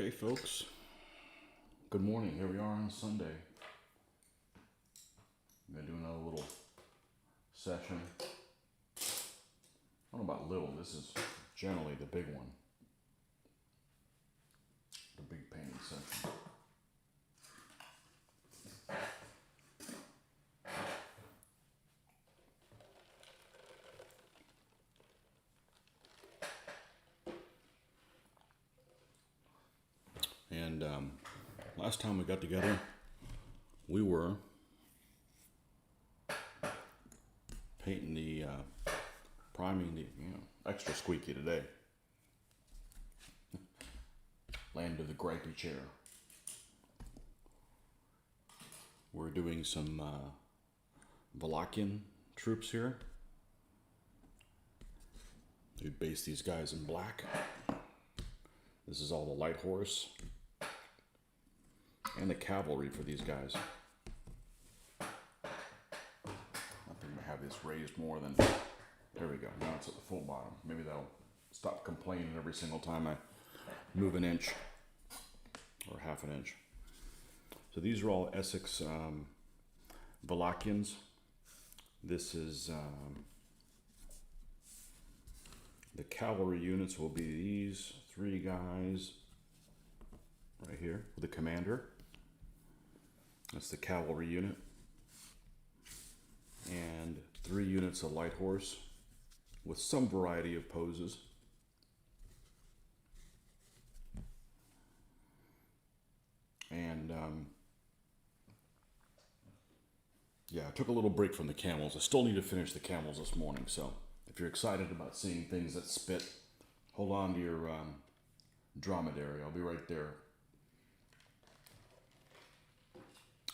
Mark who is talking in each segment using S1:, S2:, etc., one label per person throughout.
S1: Okay, folks. Good morning. Here we are on Sunday. I'm going to do another little session. I don't know about little. This is generally the big one. The big painting session. And last time we got together, we were painting the, priming the, extra squeaky today. Land of the gripey chair. We're doing some Valakian troops here. We base these guys in black. This is all the light horse and the cavalry for these guys. I think I'm gonna have this raised more than, there we go, now it's at the full bottom. Maybe that'll stop complaining every single time I move an inch or half an inch. So these are all Essex Valakians. This is the cavalry units will be these three guys right here, the commander. That's the cavalry unit. And 3 units of light horse with some variety of poses. And yeah, I took a little break from the camels. I still need to finish the camels this morning, so if you're excited about seeing things that spit, hold on to your dromedary. I'll be right there.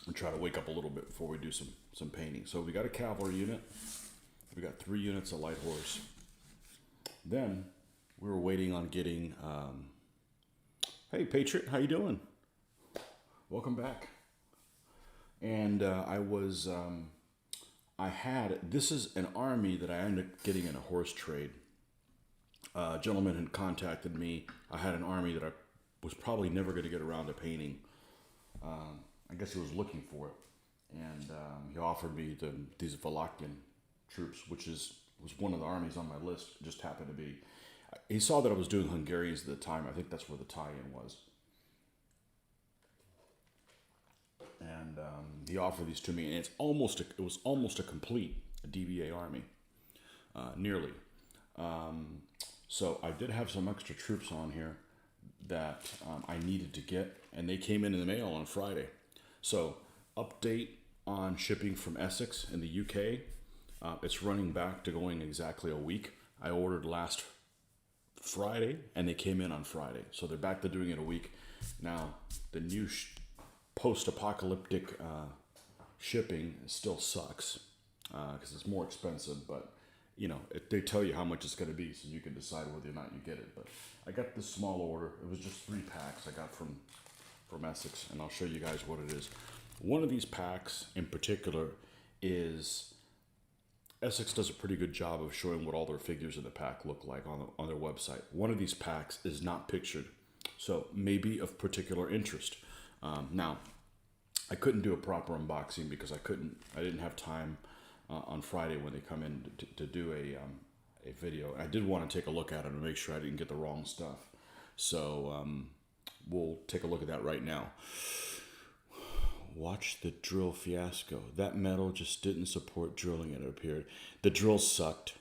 S1: And try to wake up a little bit before we do some painting. So we got a cavalry unit. We got 3 units of light horse. Then we were waiting on getting, hey Patriot, how you doing? Welcome back. And this is an army that I ended up getting in a horse trade. A gentleman had contacted me. I had an army that I was probably never going to get around to painting. I guess he was looking for it. And he offered me these Valakian troops, which was one of the armies on my list. It just happened to be. He saw that I was doing Hungarians at the time. I think that's where the tie-in was. And he offered these to me, and it was almost a complete DVA army, nearly. So I did have some extra troops on here that I needed to get, and they came in the mail on Friday. So update on shipping from Essex in the UK. It's running back to going exactly a week. I ordered last Friday, and they came in on Friday. So they're back to doing it a week. Now, the new post-apocalyptic shipping still sucks because it's more expensive, but they tell you how much it's going to be, so you can decide whether or not you get it. But I got this small order. It was just 3 packs I got from Essex, and I'll show you guys what it is. One of these packs in particular is Essex does a pretty good job of showing what all their figures in the pack look like on their website. One of these packs is not pictured, so maybe of particular interest. Now, I couldn't do a proper unboxing because I didn't have time on Friday when they come in to do a video. I did want to take a look at it and make sure I didn't get the wrong stuff. So we'll take a look at that right now. Watch the drill fiasco. That metal just didn't support drilling, it appeared. The drills sucked.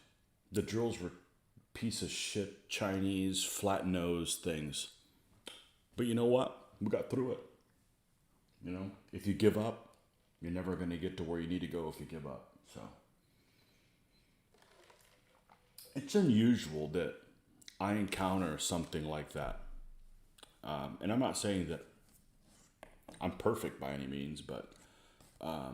S1: The drills were piece of shit Chinese flat nose things. But you know what? We got through it. If you give up, you're never going to get to where you need to go if you give up. So it's unusual that I encounter something like that. And I'm not saying that I'm perfect by any means, but I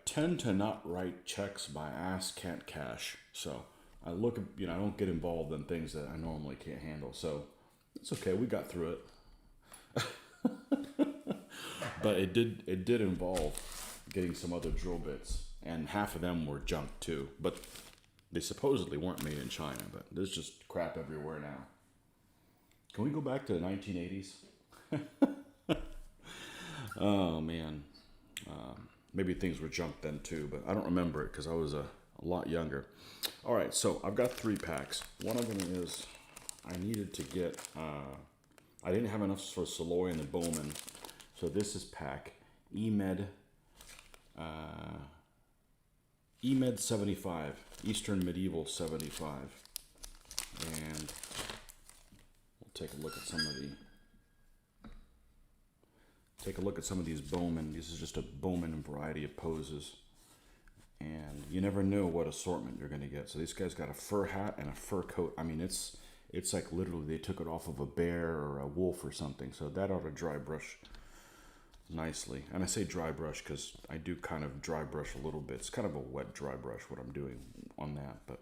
S1: tend to not write checks my ass can't cash. So I don't get involved in things that I normally can't handle. So it's okay. We got through it. But it did involve getting some other drill bits, and half of them were junk too. But they supposedly weren't made in China, but there's just crap everywhere now. Can we go back to the 1980s? Oh man, maybe things were junk then too, but I don't remember it because I was a lot younger. All right, so I've got 3 packs. One of them is I needed to get. I didn't have enough for Saloy and the Bowman, so this is pack EMED. EMED 75, Eastern Medieval 75, and we'll take a look at some of the. Take a look at some of these Bowman. This is just a Bowman variety of poses. And you never know what assortment you're going to get. So these guys got a fur hat and a fur coat. I mean, it's like literally they took it off of a bear or a wolf or something. So that ought to dry brush nicely. And I say dry brush because I do kind of dry brush a little bit. It's kind of a wet dry brush what I'm doing on that. But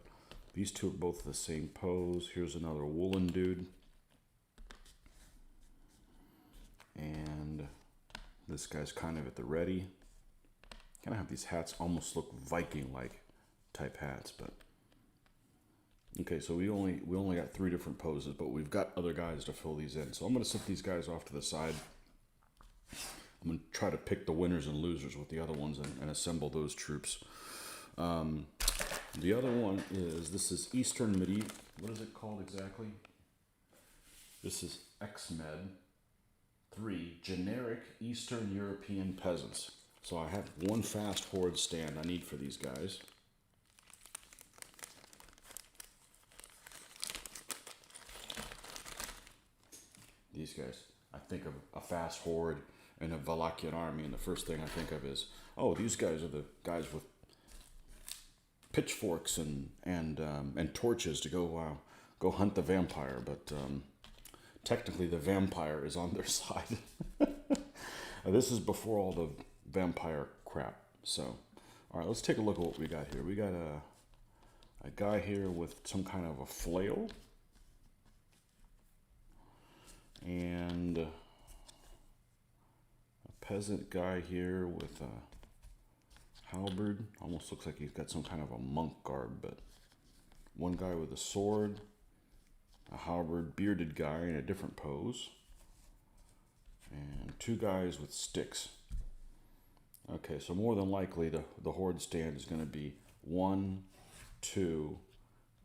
S1: these two are both the same pose. Here's another woolen dude. And this guy's kind of at the ready. Kind of have these hats almost look Viking-like type hats, but okay. So we only got 3 different poses, but we've got other guys to fill these in. So I'm going to set these guys off to the side. I'm going to try to pick the winners and losers with the other ones and assemble those troops. The other one is this is Eastern Medieval. What is it called exactly? This is XMed 3 generic Eastern European peasants. So I have 1 fast horde stand I need for these guys. These guys, I think of a fast horde and a Wallachian army, and the first thing I think of is, oh, these guys are the guys with pitchforks and torches to go hunt the vampire. But technically, the vampire is on their side. This is before all the vampire crap. So, all right, let's take a look at what we got here. We got a guy here with some kind of a flail. And a peasant guy here with a halberd. Almost looks like he's got some kind of a monk garb, but one guy with a sword, a halberd, bearded guy in a different pose, and 2 guys with sticks. Okay, so more than likely the horde stand is going to be 1, 2,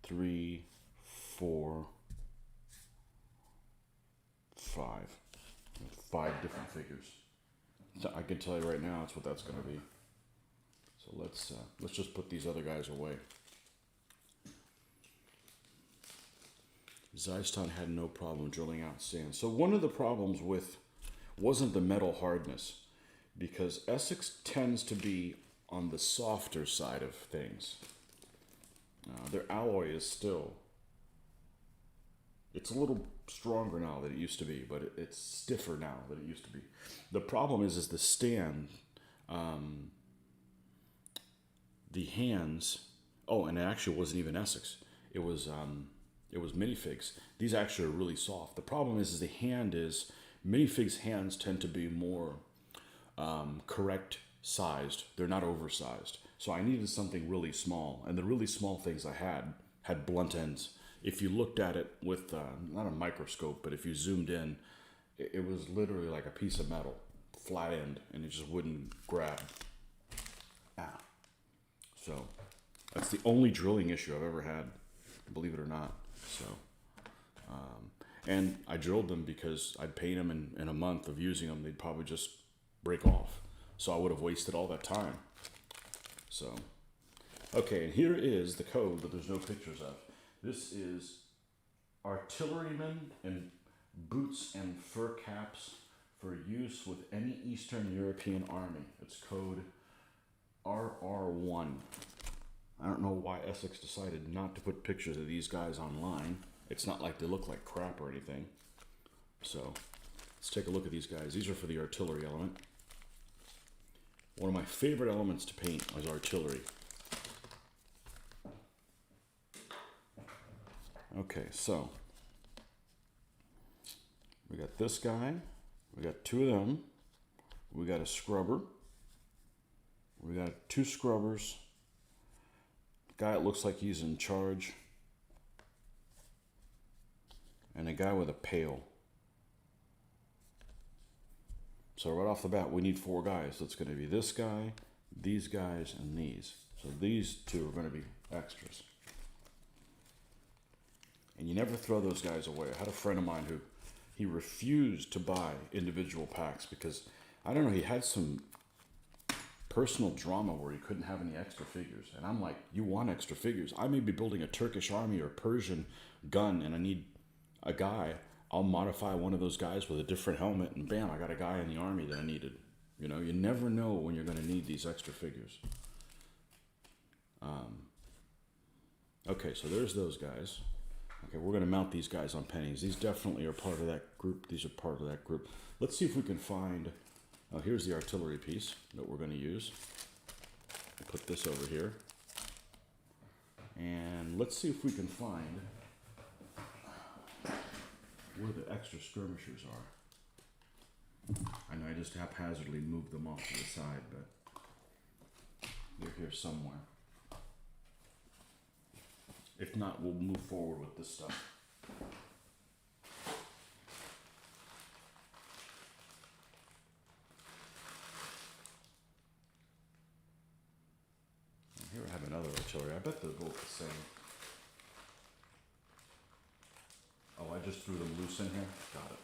S1: 3, 4, 5. 5 different figures. So I can tell you right now, that's what that's going to be. So let's just put these other guys away. Zeistan had no problem drilling out sand. So one of the problems wasn't the metal hardness, because Essex tends to be on the softer side of things. Their alloy is still, it's a little stronger now than it used to be, but it's stiffer now than it used to be. The problem is the stand, the hands. Oh, and it actually wasn't even Essex. It was minifigs. These actually are really soft. The problem is the hand is, minifigs' hands tend to be more correct sized. They're not oversized. So I needed something really small, and the really small things I had blunt ends. If you looked at it with not a microscope, but if you zoomed in, it was literally like a piece of metal, flat end, and it just wouldn't grab. So that's the only drilling issue I've ever had, believe it or not. So, and I drilled them because I'd paint them in a month of using them. They'd probably just break off. So I would have wasted all that time. So, okay, and here is the code that there's no pictures of. This is artillerymen in boots and fur caps for use with any Eastern European army. It's code RR1. I don't know why Essex decided not to put pictures of these guys online. It's not like they look like crap or anything. So let's take a look at these guys. These are for the artillery element. One of my favorite elements to paint is artillery. Okay, so we got this guy. We got 2 of them. We got a scrubber. We got 2 scrubbers. Guy, it looks like he's in charge. and a guy with a pail. So right off the bat, we need 4 guys. So it's going to be this guy, these guys, and these. So these 2 are going to be extras. And you never throw those guys away. I had a friend of mine who he refused to buy individual packs because, I don't know, he had some personal drama where he couldn't have any extra figures. And I'm like, you want extra figures? I may be building a Turkish army or a Persian gun and I need a guy. I'll modify one of those guys with a different helmet and bam, I got a guy in the army that I needed. You know, you never know when you're going to need these extra figures. Okay, so there's those guys. Okay, we're going to mount these guys on pennies. These definitely are part of that group. These are part of that group. Let's see if we can find... Oh, here's the artillery piece that we're going to use. We'll put this over here. And let's see if we can find where the extra skirmishers are. I know I just haphazardly moved them off to the side, but they're here somewhere. If not, we'll move forward with this stuff. Here I have another artillery. I bet they're both the same. Oh, I just threw them loose in here? Got it.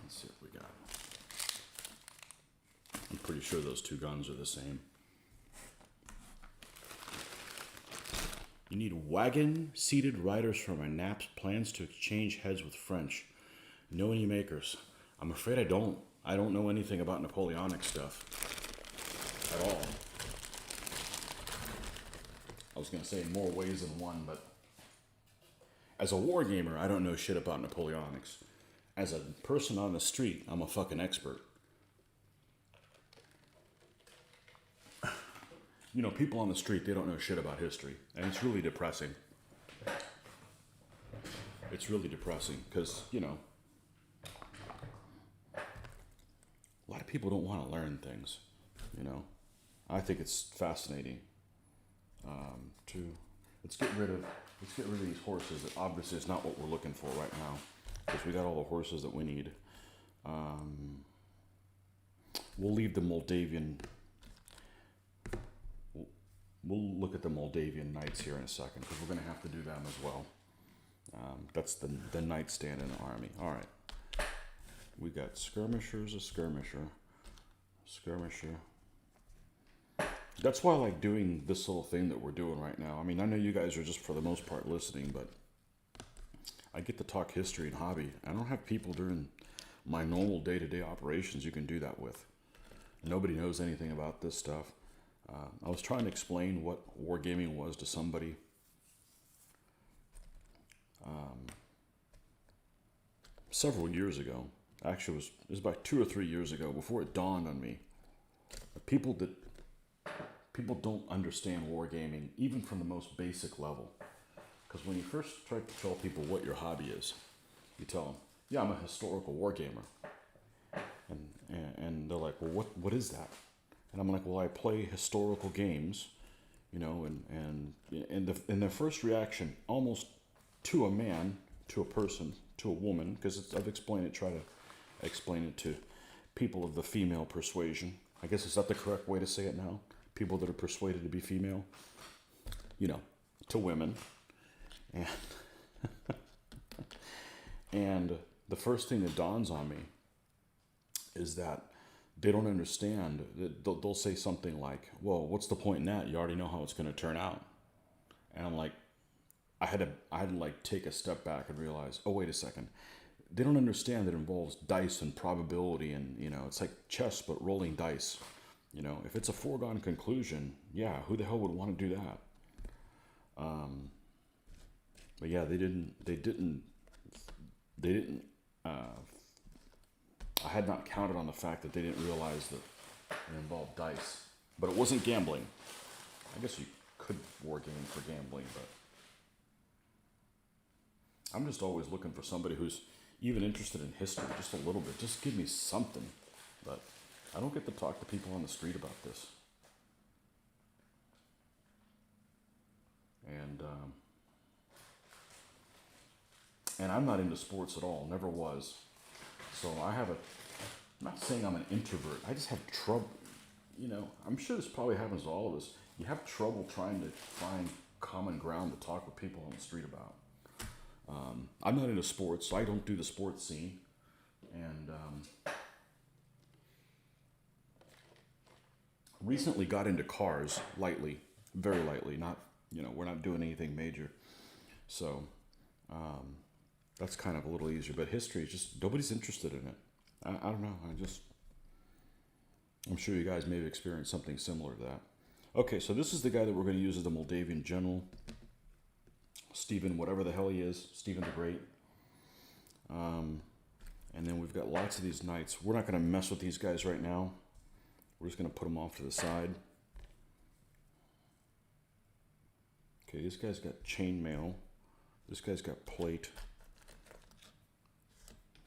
S1: Let's see what we got. I'm pretty sure those 2 guns are the same. You need wagon-seated riders from our naps, plans to exchange heads with French. Know any makers? I'm afraid I don't. I don't know anything about Napoleonic stuff at all. I was going to say more ways than one, but as a war gamer, I don't know shit about Napoleonics. As a person on the street, I'm a fucking expert. You know, people on the street, they don't know shit about history. And it's really depressing. It's really depressing because, you know, a lot of people don't want to learn things, you know. I think it's fascinating. Let's get rid of these horses that obviously is not what we're looking for right now because we got all the horses that we need. We'll leave the Moldavian. We'll look at the Moldavian knights here in a second because we're going to have to do them as well. That's the nightstand in the army. All right. We got skirmishers, a skirmisher. That's why I like doing this little thing that we're doing right now. I mean, I know you guys are just for the most part listening, but I get to talk history and hobby. I don't have people during my normal day-to-day operations you can do that with. Nobody knows anything about this stuff. I was trying to explain what wargaming was to somebody. Several years ago. Actually, it was about 2 or 3 years ago before it dawned on me. People don't understand wargaming, even from the most basic level. Because when you first try to tell people what your hobby is, you tell them, yeah, I'm a historical wargamer. And they're like, well, what is that? And I'm like, well, I play historical games, you know, and their first reaction, almost to a man, to a person, to a woman, because I've try to explain it to people of the female persuasion. I guess, is that the correct way to say it now? People that are persuaded to be female, you know, to women. And, and the first thing that dawns on me is that they don't understand. They'll say something like, well, what's the point in that? You already know how it's going to turn out. And I'm like, I had to like take a step back and realize, oh, wait a second. They don't understand that it involves dice and probability and, you know, it's like chess, but rolling dice. You know, if it's a foregone conclusion, yeah, who the hell would want to do that? But yeah, they didn't, I had not counted on the fact that they didn't realize that it involved dice. But it wasn't gambling. I guess you could wargame for gambling, but I'm just always looking for somebody who's even interested in history, just a little bit. Just give me something. But I don't get to talk to people on the street about this. And And I'm not into sports at all, never was. So I'm not saying I'm an introvert. I just have trouble, I'm sure this probably happens to all of us. You have trouble trying to find common ground to talk with people on the street about. I'm not into sports, so I don't do the sports scene. And recently got into cars lightly, very lightly. Not, we're not doing anything major. So that's kind of a little easier. But history is just, nobody's interested in it. I don't know. I'm sure you guys may have experienced something similar to that. Okay, so this is the guy that we're going to use as the Moldavian general. Stephen, whatever the hell he is. Stephen the Great. And then we've got lots of these knights. We're not going to mess with these guys right now. We're just going to put them off to the side. Okay, this guy's got chainmail. This guy's got plate.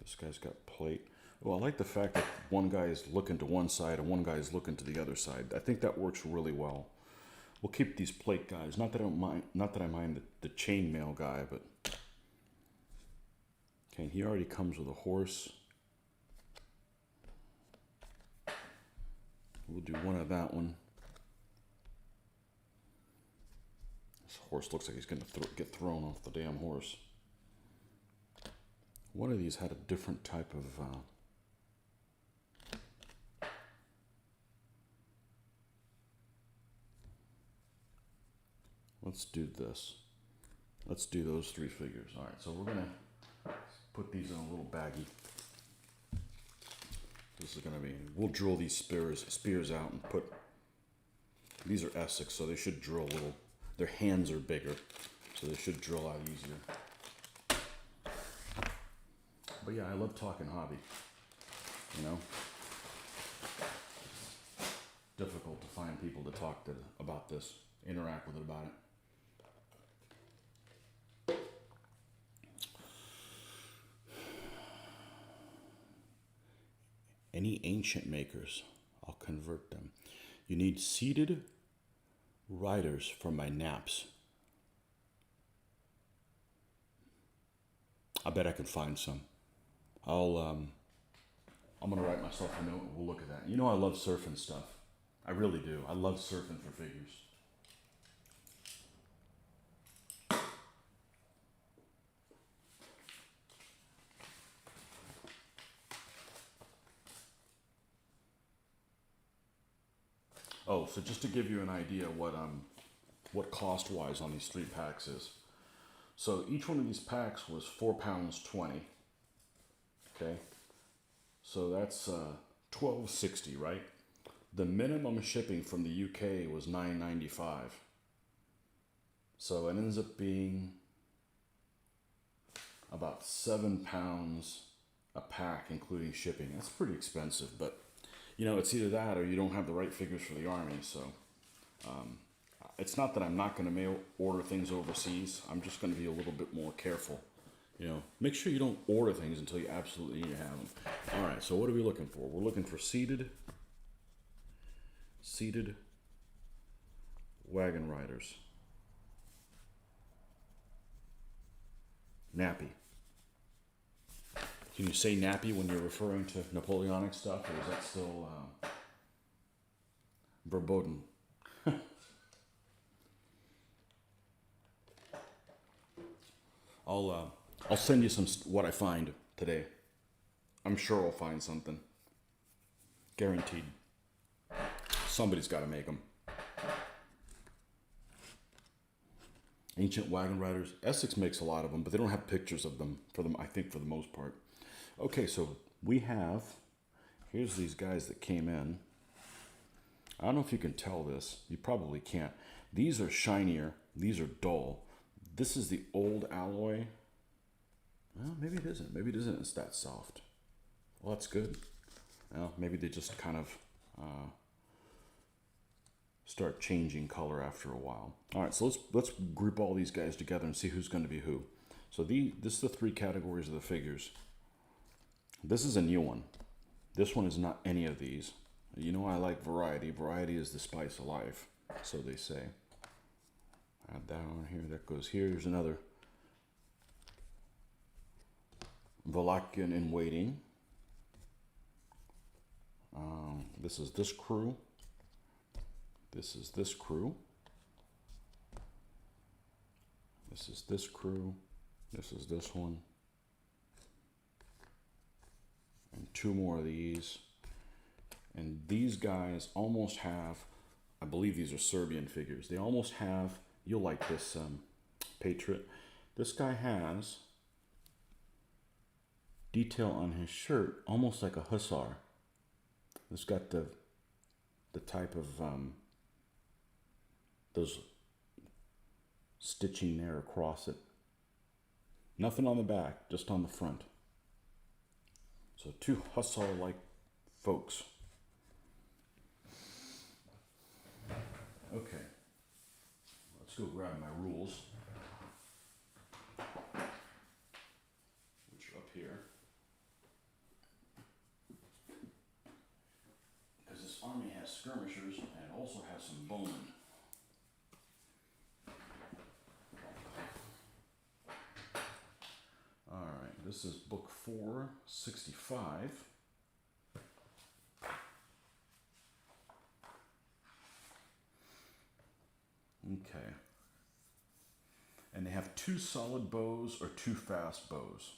S1: This guy's got plate. Well, I like the fact that one guy is looking to one side and one guy is looking to the other side. I think that works really well. We'll keep these plate guys. Not that I mind the chainmail guy, but okay, he already comes with a horse. We'll do one of that one. This horse looks like he's going to get thrown off the damn horse. One of these had a different type of let's do this. Let's do those three figures. All right, so we're going to put these in a little baggie. This is going to be, we'll drill these spears out and put, these are Essex, so they should drill a little, their hands are bigger, so they should drill out easier. But yeah, I love talking hobby, Difficult to find people to talk to about this, interact with it about it. Any ancient makers, I'll convert them. You need seated riders for my naps. I bet I can find some. I'm gonna write myself a note and we'll look at that. I love surfing stuff. I really do. I love surfing for figures. Oh, so just to give you an idea what cost-wise on these 3 packs is. So each one of these packs was £4.20. Okay, so that's $12.60, right? The minimum shipping from the UK was $9.95. So it ends up being about £7 a pack, including shipping. That's pretty expensive, but it's either that or you don't have the right figures for the army. So it's not that I'm not going to mail order things overseas. I'm just going to be a little bit more careful. Make sure you don't order things until you absolutely need to have them. All right, so what are we looking for? We're looking for seated wagon riders. Nappy. Can you say nappy when you're referring to Napoleonic stuff, or is that still verboten? I'll send you what I find today. I'm sure I'll find something. Guaranteed. Somebody's got to make them. Ancient wagon riders. Essex makes a lot of them, but they don't have pictures of them I think for the most part. Okay, so here's these guys that came in. I don't know if you can tell this. You probably can't. These are shinier. These are dull. This is the old alloy. Well, maybe it isn't. Maybe it isn't. It's that soft. Well, that's good. Well, maybe they just kind of start changing color after a while. All right, so let's group all these guys together and see who's going to be who. So this is the 3 categories of the figures. This is a new one. This one is not any of these. I like variety. Variety is the spice of life, so they say. Add that on here. That goes here. Here's another Valakian in Waiting. This is this crew. This is this crew. This is this crew. This is this one. And two more of these. And these guys almost have, I believe these are Serbian figures. They almost have, you'll like this Patriot. This guy has detail on his shirt, almost like a hussar. It's got the type of those stitching there across it. Nothing on the back, just on the front. So two hussar-like folks. Okay, let's go grab my rules, which are up here. Because this army has skirmishers and it also has some bowmen. Alright, this is book 465. Okay. And they have two solid bows or two fast bows.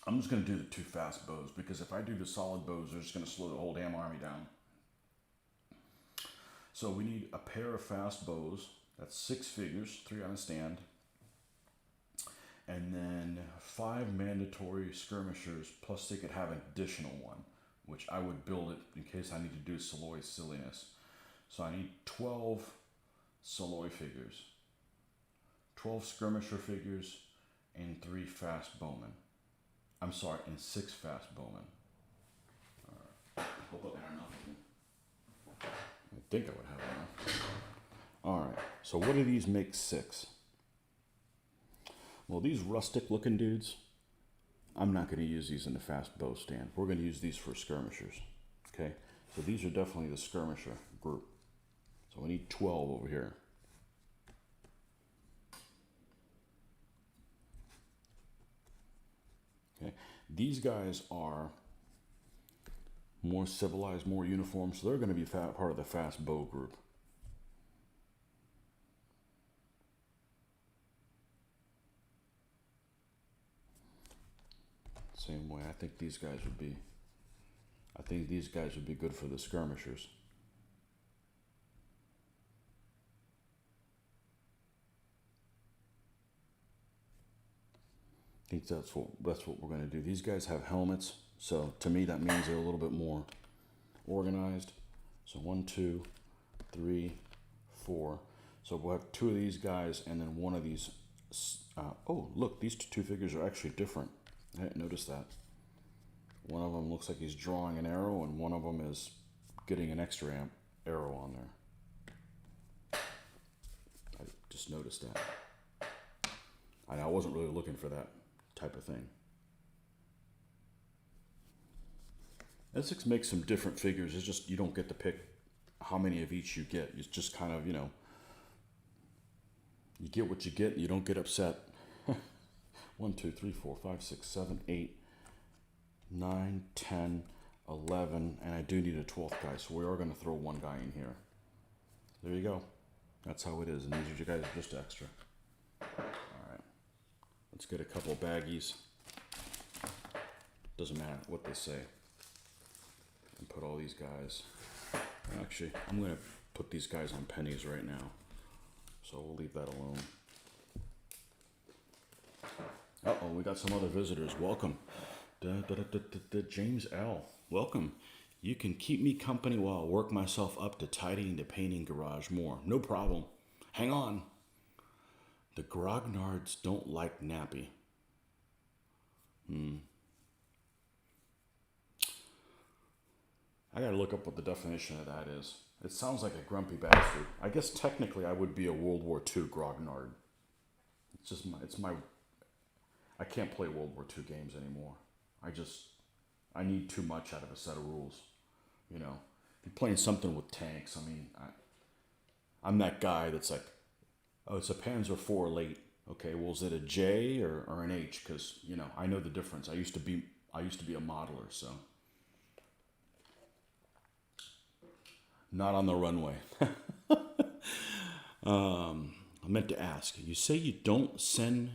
S1: I'm just going to do the two fast bows because if I do the solid bows, they're just going to slow the whole damn army down. So we need a pair of fast bows. That's 6 figures, 3 on a stand. And then 5 mandatory skirmishers, plus they could have an additional one, which I would build it in case I need to do Saloy silliness. So I need 12 Saloy figures, 12 skirmisher figures, and 3 fast bowmen. I'm sorry, and 6 fast bowmen. Alright, hope I got enough of them. I think I would have enough. Alright, so what do these make 6? Well, these rustic looking dudes, I'm not going to use these in the fast bow stand. We're going to use these for skirmishers. Okay, so these are definitely the skirmisher group. So we need 12 over here. Okay, these guys are more civilized, more uniform, so they're going to be part of the fast bow group. Same way, I think these guys would be. I think these guys would be good for the skirmishers. I think that's what we're going to do. These guys have helmets, so to me that means they're a little bit more organized. So 1, 2, 3, 4. So we'll have 2 of these guys and then 1 of these. Oh, look, these 2 figures are actually different. I didn't notice that. One of them looks like he's drawing an arrow, and one of them is getting an extra arrow on there. I just noticed that. I wasn't really looking for that type of thing. Essex makes some different figures. It's just you don't get to pick how many of each you get. It's just kind of, you get what you get and you don't get upset. 1, 2, 3, 4, 5, 6, 7, 8, 9, 10, 11, and I do need a 12th guy, so we are going to throw 1 guy in here. There you go. That's how it is, and these are you guys just extra. Alright. Let's get a couple baggies. Doesn't matter what they say. And put all these guys. Actually, I'm going to put these guys on pennies right now. So we'll leave that alone. Uh-oh, we got some other visitors. Welcome. James L. Welcome. You can keep me company while I work myself up to tidying the painting garage more. No problem. Hang on. The grognards don't like nappy. I gotta look up what the definition of that is. It sounds like a grumpy bastard. I guess technically I would be a World War II grognard. It's just I can't play World War II games anymore. I need too much out of a set of rules. If you're playing something with tanks, I'm that guy that's like, oh, it's a Panzer IV late. Okay, well, is it a J or an H? Because I know the difference. I used to be a modeler, so not on the runway. I meant to ask. You say you don't send.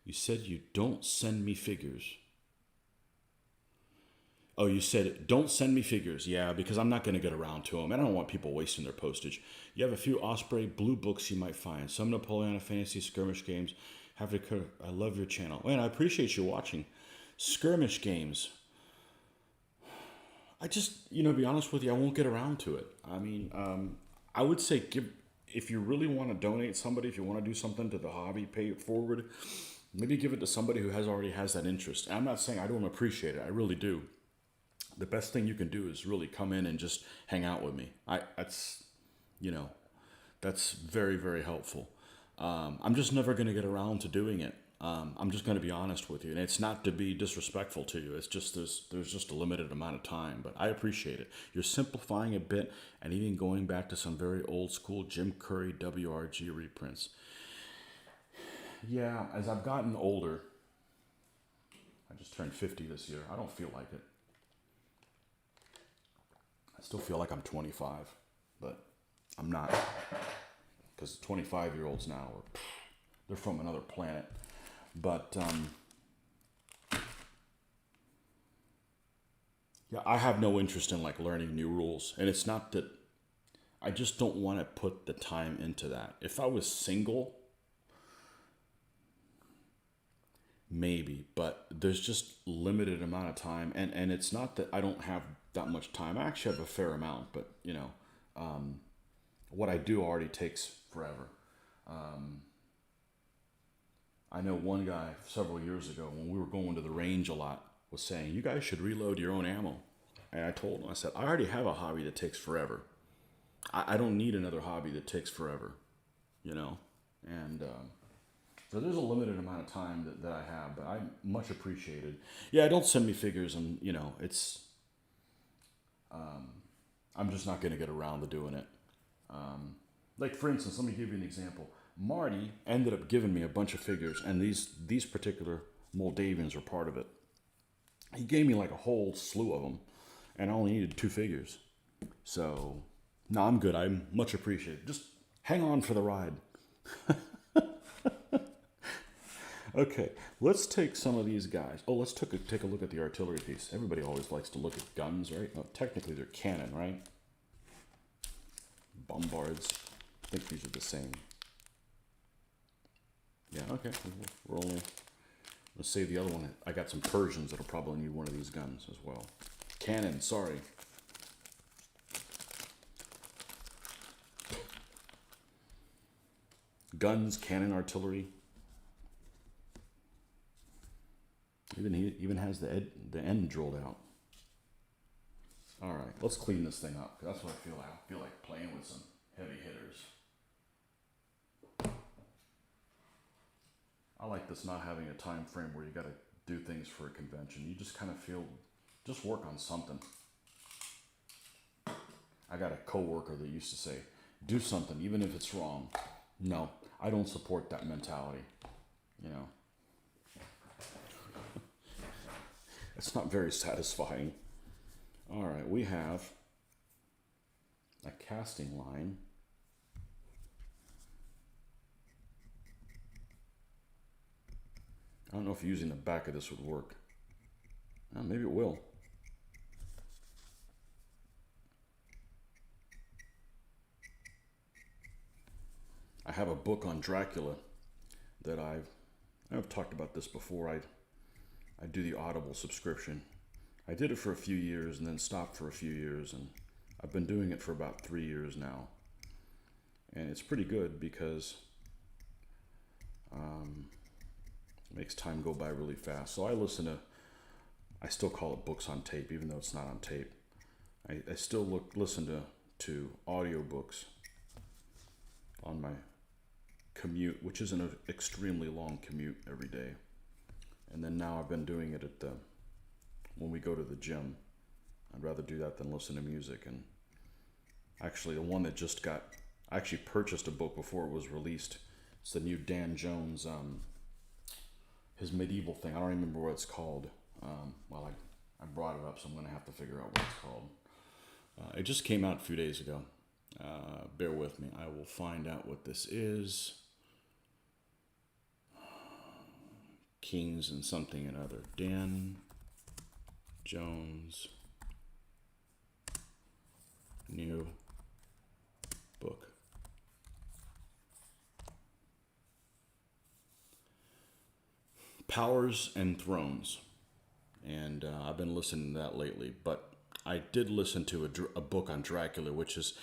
S1: You said you don't send me figures. Oh, you said don't send me figures. Yeah, because I'm not going to get around to them. I don't want people wasting their postage. You have a few Osprey blue books you might find. Some Napoleonic Fantasy skirmish games. I love your channel. Man, I appreciate you watching. Skirmish games. I just, to be honest with you, I won't get around to it. I mean, I would say if you really want to donate somebody, if you want to do something to the hobby, pay it forward. Maybe give it to somebody who already has that interest. And I'm not saying I don't appreciate it. I really do. The best thing you can do is really come in and just hang out with me. You know, that's very, very helpful. I'm just never going to get around to doing it. I'm just going to be honest with you, and it's not to be disrespectful to you. It's just there's just a limited amount of time, but I appreciate it. You're simplifying a bit, and even going back to some very old school Jim Curry WRG reprints. Yeah, as I've gotten older, I just turned 50 this year. I don't feel like it. I still feel like I'm 25, but I'm not, because 25-year-olds now they're from another planet. But yeah, I have no interest in like learning new rules, and it's not that I just don't want to put the time into that. If I was single, maybe, but there's just limited amount of time, and it's not that I don't have that much time. I actually have a fair amount, but what I do already takes forever. I know one guy several years ago when we were going to the range a lot was saying, you guys should reload your own ammo. And I told him, I said, I already have a hobby that takes forever. I don't need another hobby that takes forever, And so there's a limited amount of time that I have, but I much appreciated. Yeah, don't send me figures, and it's I'm just not going to get around to doing it. Like for instance, let me give you an example. Marty ended up giving me a bunch of figures, and these particular Moldavians were part of it. He gave me like a whole slew of them, and I only needed 2 figures. So, no, I'm good. I'm much appreciated. Just hang on for the ride. Okay, let's take some of these guys. Oh, let's take a look at the artillery piece. Everybody always likes to look at guns, right? No, technically they're cannon, right? Bombards. I think these are the same. Yeah, okay. We're only... Let's save the other one. I got some Persians that'll probably need one of these guns as well. Cannon, sorry. Guns, cannon, artillery. He even has the end drilled out. All right, let's clean this thing up. That's what I feel like. I feel like playing with some heavy hitters. I like this not having a time frame where you got to do things for a convention. You just kind of feel, just work on something. I got a coworker that used to say, do something even if it's wrong. No, I don't support that mentality. It's not very satisfying. All right, we have a casting line. I don't know if using the back of this would work. Maybe it will. I have a book on Dracula that I've talked about this before. I do the Audible subscription. I did it for a few years and then stopped for a few years, and I've been doing it for about 3 years now. And it's pretty good because it makes time go by really fast. So I still call it books on tape, even though it's not on tape. I still listen to audiobooks on my commute, which isn't an extremely long commute every day. And then now I've been doing it when we go to the gym. I'd rather do that than listen to music. And actually the one that I actually purchased a book before it was released. It's the new Dan Jones, his medieval thing. I don't remember what it's called. I brought it up, so I'm going to have to figure out what it's called. It just came out a few days ago. Bear with me. I will find out what this is. Kings and something and other. Dan Jones. New book. Powers and Thrones. And I've been listening to that lately. But I did listen to a book on Dracula, which is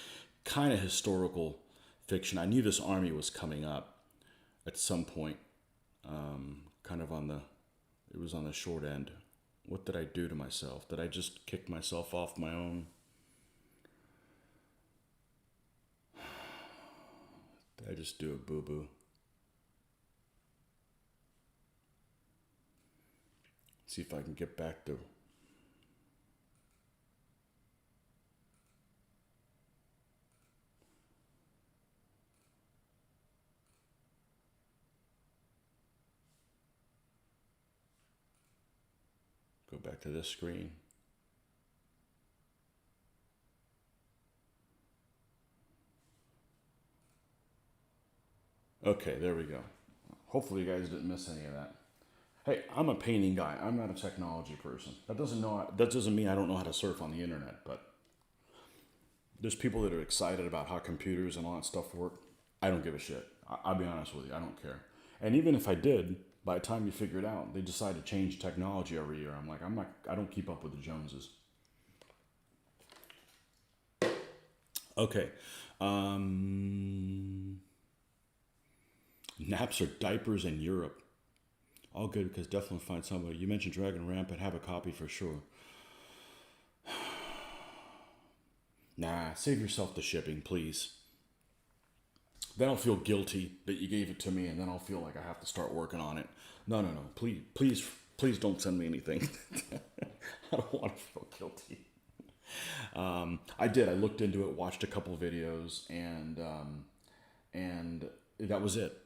S1: kind of historical fiction. I knew this army was coming up at some point. Kind of it was on the short end. What did I do to myself? Did I just kick myself off my own? Did I just do a boo-boo? See if I can get back to... Go back to this screen. Okay, there we go. Hopefully you guys didn't miss any of that. Hey, I'm a painting guy. I'm not a technology person. That doesn't mean I don't know how to surf on the internet, but there's people that are excited about how computers and all that stuff work. I don't give a shit. I'll be honest with you. I don't care. And even if I did, by the time you figure it out, they decide to change technology every year. I'm like, I don't keep up with the Joneses. Okay. Naps or diapers in Europe. All good, because definitely find somebody. You mentioned Dragon Rampant, have a copy for sure. Nah, save yourself the shipping, please. Then I'll feel guilty that you gave it to me, and then I'll feel like I have to start working on it. No. Please don't send me anything. I don't want to feel guilty. I did. I looked into it, watched a couple videos, and that was it.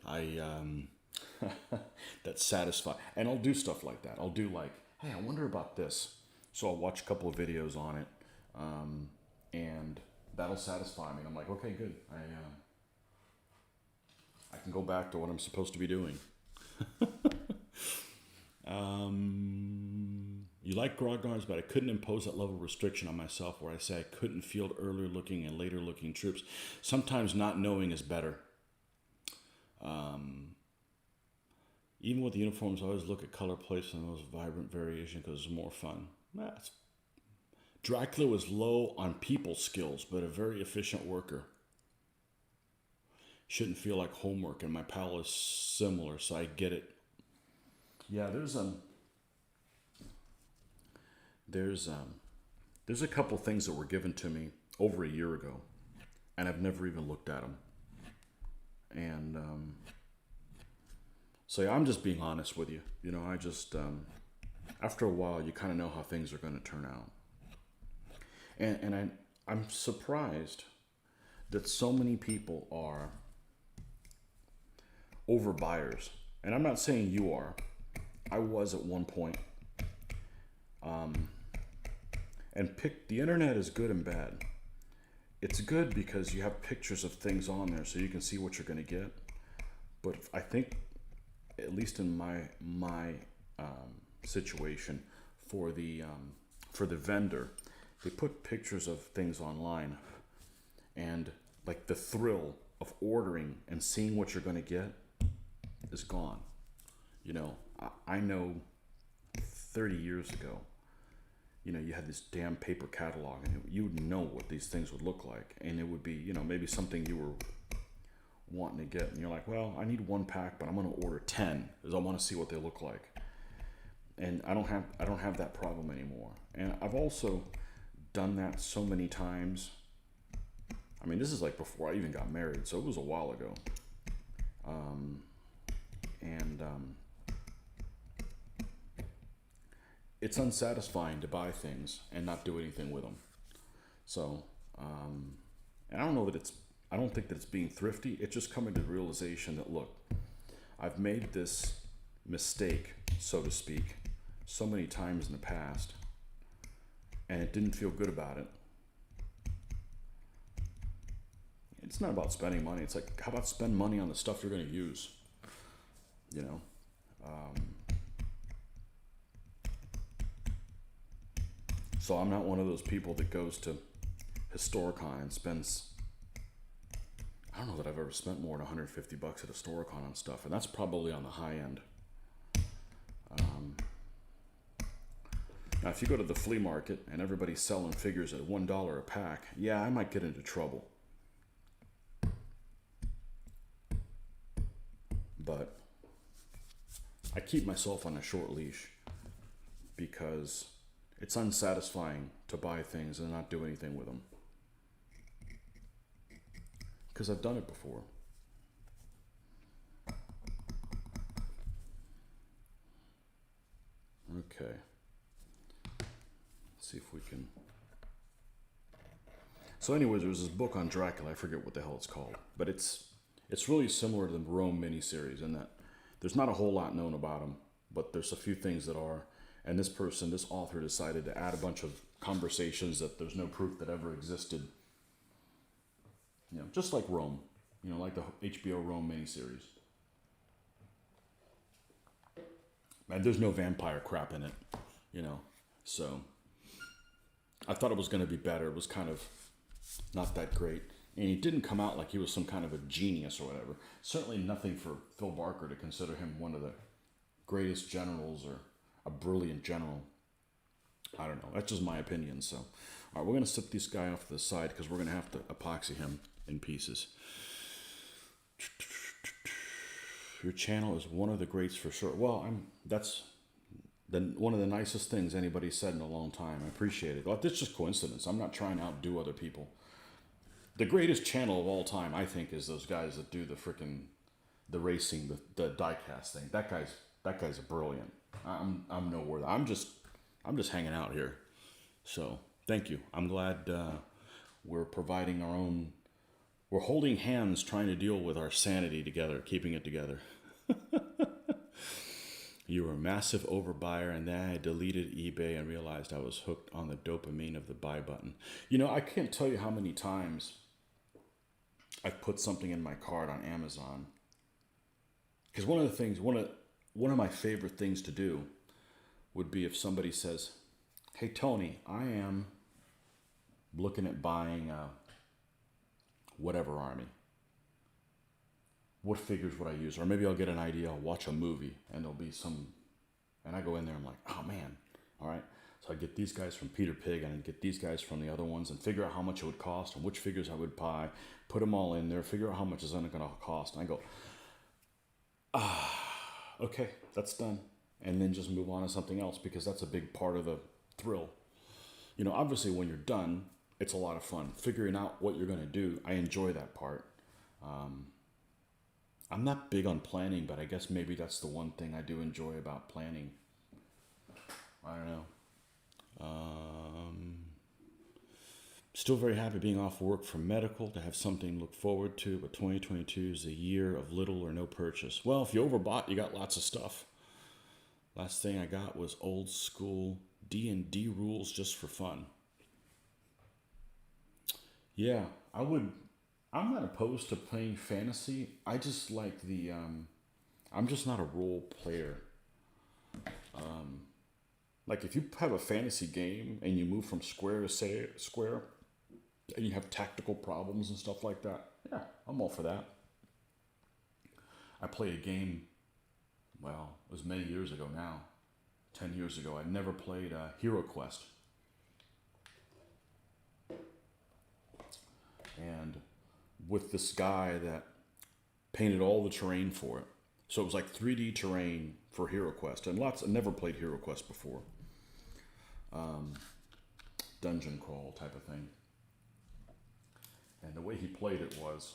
S1: That's satisfying. And I'll do stuff like that. I'll do like, hey, I wonder about this. So I'll watch a couple of videos on it, and that'll satisfy me. And I'm like, okay, good. I can go back to what I'm supposed to be doing. You like grognards, but I couldn't impose that level of restriction on myself where I say I couldn't field earlier looking and later looking troops. Sometimes not knowing is better. Even with the uniforms, I always look at color plates and the most vibrant variation because it's more fun. Dracula was low on people skills, but a very efficient worker. Shouldn't feel like homework, and my pal is similar, so I get it. Yeah, there's a couple things that were given to me over a year ago, and I've never even looked at them. And so yeah, I'm just being honest with you. You know, I just after a while, you kind of know how things are going to turn out. And I'm surprised that so many people are overbuyers. And I'm not saying you are. I was at one point. And the internet is good and bad. It's good because you have pictures of things on there so you can see what you're going to get. But I think, at least in my situation, for the vendor, they put pictures of things online, and like the thrill of ordering and seeing what you're going to get is gone. You know, I know 30 years ago, you know, you had this damn paper catalog, and you would know what these things would look like, and it would be, you know, maybe something you were wanting to get, and you're like, well, I need one pack, but I'm going to order 10 because I want to see what they look like. And I don't have that problem anymore. And I've also done that so many times. I mean, this is like before I even got married, so it was a while ago. It's unsatisfying to buy things and not do anything with them. So, and I don't know that I don't think that it's being thrifty. It's just coming to the realization that, look, I've made this mistake, so to speak, so many times in the past, and it didn't feel good about it. It's not about spending money. It's like, how about spend money on the stuff you're going to use? You know? So I'm not one of those people that goes to Historicon and spends, I don't know that I've ever spent more than $150 at Historicon on stuff, and that's probably on the high end. Now, if you go to the flea market and everybody's selling figures at $1 a pack, yeah, I might get into trouble. But I keep myself on a short leash because it's unsatisfying to buy things and not do anything with them. Because I've done it before. Okay. Let's see if we can. So anyways, there was this book on Dracula. I forget what the hell it's called. But it's really similar to the Rome miniseries in that there's not a whole lot known about him, but there's a few things that are. And this author decided to add a bunch of conversations that there's no proof that ever existed. You know, just like Rome. You know, like the HBO Rome miniseries. And there's no vampire crap in it, you know. So I thought it was going to be better. It was kind of not that great. And he didn't come out like he was some kind of a genius or whatever. Certainly nothing for Phil Barker to consider him one of the greatest generals or a brilliant general. I don't know. That's just my opinion. So, all right, we're going to set this guy off to the side because we're going to have to epoxy him in pieces. Your channel is one of the greats for sure. Well, that's one of the nicest things anybody's said in a long time. I appreciate it. Well, that's just coincidence. I'm not trying to outdo other people. The greatest channel of all time, I think, is those guys that do the racing, the diecast thing. That guy's brilliant. I'm nowhere. I'm just hanging out here. So thank you. I'm glad we're providing our own. We're holding hands, trying to deal with our sanity together, keeping it together. You were a massive overbuyer, and then I deleted eBay and realized I was hooked on the dopamine of the buy button. You know, I can't tell you how many times I've put something in my cart on Amazon. Because one of my favorite things to do would be if somebody says, "Hey Tony, I am looking at buying whatever army. What figures would I use?" Or maybe I'll get an idea, I'll watch a movie, and there'll be and I go in there, I'm like, oh man, all right. So I get these guys from Peter Pig, and I get these guys from the other ones, and figure out how much it would cost, and which figures I would buy, put them all in there, figure out how much it's going to cost, and I go, okay, that's done. And then just move on to something else, because that's a big part of the thrill. You know, obviously when you're done, it's a lot of fun. Figuring out what you're going to do, I enjoy that part. I'm not big on planning, but I guess maybe that's the one thing I do enjoy about planning. I don't know. Still very happy being off work from medical to have something to look forward to, but 2022 is a year of little or no purchase. Well, if you overbought, you got lots of stuff. Last thing I got was old school D&D rules just for fun. Yeah, I'm not opposed to playing fantasy. I just like I'm just not a role player. Like if you have a fantasy game and you move from square to square and you have tactical problems and stuff like that, yeah, I'm all for that. I played a game, well, it was many years ago now, 10 years ago. I never played Hero Quest. And with this guy that painted all the terrain for it. So it was like 3D terrain for Hero Quest. And I never played Hero Quest before. Dungeon crawl type of thing. And the way he played it was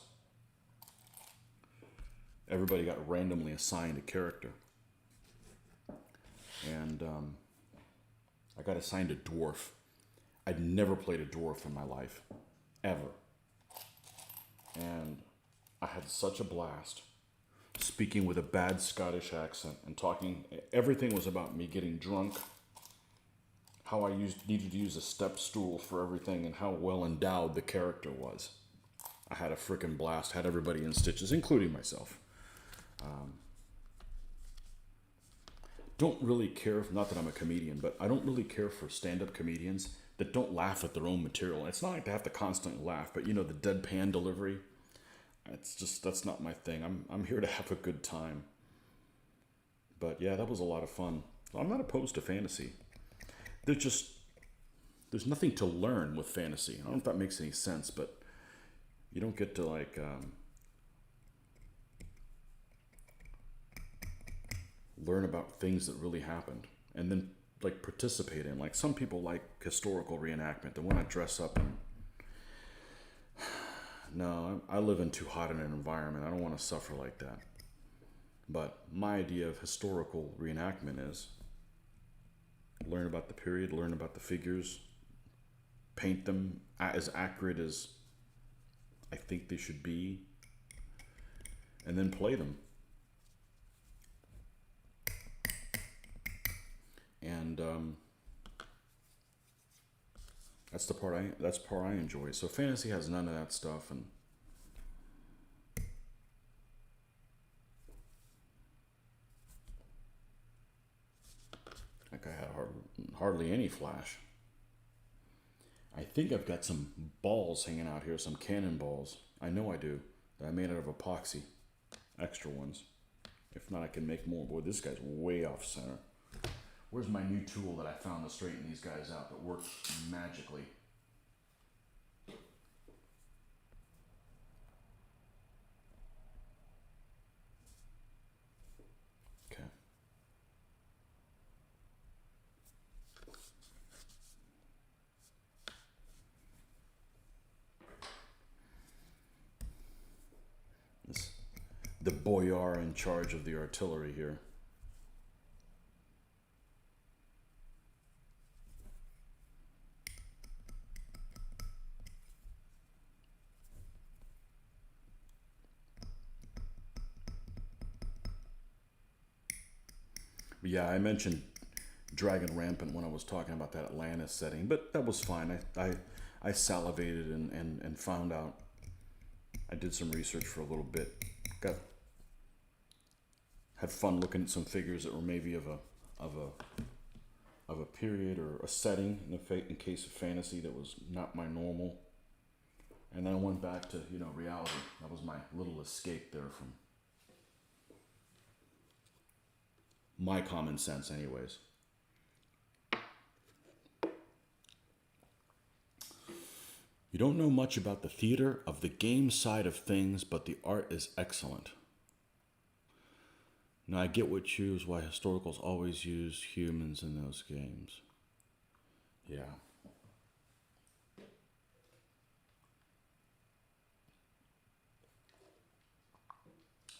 S1: everybody got randomly assigned a character. And I got assigned a dwarf. I'd never played a dwarf in my life. Ever. And I had such a blast speaking with a bad Scottish accent and talking. Everything was about me getting drunk, how I needed to use a step stool for everything, and how well endowed the character was. I had a freaking blast, had everybody in stitches, including myself. Don't really care, not that I'm a comedian, but I don't really care for stand-up comedians that don't laugh at their own material. It's not like they have to constantly laugh, but you know, the deadpan delivery, it's just, that's not my thing. I'm here to have a good time. But yeah, that was a lot of fun. I'm not opposed to fantasy. There's nothing to learn with fantasy. I don't know if that makes any sense, but you don't get to like learn about things that really happened and then like participate in. Like some people like historical reenactment. They want to dress up and no, I live in too hot an environment. I don't want to suffer like that. But my idea of historical reenactment is learn about the period, learn about the figures, paint them as accurate as I think they should be, and then play them. And that's the part I enjoy. So fantasy has none of that stuff, and like I had hardly any flash. I think I've got some balls hanging out here, some cannonballs. I know I do. That I made out of epoxy, extra ones. If not, I can make more. Boy, this guy's way off center. Where's my new tool that I found to straighten these guys out that works magically? Okay. The boyar in charge of the artillery here. Yeah, I mentioned Dragon Rampant when I was talking about that Atlantis setting, but that was fine. I salivated and found out. I did some research for a little bit. Had fun looking at some figures that were maybe of a period or a setting in case of fantasy that was not my normal. And then I went back to reality. That was my little escape there from my common sense, anyways. You don't know much about the theater of the game side of things, but the art is excellent. Now I get why historicals always use humans in those games. Yeah.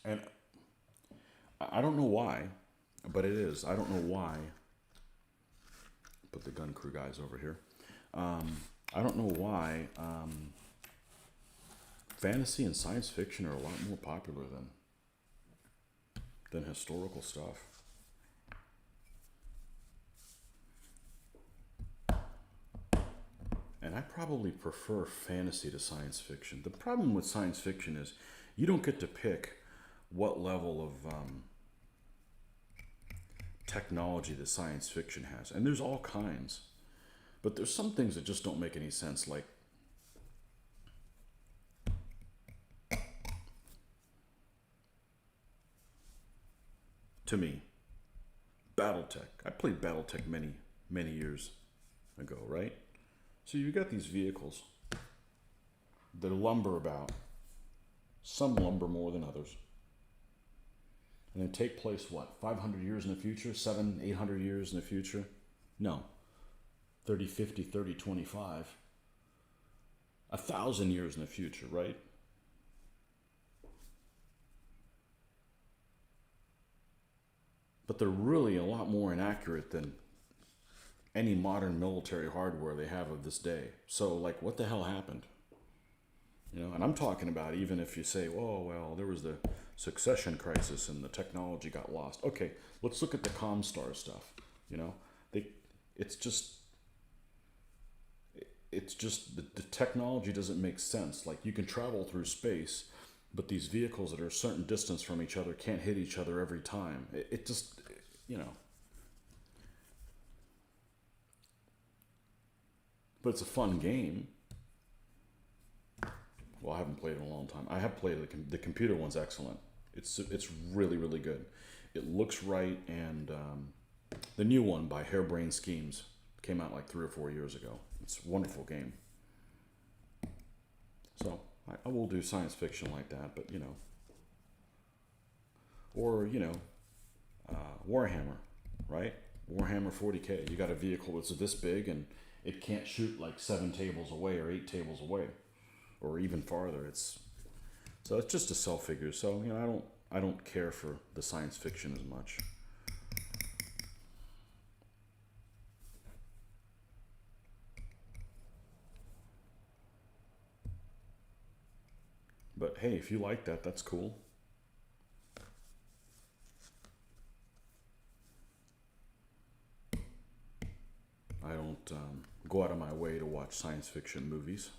S1: And I don't know why, but it is. I don't know why. Put the gun crew guys over here. I don't know why fantasy and science fiction are a lot more popular than historical stuff. And I probably prefer fantasy to science fiction. The problem with science fiction is you don't get to pick what level of technology that science fiction has. And there's all kinds. But there's some things that just don't make any sense, like to me, Battletech. I played Battletech many years ago, right? So you got these vehicles that lumber about. Some lumber more than others. And they take place, 500 years in the future? 800 years in the future? No. 30, 50, 30, 25. 1,000 years in the future, right? But they're really a lot more inaccurate than any modern military hardware they have of this day. So, what the hell happened? You know, and I'm talking about even if you say, oh, well, there was the succession crisis and the technology got lost. Okay, let's look at the Comstar stuff. You know, they, it's just, the technology doesn't make sense. Like you can travel through space, but these vehicles that are a certain distance from each other can't hit each other every time. It just, you know. But it's a fun game. Well, I haven't played it in a long time. I have played it. The computer one's excellent. It's really, really good. It looks right, and the new one by Harebrained Schemes came out like 3 or 4 years ago. It's a wonderful game. So I will do science fiction like that, but you know, or you know, Warhammer, right? Warhammer 40K. You got a vehicle that's this big and it can't shoot like 7 tables away or 8 tables away, or even farther. It's just to sell figures. So you know, I don't care for the science fiction as much. But hey, if you like that, that's cool. I don't go out of my way to watch science fiction movies.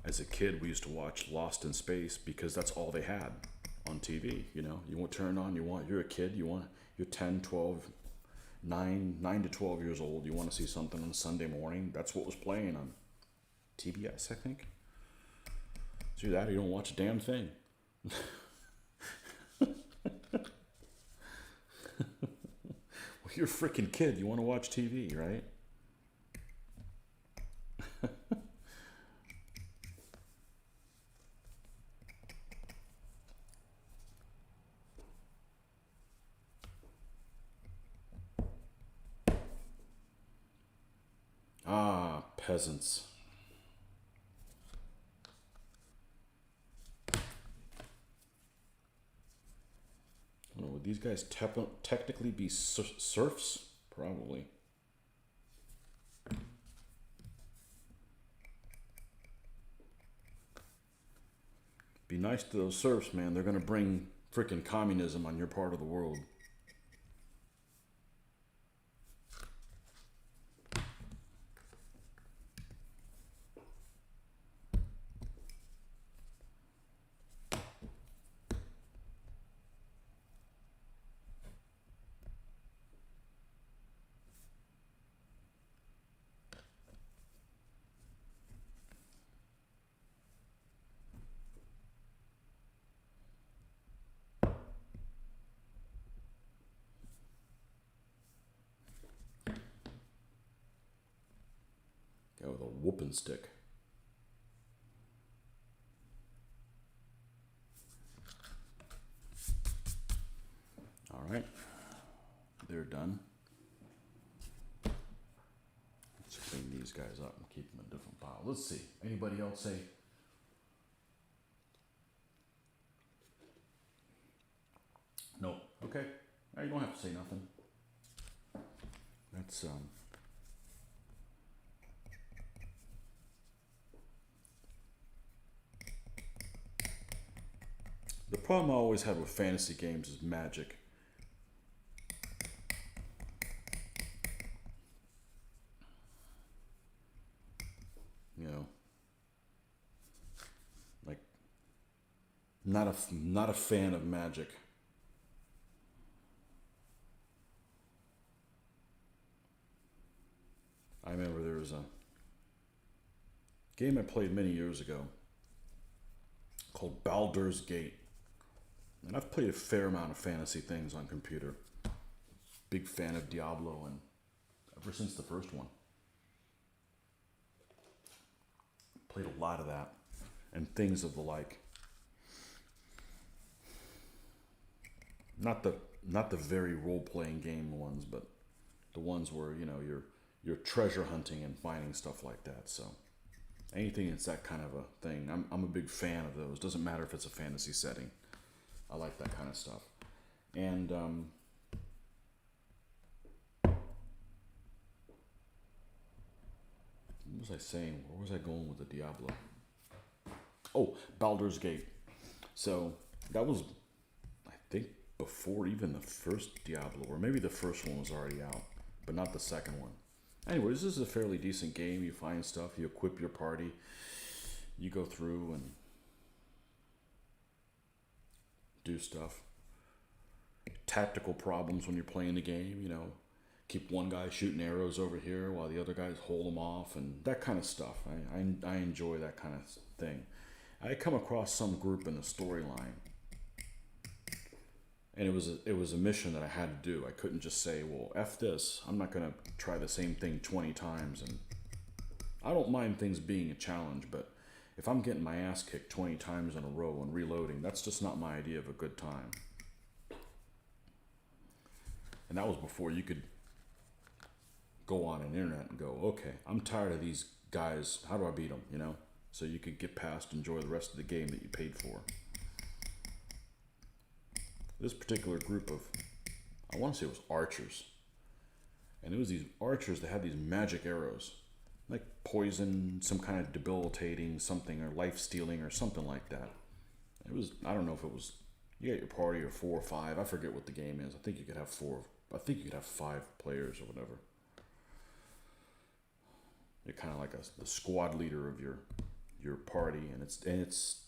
S1: As a kid, we used to watch Lost in Space because that's all they had on TV. You know, you want to turn on, you're a kid, you're 10, 12, 9 to 12 years old. You want to see something on Sunday morning. That's what was playing on TBS, I think. Do that or you don't watch a damn thing. Well, you're a freaking kid. You want to watch TV, right? Ah, peasants. I don't know, would these guys technically be serfs? Probably. Be nice to those serfs, man. They're gonna bring freaking communism on your part of the world. Guy with a whooping stick. All right, they're done. Let's clean these guys up and keep them in a different pile. Let's see. Anybody else say? No. Okay. You don't have to say nothing. That's the problem I always had with fantasy games is magic. You know, like not a fan of magic. I remember there was a game I played many years ago called Baldur's Gate. And I've played a fair amount of fantasy things on computer. Big fan of Diablo, and ever since the first one. Played a lot of that and things of the like. Not the very role-playing game ones, but the ones where, you know, you're treasure hunting and finding stuff like that. So anything that's that kind of a thing, I'm a big fan of those. Doesn't matter if it's a fantasy setting. I like that kind of stuff. And What was I saying? Where was I going with the Diablo? Oh, Baldur's Gate. So that was, I think, before even the first Diablo, or maybe the first one was already out, but not the second one. Anyways, this is a fairly decent game. You find stuff, you equip your party, you go through and do stuff. Tactical problems when you're playing the game, you know, keep one guy shooting arrows over here while the other guys hold them off, and that kind of stuff. I enjoy that kind of thing. I come across some group in the storyline, and it was a mission that I had to do. I couldn't just say, well, F this. I'm not gonna try the same thing 20 times. And I don't mind things being a challenge, but if I'm getting my ass kicked 20 times in a row and reloading, that's just not my idea of a good time. And that was before you could go on an internet and go, okay, I'm tired of these guys. How do I beat them? You know, so you could get past, enjoy the rest of the game that you paid for. This particular group of, I want to say it was archers, and it was these archers that had these magic arrows, like poison, some kind of debilitating something, or life stealing, or something like that. It was, I don't know if it was, you got your party of 4 or 5. I forget what the game is. I think you could have 4. I think you could have 5 players or whatever. You're kind of like the squad leader of your party, and it's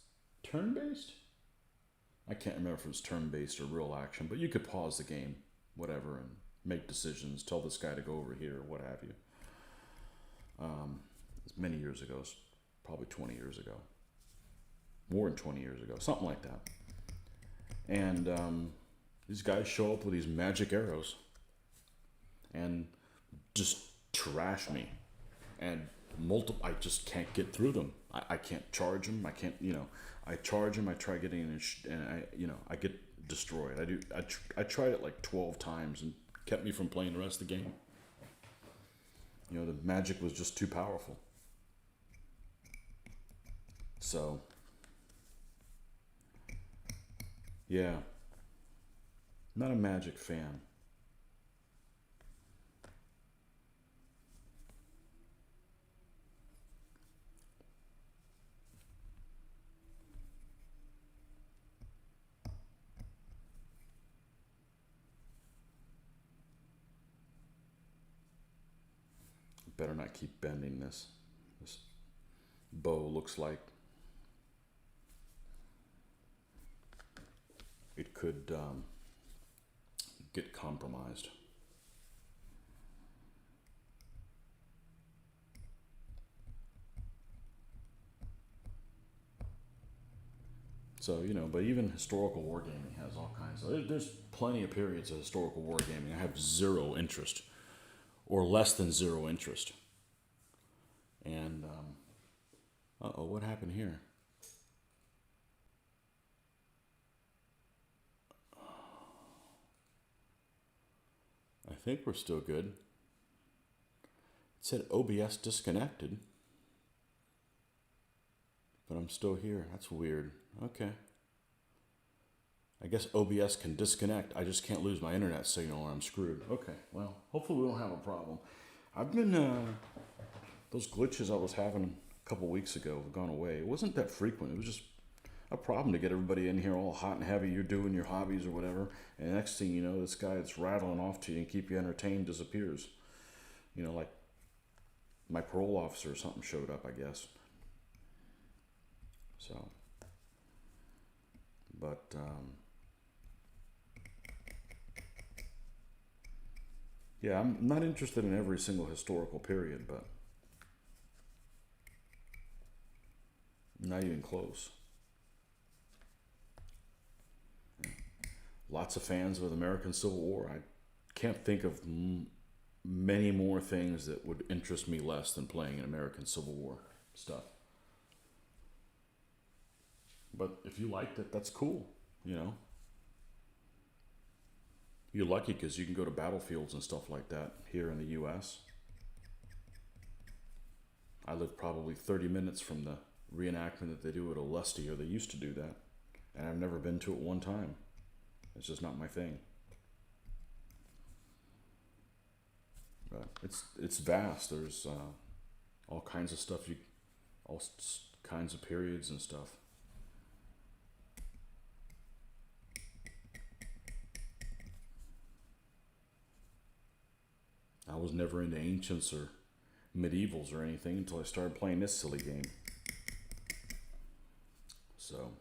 S1: turn based. I can't remember if it was turn based or real action, but you could pause the game, whatever, and make decisions. Tell this guy to go over here, what have you. It's many years ago, probably 20 years ago, more than 20 years ago, something like that. And these guys show up with these magic arrows and just trash me. And I just can't get through them. I can't charge them. I can't, you know, I charge them. I try getting in, and I get destroyed. I tried it like 12 times and kept me from playing the rest of the game. You know, the magic was just too powerful. So, yeah, not a magic fan. Better not keep bending this. This bow looks like it could get compromised. So, you know, but even historical wargaming has all kinds of, there's plenty of periods of historical wargaming I have zero interest, or less than zero interest. And, uh-oh, what happened here? I think we're still good. It said OBS disconnected, but I'm still here. That's weird. Okay. I guess OBS can disconnect. I just can't lose my internet signal or I'm screwed. Okay, well, hopefully we don't have a problem. I've been, those glitches I was having a couple weeks ago have gone away. It wasn't that frequent. It was just a problem to get everybody in here all hot and heavy. You're doing your hobbies or whatever. And the next thing you know, this guy that's rattling off to you and keep you entertained disappears. You know, like my parole officer or something showed up, I guess. So, but, yeah, I'm not interested in every single historical period, but not even close. Lots of fans of the American Civil War. I can't think of many more things that would interest me less than playing an American Civil War stuff. But if you liked it, that's cool, you know. You're lucky because you can go to battlefields and stuff like that here in the U.S. I live probably 30 minutes from the reenactment that they do at Olustee, or they used to do that. And I've never been to it one time. It's just not my thing. But it's vast. There's all kinds of stuff, kinds of periods and stuff. I was never into ancients or medievals or anything until I started playing this silly game. So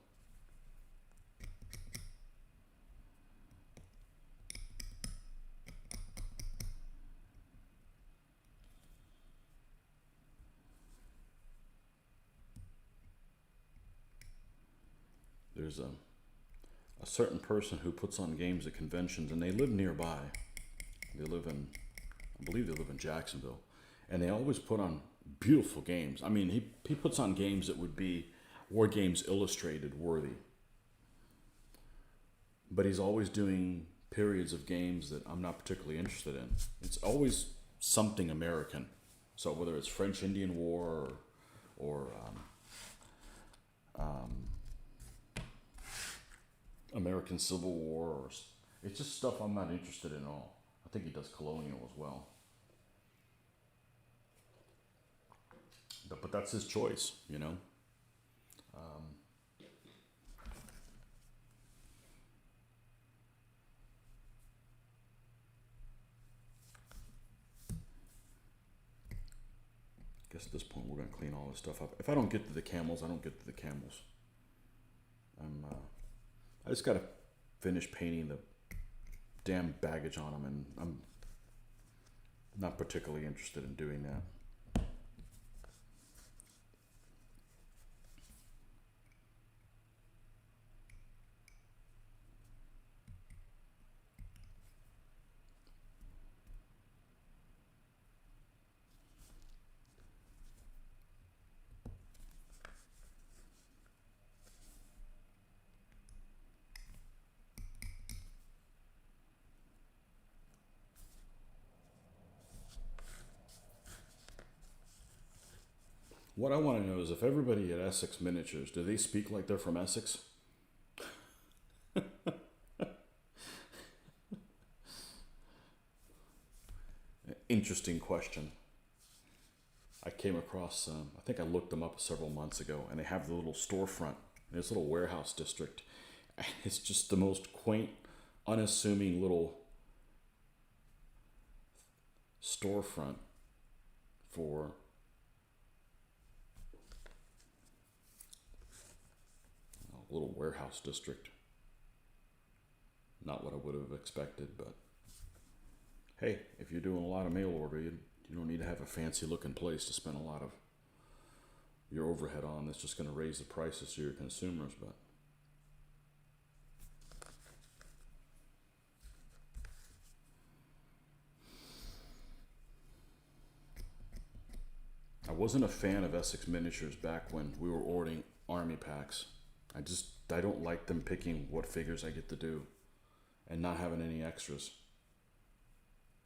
S1: there's a certain person who puts on games at conventions, and they live nearby. They live in, I believe they live in Jacksonville, and they always put on beautiful games. I mean, he puts on games that would be War Games Illustrated worthy. But he's always doing periods of games that I'm not particularly interested in. It's always something American. So whether it's French Indian War or American Civil War, or it's just stuff I'm not interested in at all. I think he does colonial as well. But that's his choice, you know. I guess at this point we're gonna clean all this stuff up. If I don't get to the camels, I don't get to the camels. I just gotta finish painting the damn baggage on them, and I'm not particularly interested in doing that. What I want to know is if everybody at Essex Miniatures, do they speak like they're from Essex? Interesting question. I came across, I think I looked them up several months ago, and they have the little storefront in this little warehouse district. It's just the most quaint, unassuming little storefront for a little warehouse district. Not what I would have expected, but hey, if you're doing a lot of mail order, you don't need to have a fancy looking place to spend a lot of your overhead on. That's just going to raise the prices to your consumers. But I wasn't a fan of Essex Miniatures back when we were ordering army packs. I don't like them picking what figures I get to do and not having any extras.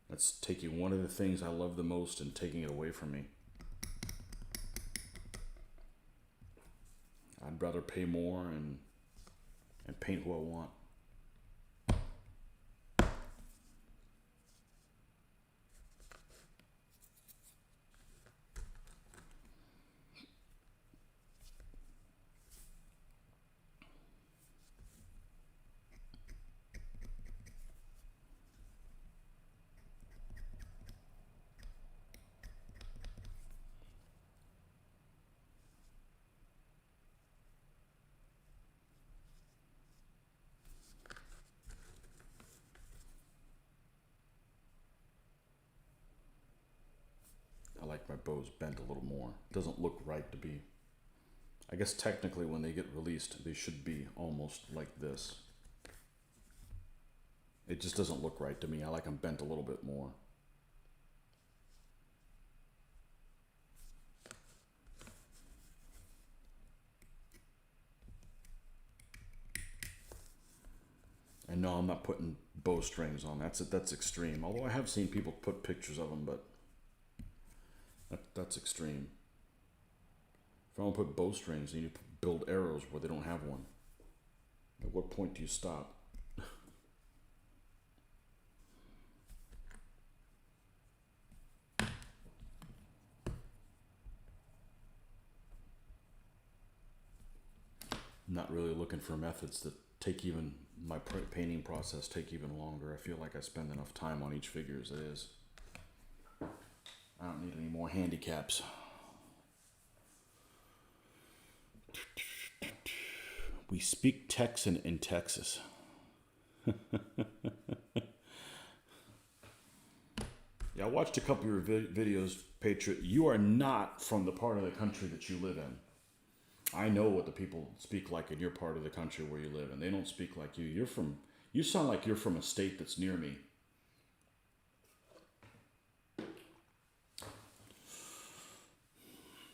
S1: That's taking one of the things I love the most and taking it away from me. I'd rather pay more and paint who I want. I like my bows bent a little more. It doesn't look right to be. I guess technically when they get released, they should be almost like this. It just doesn't look right to me. I like them bent a little bit more. And no, I'm not putting bowstrings on. That's extreme. Although I have seen people put pictures of them, but that's extreme. If I want to put bowstrings, then you build arrows where they don't have one. At what point do you stop? not really looking for methods that take even my painting process take even longer. I feel like I spend enough time on each figure as it is. I don't need any more handicaps. We speak Texan in Texas. Yeah, I watched a couple of your videos, Patriot. You are not from the part of the country that you live in. I know what the people speak like in your part of the country where you live, and they don't speak like you. You sound like you're from a state that's near me.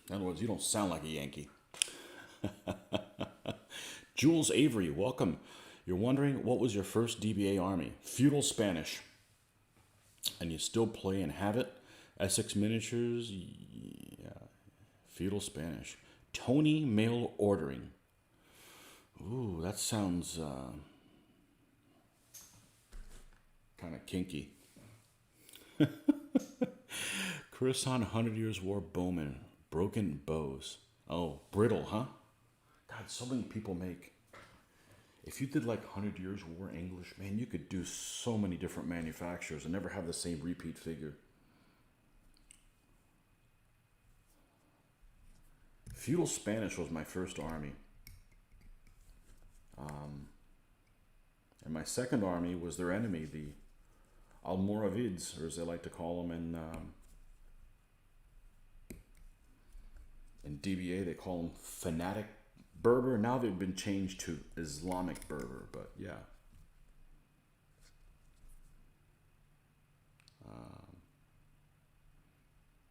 S1: In other words, you don't sound like a Yankee. Jules Avery, welcome. You're wondering, what was your first DBA army? Feudal Spanish. And you still play and have it? Essex Miniatures? Yeah. Feudal Spanish. Tony Mail Ordering. Ooh, that sounds kind of kinky. Chris on 100 Years War Bowman. Broken Bows. Oh, brittle, huh? God, so many people make... If you did like 100 Years War English, man, you could do so many different manufacturers and never have the same repeat figure. Feudal Spanish was my first army. And my second army was their enemy, the Almoravids, or as they like to call them in DBA, they call them Fanatic Berber. Now they've been changed to Islamic Berber, but yeah.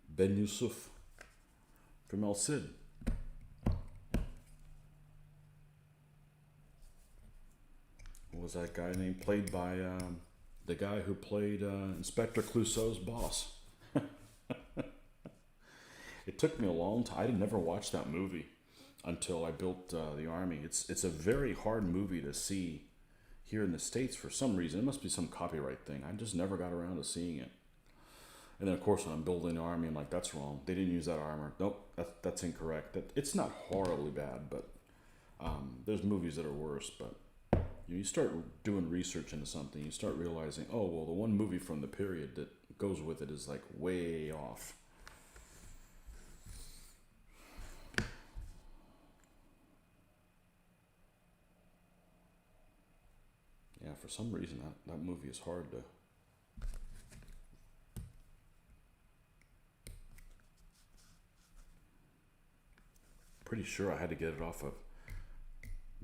S1: Ben Yusuf from El Cid. What was that guy named? Played by the guy who played Inspector Clouseau's boss. It took me a long time. I never watched that movie until I built the army. It's a very hard movie to see here in the States for some reason. It must be some copyright thing. I just never got around to seeing it. And then, of course, when I'm building the army, I'm like, that's wrong. They didn't use that armor. Nope, that's incorrect. It's not horribly bad, but there's movies that are worse. But you start doing research into something, you start realizing, oh, well, the one movie from the period that goes with it is like way off. Yeah, for some reason, that movie is hard to... Pretty sure I had to get it off of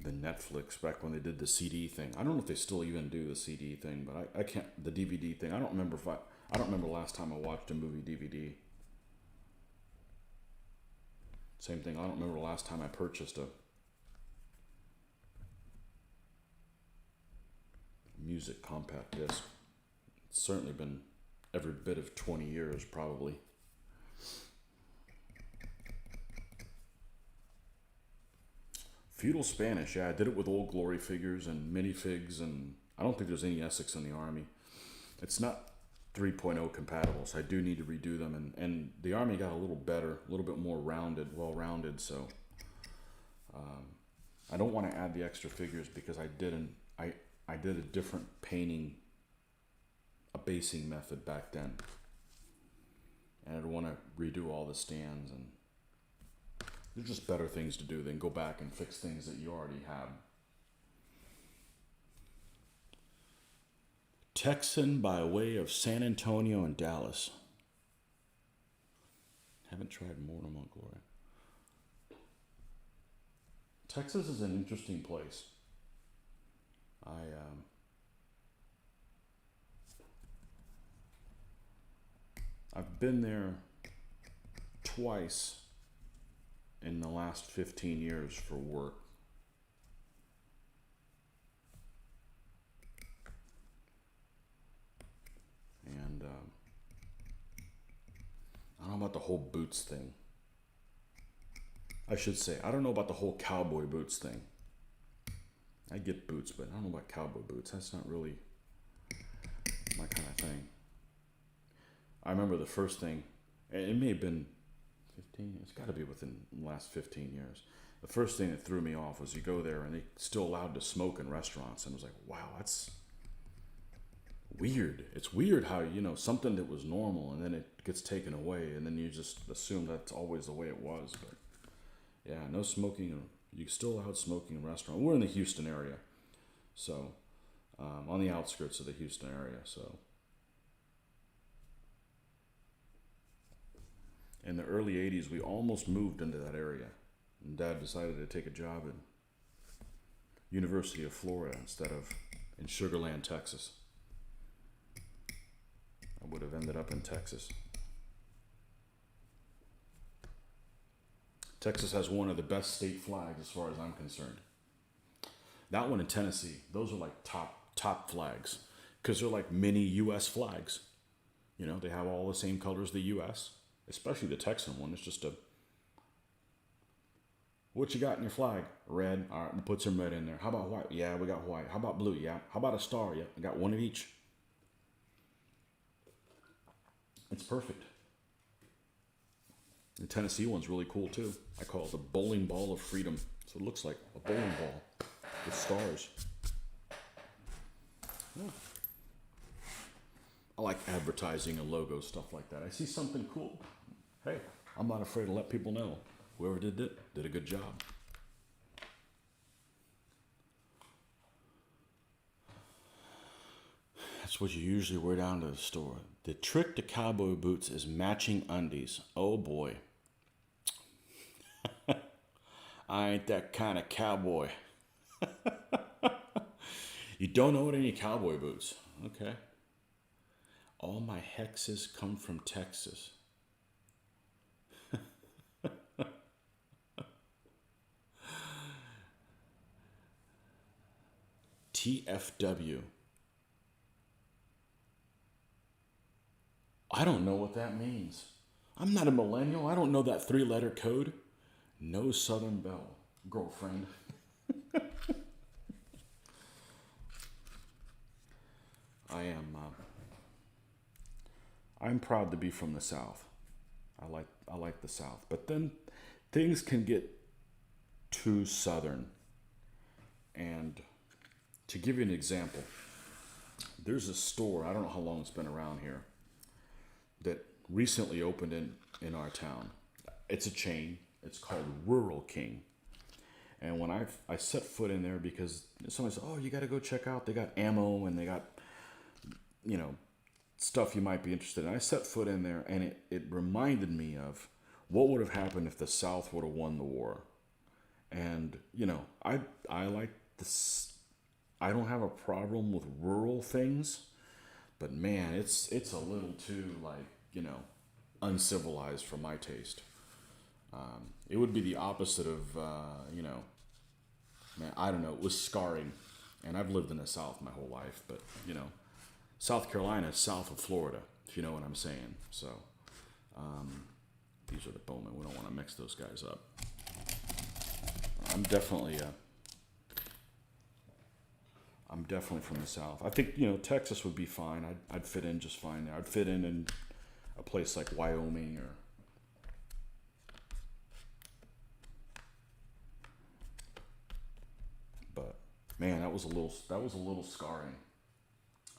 S1: the Netflix back when they did the CD thing. I don't know if they still even do the CD thing, but I can't... The DVD thing, I don't remember I don't remember the last time I watched a movie DVD. Same thing, I don't remember the last time I purchased a music compact disc. It's certainly been every bit of 20 years, probably. Feudal Spanish, yeah, I did it with Old Glory figures and minifigs, and I don't think there's any Essex in the army. It's not 3.0 compatible, so I do need to redo them, and the army got a little better, a little bit more rounded, well-rounded, so I don't want to add the extra figures because I did a different painting, a basing method back then. And I'd want to redo all the stands, and there's just better things to do than go back and fix things that you already have. Texan by way of San Antonio and Dallas. Haven't tried Mortimer Glory. Texas is an interesting place. I've been there twice in the last 15 years for work. And I don't know about the whole boots thing. I should say, I don't know about the whole cowboy boots thing. I get boots, but I don't know about cowboy boots. That's not really my kind of thing. I remember the first thing, it may have been 15, it's got to be within the last 15 years. the first thing that threw me off was you go there and they still allowed to smoke in restaurants, and I was like, wow, that's weird. It's weird how, something that was normal and then it gets taken away, and then you just assume that's always the way it was. But yeah, no smoking. You still allowed smoking in restaurants. We're in the Houston area, so on the outskirts of the Houston area. So in the early 80s, we almost moved into that area. And Dad decided to take a job at University of Florida instead of in Sugar Land, Texas. I would have ended up in Texas. Texas has one of the best state flags as far as I'm concerned. That one in Tennessee, those are like top flags because they're like mini U.S. flags. They have all the same colors as the U.S., especially the Texan one. It's just what you got in your flag? Red. All right, we'll put some red in there. How about white? Yeah, we got white. How about blue? Yeah. How about a star? Yeah, we got one of each. It's perfect. The Tennessee one's really cool too. I call it the bowling ball of freedom. So it looks like a bowling ball with stars. Yeah. I like advertising and logo stuff like that. I see something cool. Hey, I'm not afraid to let people know. Whoever did it did a good job. That's what you usually wear down to the store. The trick to cowboy boots is matching undies. Oh boy. I ain't that kind of cowboy. You don't own any cowboy boots. Okay. All my hexes come from Texas. TFW. I don't know what that means. I'm not a millennial. I don't know that 3-letter code. No Southern Belle, girlfriend. I'm proud to be from the South. I like the South. But then things can get too Southern. And to give you an example, there's a store, I don't know how long it's been around here, that recently opened in our town. It's a chain. It's called Rural King. And when I set foot in there, because somebody said, oh, you got to go check out. They got ammo and they got, stuff you might be interested in. I set foot in there, and it reminded me of what would have happened if the South would have won the war. And, I like this. I don't have a problem with rural things, but man, it's a little too uncivilized for my taste. It would be the opposite of, man, I don't know. It was scarring, and I've lived in the South my whole life, but South Carolina is south of Florida, if you know what I'm saying. So, these are the Bowmen. We don't want to mix those guys up. I'm definitely from the South. I think, Texas would be fine. I'd fit in just fine there. I'd fit in a place like Wyoming or... But, man, that was a little scarring.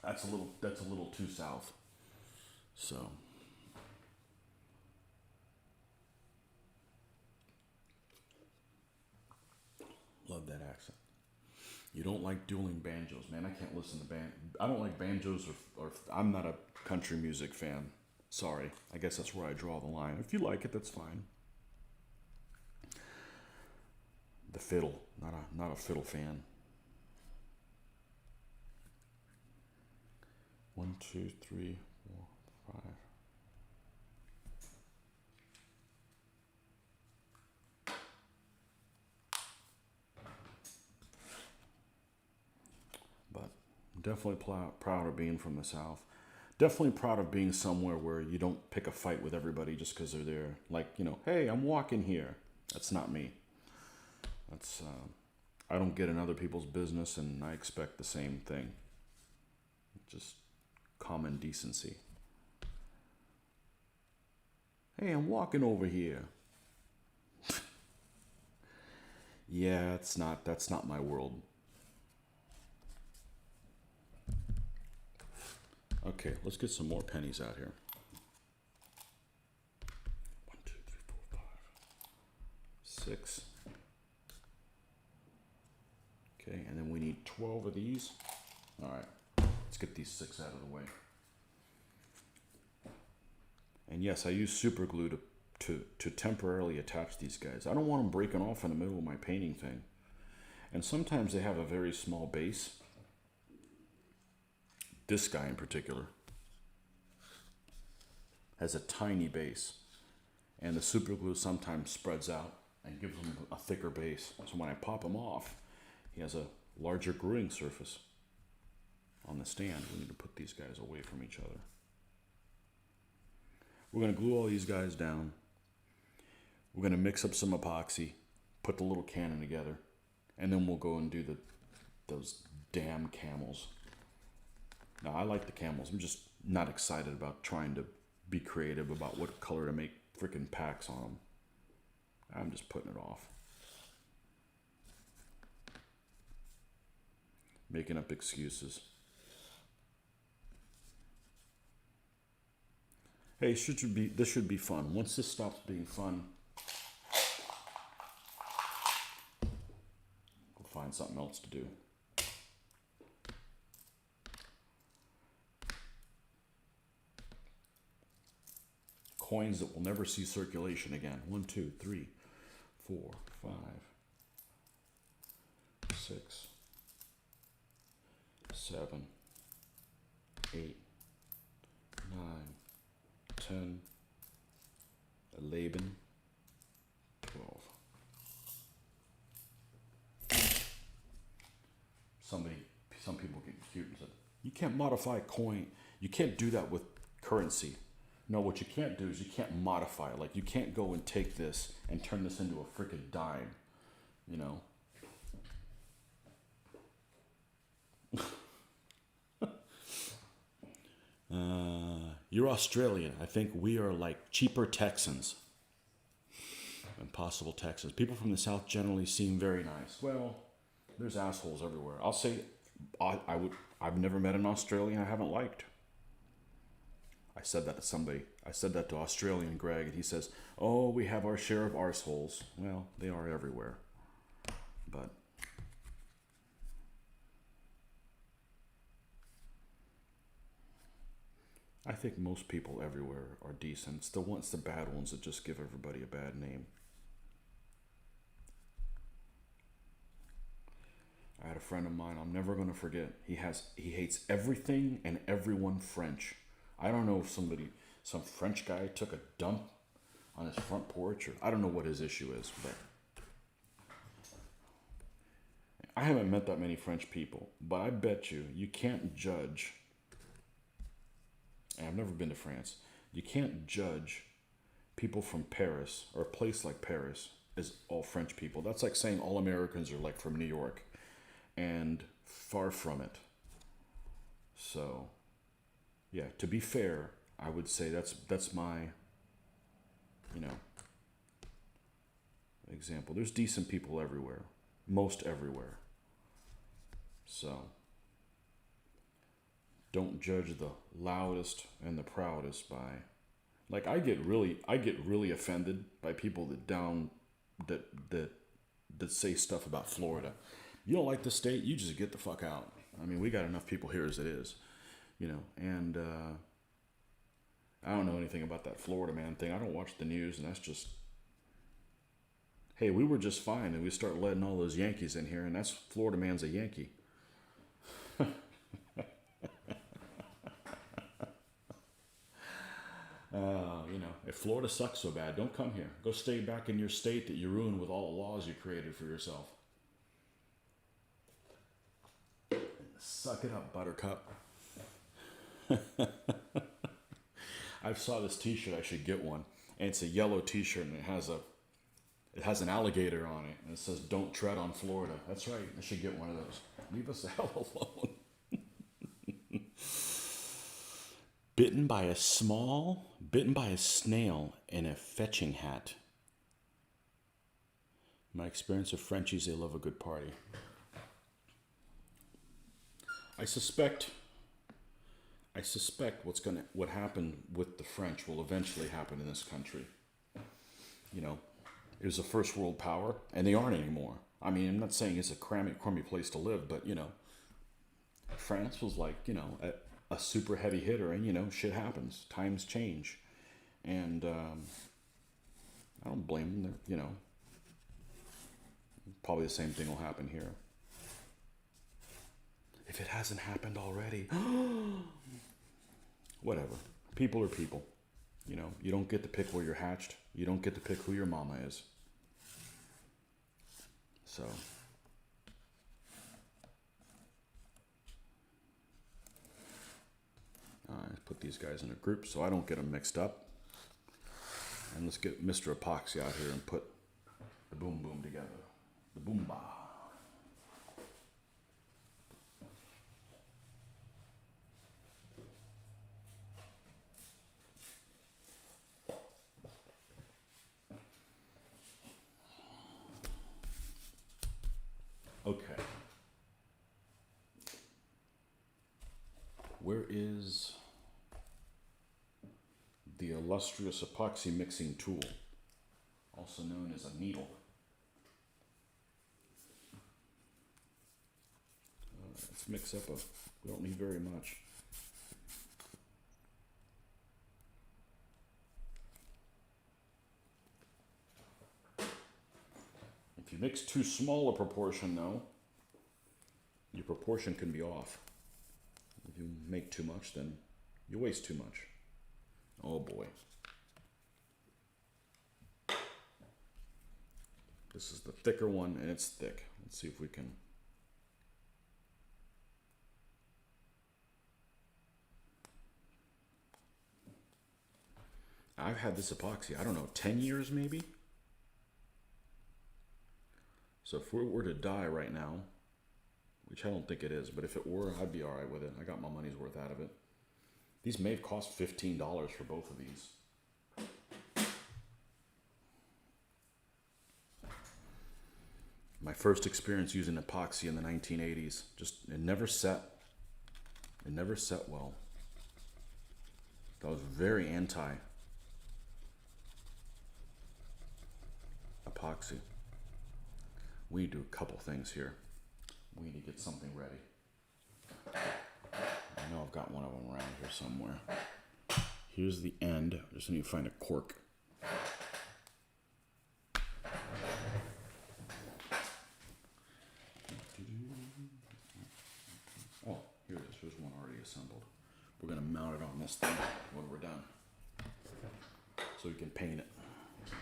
S1: That's a little too South. So... Love that accent. You don't like dueling banjos, man. I can't listen to I don't like banjos or I'm not a country music fan. Sorry. I guess that's where I draw the line. If you like it, that's fine. The fiddle. Not a fiddle fan. 1, 2, 3, 4, 5. Definitely proud of being from the South. Definitely proud of being somewhere where you don't pick a fight with everybody just because they're there. Like, hey, I'm walking here. That's not me. That's I don't get in other people's business, and I expect the same thing. Just common decency. Hey, I'm walking over here. Yeah, that's not my world. Okay, let's get some more pennies out here. 1, 2, 3, 4, 5, 6. Okay, and then we need 12 of these. All right, let's get these 6 out of the way. And yes, I use super glue to temporarily attach these guys. I don't want them breaking off in the middle of my painting thing. And sometimes they have a very small base. This guy in particular has a tiny base. And the super glue sometimes spreads out and gives him a thicker base. So when I pop him off, he has a larger gluing surface on the stand. We need to put these guys away from each other. We're going to glue all these guys down. We're going to mix up some epoxy, put the little cannon together, and then we'll go and do those damn camels. Now, I like the camels. I'm just not excited about trying to be creative about what color to make freaking packs on them. I'm just putting it off. Making up excuses. Hey, this should be fun. Once this stops being fun, we'll find something else to do. Coins that will never see circulation again. 1, 2, 3, 4, 5, 6, 7, 8, 9, 10, 11, 12. Some people get cute and said, you can't modify coin. You can't do that with currency. No, what you can't do is you can't modify it. Like, you can't go and take this and turn this into a freaking dime, you know? You're Australian. I think we are like cheaper Texans. Impossible Texans. People from the South generally seem very nice. Well, there's assholes everywhere. I'll say I've never met an Australian I haven't liked. I said that to somebody. I said that to Australian Greg, and he says, oh, we have our share of arseholes. Well, they are everywhere. But I think most people everywhere are decent. It's the bad ones that just give everybody a bad name. I had a friend of mine I'm never going to forget. He hates everything and everyone French. I don't know if some French guy took a dump on his front porch, or I don't know what his issue is, but I haven't met that many French people, but I bet you can't judge, and I've never been to France, you can't judge people from Paris or a place like Paris as all French people. That's like saying all Americans are like from New York, and far from it. So yeah, to be fair, I would say that's my, example. There's decent people everywhere, most everywhere. So don't judge the loudest and the proudest by, like, I get really offended by people that say stuff about Florida. You don't like the state, you just get the fuck out. I mean, we got enough people here as it is. And I don't know anything about that Florida man thing. I don't watch the news, and that's just, hey, we were just fine, and we start letting all those Yankees in here, and that's Florida man's a Yankee. If Florida sucks so bad, don't come here. Go stay back in your state that you ruined with all the laws you created for yourself. Suck it up, Buttercup. I saw this t-shirt, I should get one. And it's a yellow t-shirt, and it has an alligator on it, and it says, don't tread on Florida. That's right, I should get one of those. Leave us the hell alone. Bitten by a snail in a fetching hat. My experience of Frenchies, they love a good party. I suspect what happened with the French will eventually happen in this country. You know, it was a first world power, and they aren't anymore. I mean, I'm not saying it's a crummy place to live, but, you know, France was like, you know, a super heavy hitter, and, you know, shit happens. Times change. And I don't blame them. They're, you know, probably the same thing will happen here. If it hasn't happened already. Whatever. People are people. You know, you don't get to pick where you're hatched. You don't get to pick who your mama is. So. I put these guys in a group so I don't get them mixed up. And let's get Mr. Epoxy out here and put the boom boom together. The boom ba. Okay. Where is the illustrious epoxy mixing tool, also known as a needle? Let's mix up we don't need very much. If you mix too small a proportion though, your proportion can be off. If you make too much, then you waste too much. Oh boy. This is the thicker one, and it's thick. Let's see if we can. I've had this epoxy, I don't know, 10 years maybe? So if we were to die right now, which I don't think it is, but if it were, I'd be all right with it. I got my money's worth out of it. These may have cost $15 for both of these. My first experience using epoxy in the 1980s, it never set. It never set well. I was very anti epoxy. We need to do a couple things here. We need to get something ready. I know I've got one of them around here somewhere. Here's the end. I just need to find a cork. Oh, here it is. There's one already assembled. We're going to mount it on this thing when we're done, so we can paint it.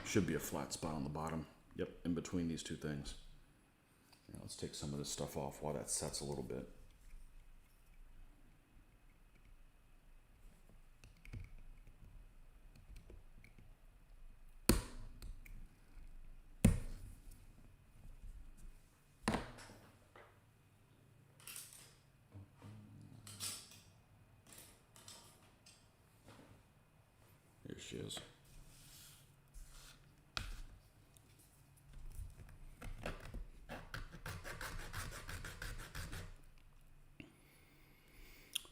S1: Should be a flat spot on the bottom. Yep, in between these two things. Now let's take some of this stuff off while that sets a little bit. Here she is.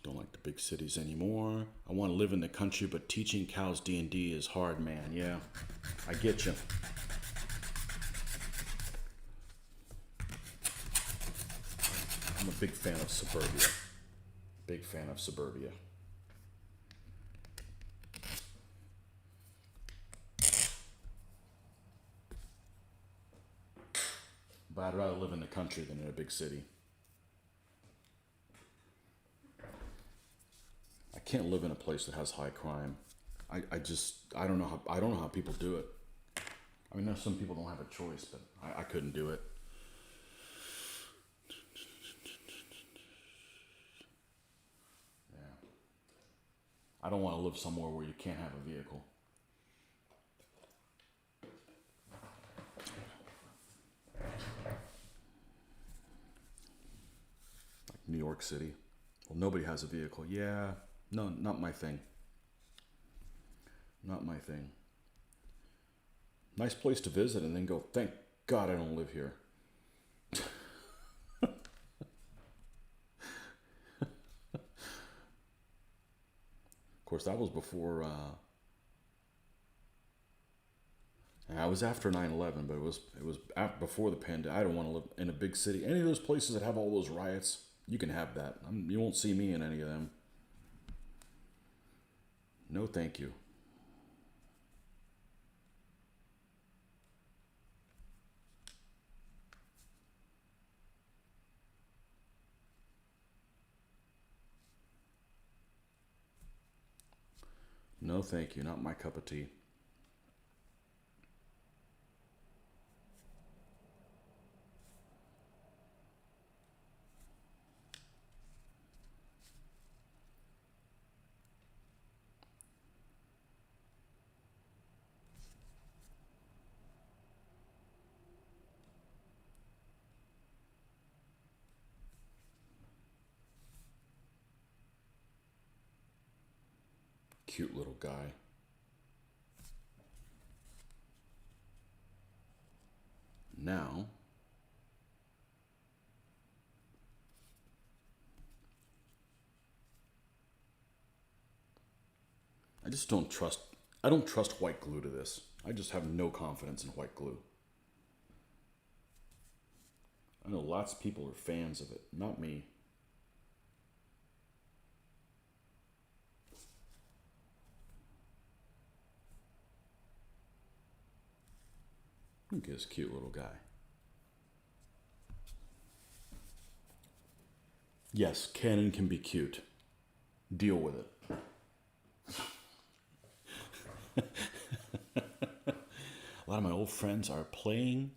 S1: Don't like the big cities anymore. I want to live in the country, but teaching cows D&D is hard, man. Yeah, I get you. I'm a big fan of suburbia. Big fan of suburbia. But I'd rather live in the country than in a big city. I can't live in a place that has high crime. I don't know how people do it. I mean, there's some people don't have a choice, but I couldn't do it. Yeah. I don't want to live somewhere where you can't have a vehicle. Like New York City. Well, nobody has a vehicle. Yeah. No, not my thing. Not my thing. Nice place to visit and then go, God I don't live here. Of course, that was before, I was after 9/11, but it was before the pandemic. I don't want to live in a big city. Any of those places that have all those riots, you can have that. You won't see me in any of them. No, thank you. No, thank you. Not my cup of tea. Cute little guy. Now, I just don't trust. I don't trust white glue to this. I just have no confidence in white glue. I know lots of people are fans of it. Not me. Look at this cute little guy. Yes, Canon can be cute. Deal with it. A lot of my old friends are playing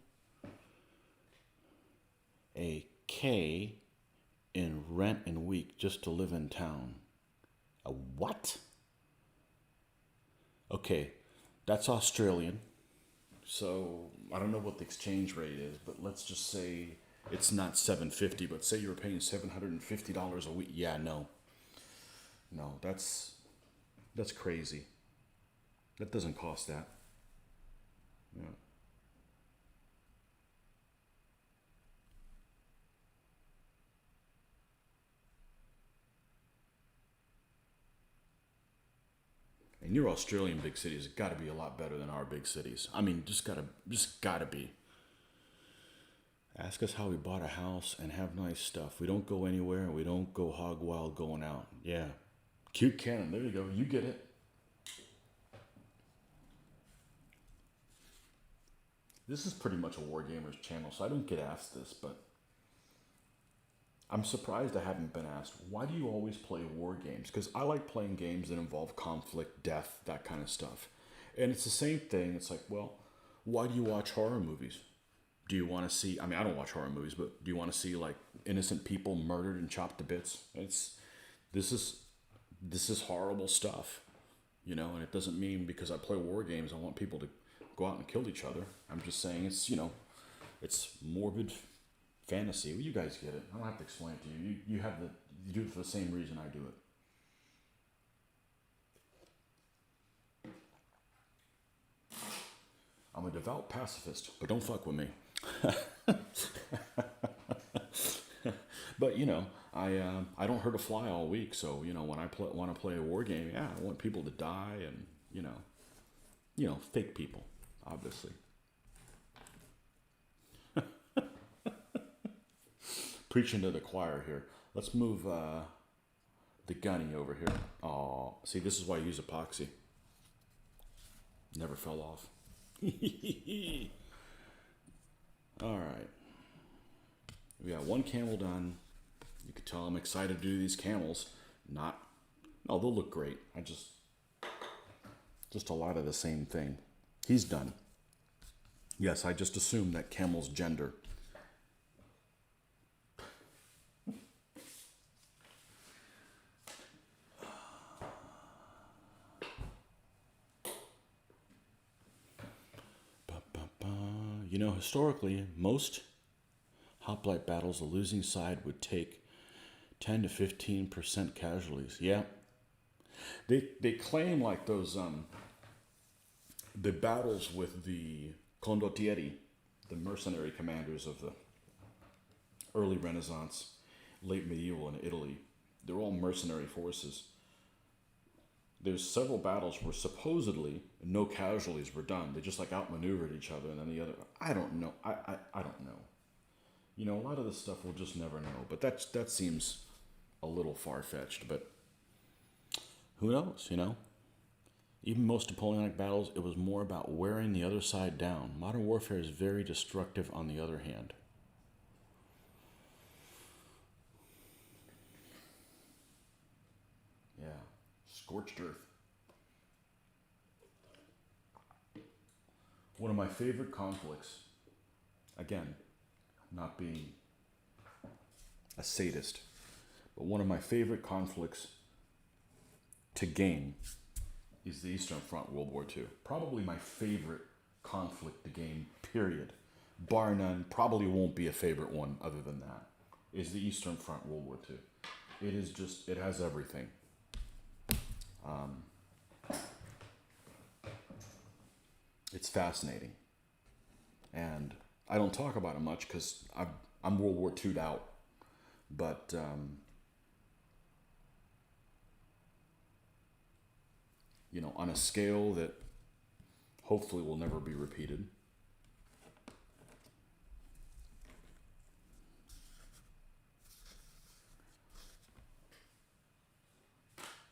S1: a K in rent and week just to live in town. A what? Okay, that's Australian. So I don't know what the exchange rate is, but let's just say it's not $750, but say you were paying $750 a week. Yeah, no. No, that's crazy. That doesn't cost that. Yeah. And your Australian big cities have got to be a lot better than our big cities. I mean, just gotta be. Ask us how we bought a house and have nice stuff. We don't go anywhere and we don't go hog wild going out. Yeah. Cute Canon. There you go. You get it. This is pretty much a Wargamers channel, so I don't get asked this, but I'm surprised I haven't been asked, why do you always play war games? Because I like playing games that involve conflict, death, that kind of stuff. And it's the same thing. It's like, well, why do you watch horror movies? Do you want to see, I mean, I don't watch horror movies, but do you want to see like innocent people murdered and chopped to bits? This is, this is horrible stuff, and it doesn't mean because I play war games, I want people to go out and kill each other. I'm just saying it's morbid fantasy. Well, you guys get it. I don't have to explain it to you. You do it for the same reason I do it. I'm a devout pacifist, but don't fuck with me. But I don't hurt a fly all week. So when I want to play a war game, yeah, I want people to die and fake people, obviously. Preaching to the choir here. Let's move the gunny over here. Oh, see, this is why I use epoxy. Never fell off. All right. We got one camel done. You could tell I'm excited to do these camels. No, they'll look great. Just a lot of the same thing. He's done. Yes, I just assumed that camel's gender. Historically, most hoplite battles, the losing side would take 10 to 15% casualties. Yeah. They claim like those the battles with the condottieri, the mercenary commanders of the early Renaissance, late medieval in Italy. They're all mercenary forces. There's several battles where supposedly no casualties were done. They just like outmaneuvered each other, and then the other. I don't know. I don't know. You know, a lot of this stuff we'll just never know. But that seems a little far fetched. But who knows? You know. Even most Napoleonic battles, it was more about wearing the other side down. Modern warfare is very destructive on the other hand. Yeah, scorched earth. One of my favorite conflicts, again, not being a sadist, but one of my favorite conflicts to game is the Eastern Front, World War II. Probably my favorite conflict to game, period. Bar none, probably won't be a favorite one other than that, is the Eastern Front, World War II. It is just, it has everything. It's fascinating. And I don't talk about it much because I'm World War II'd out. But you know, on a scale that hopefully will never be repeated.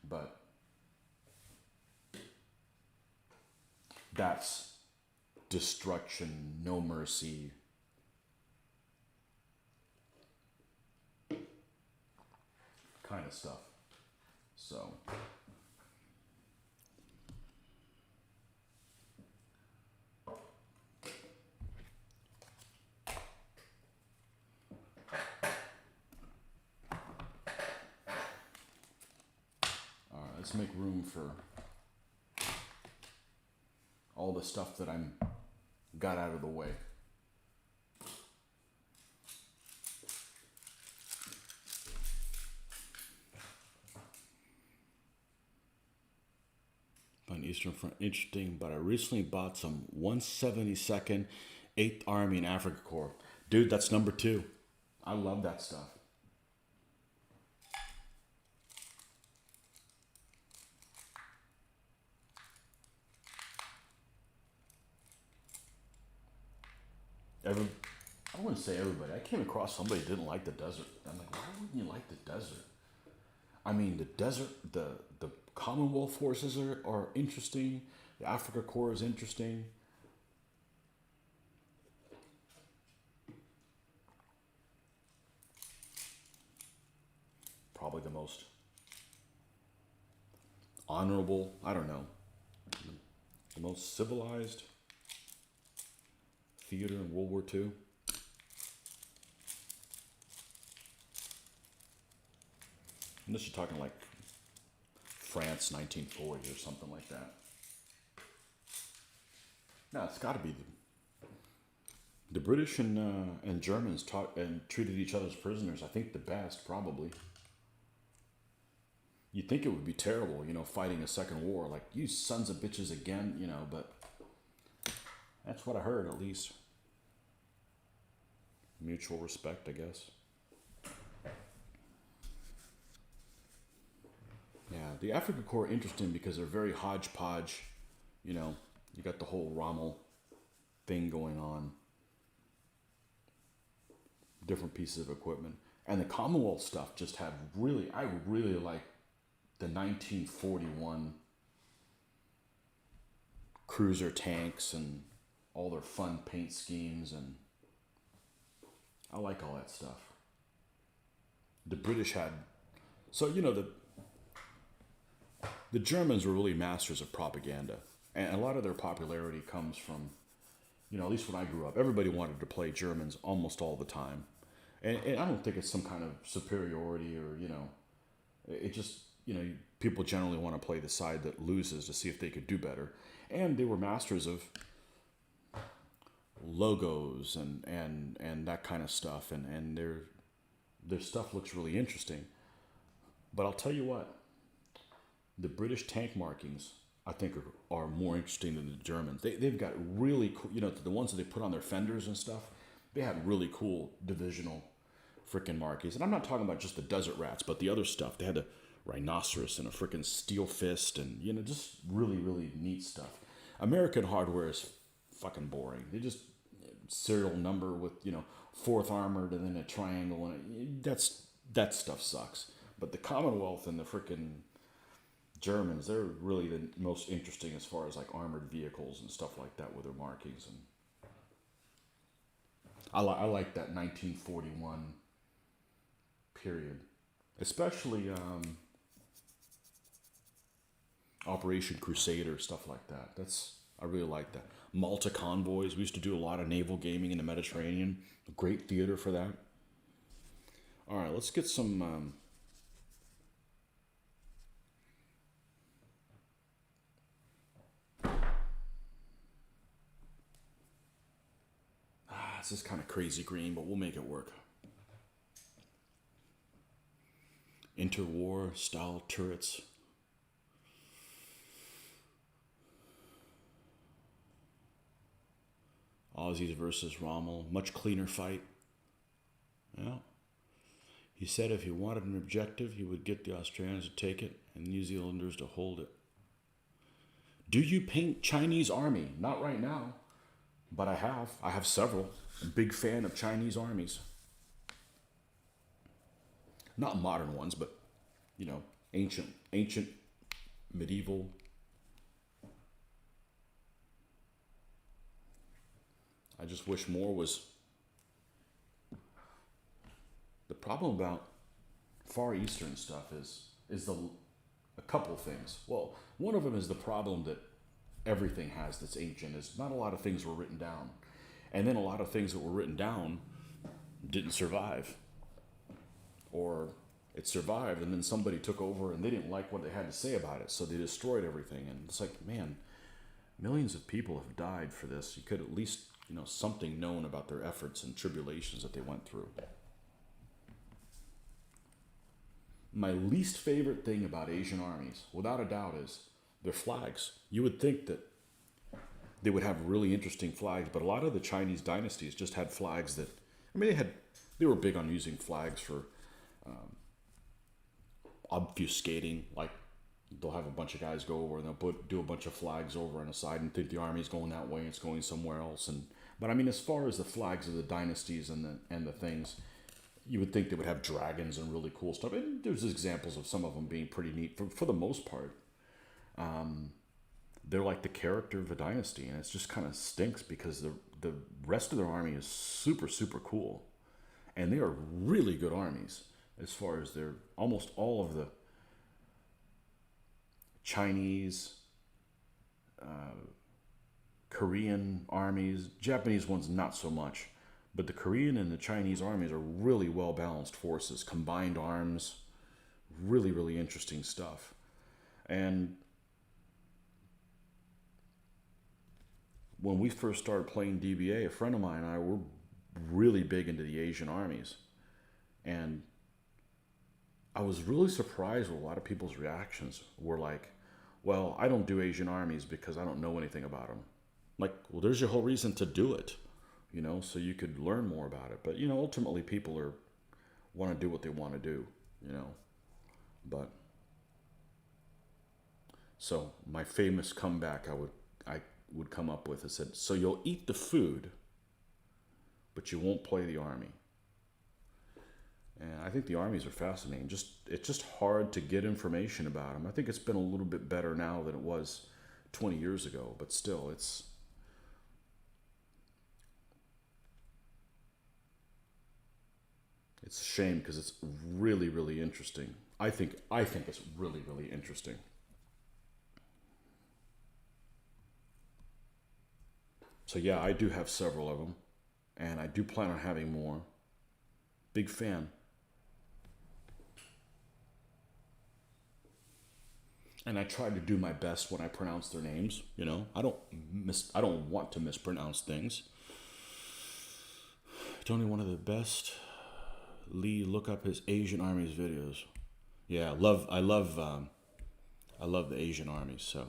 S1: But that's destruction, no mercy. Kind of stuff. So let's make room for all the stuff that I'm got out of the way. Find Eastern Front interesting, but I recently bought some 172nd 8th Army in Africa Corps. Dude, that's number 2. I love that stuff. I wouldn't say everybody. I came across somebody who didn't like the desert. I'm like, why wouldn't you like the desert? I mean, the desert, the Commonwealth forces are interesting. The Africa Corps is interesting. Probably the most honorable, I don't know, the most civilized theater in World War II. Unless you're talking like France 1940 or something like that. No, it's got to be the British and Germans taught and treated each other as prisoners. I think the best, probably. You'd think it would be terrible, you know, fighting a second war, like, you sons of bitches again, you know, but that's what I heard, at least. Mutual respect, I guess. Yeah, the Africa Corps are interesting because they're very hodgepodge, you know, you got the whole Rommel thing going on. Different pieces of equipment. And the Commonwealth stuff just had really, I really like the 1941 cruiser tanks and all their fun paint schemes, and I like all that stuff. The British had, so you know, the Germans were really masters of propaganda, and a lot of their popularity comes from, you know, at least when I grew up, everybody wanted to play Germans almost all the time, and I don't think it's some kind of superiority or, you know, it just, you know, people generally want to play the side that loses to see if they could do better. And they were masters of logos and that kind of stuff. And their stuff looks really interesting. But I'll tell you what, the British tank markings I think are more interesting than the Germans. They've got really cool, the ones that they put on their fenders and stuff. They had really cool divisional freaking markings. And I'm not talking about just the desert rats, but the other stuff. They had a rhinoceros and a freaking steel fist and, just really, really neat stuff. American hardware is fucking boring. They just serial number with, fourth armored and then a triangle. And that stuff sucks. But the Commonwealth and the freaking Germans, they're really the most interesting as far as like armored vehicles and stuff like that with their markings. And I like that 1941 period, especially Operation Crusader, stuff like that. I really like that. Malta convoys. We used to do a lot of naval gaming in the Mediterranean. A great theater for that. All right, let's get some. This is kind of crazy green, but we'll make it work. Interwar style turrets. Aussies versus Rommel. Much cleaner fight. Yeah. He said if he wanted an objective, he would get the Australians to take it and the New Zealanders to hold it. Do you paint Chinese army? Not right now, but I have. I have several. I'm a big fan of Chinese armies. Not modern ones, but, ancient, medieval. I just wish more was. The problem about Far Eastern stuff is a couple things. Well, one of them is the problem that everything has that's ancient is not a lot of things were written down. And then a lot of things that were written down didn't survive. Or it survived and then somebody took over and they didn't like what they had to say about it, so they destroyed everything. And it's like, man, millions of people have died for this. You could at least, something known about their efforts and tribulations that they went through. My least favorite thing about Asian armies, without a doubt, is their flags. You would think that they would have really interesting flags, but a lot of the Chinese dynasties just had flags that, they were big on using flags for obfuscating. Like they'll have a bunch of guys go over and they'll do a bunch of flags over on the side and think the army's going that way and it's going somewhere else. But as far as the flags of the dynasties and the things, you would think they would have dragons and really cool stuff. And there's examples of some of them being pretty neat for the most part. They're like the character of a dynasty, and it just kind of stinks because the rest of their army is super, super cool. And they are really good armies as far as they're almost all of the Chinese, Korean armies, Japanese ones not so much, but the Korean and the Chinese armies are really well-balanced forces, combined arms, really, really interesting stuff. And when we first started playing DBA, a friend of mine and I were really big into the Asian armies. And I was really surprised with a lot of people's reactions were like, well, I don't do Asian armies because I don't know anything about them. Like, well, there's your whole reason to do it, so you could learn more about it. But, ultimately people want to do what they want to do, But, so my famous comeback I would come up with, I said, so you'll eat the food, but you won't play the army. And I think the armies are fascinating. It's just hard to get information about them. I think it's been a little bit better now than it was 20 years ago, but still, it's a shame because it's really, really interesting. I think it's really, really interesting. So yeah, I do have several of them, and I do plan on having more. Big fan. And I try to do my best when I pronounce their names. I don't want to mispronounce things. Tony, one of the best. Lee, look up his Asian armies videos. Yeah, I love the Asian armies. So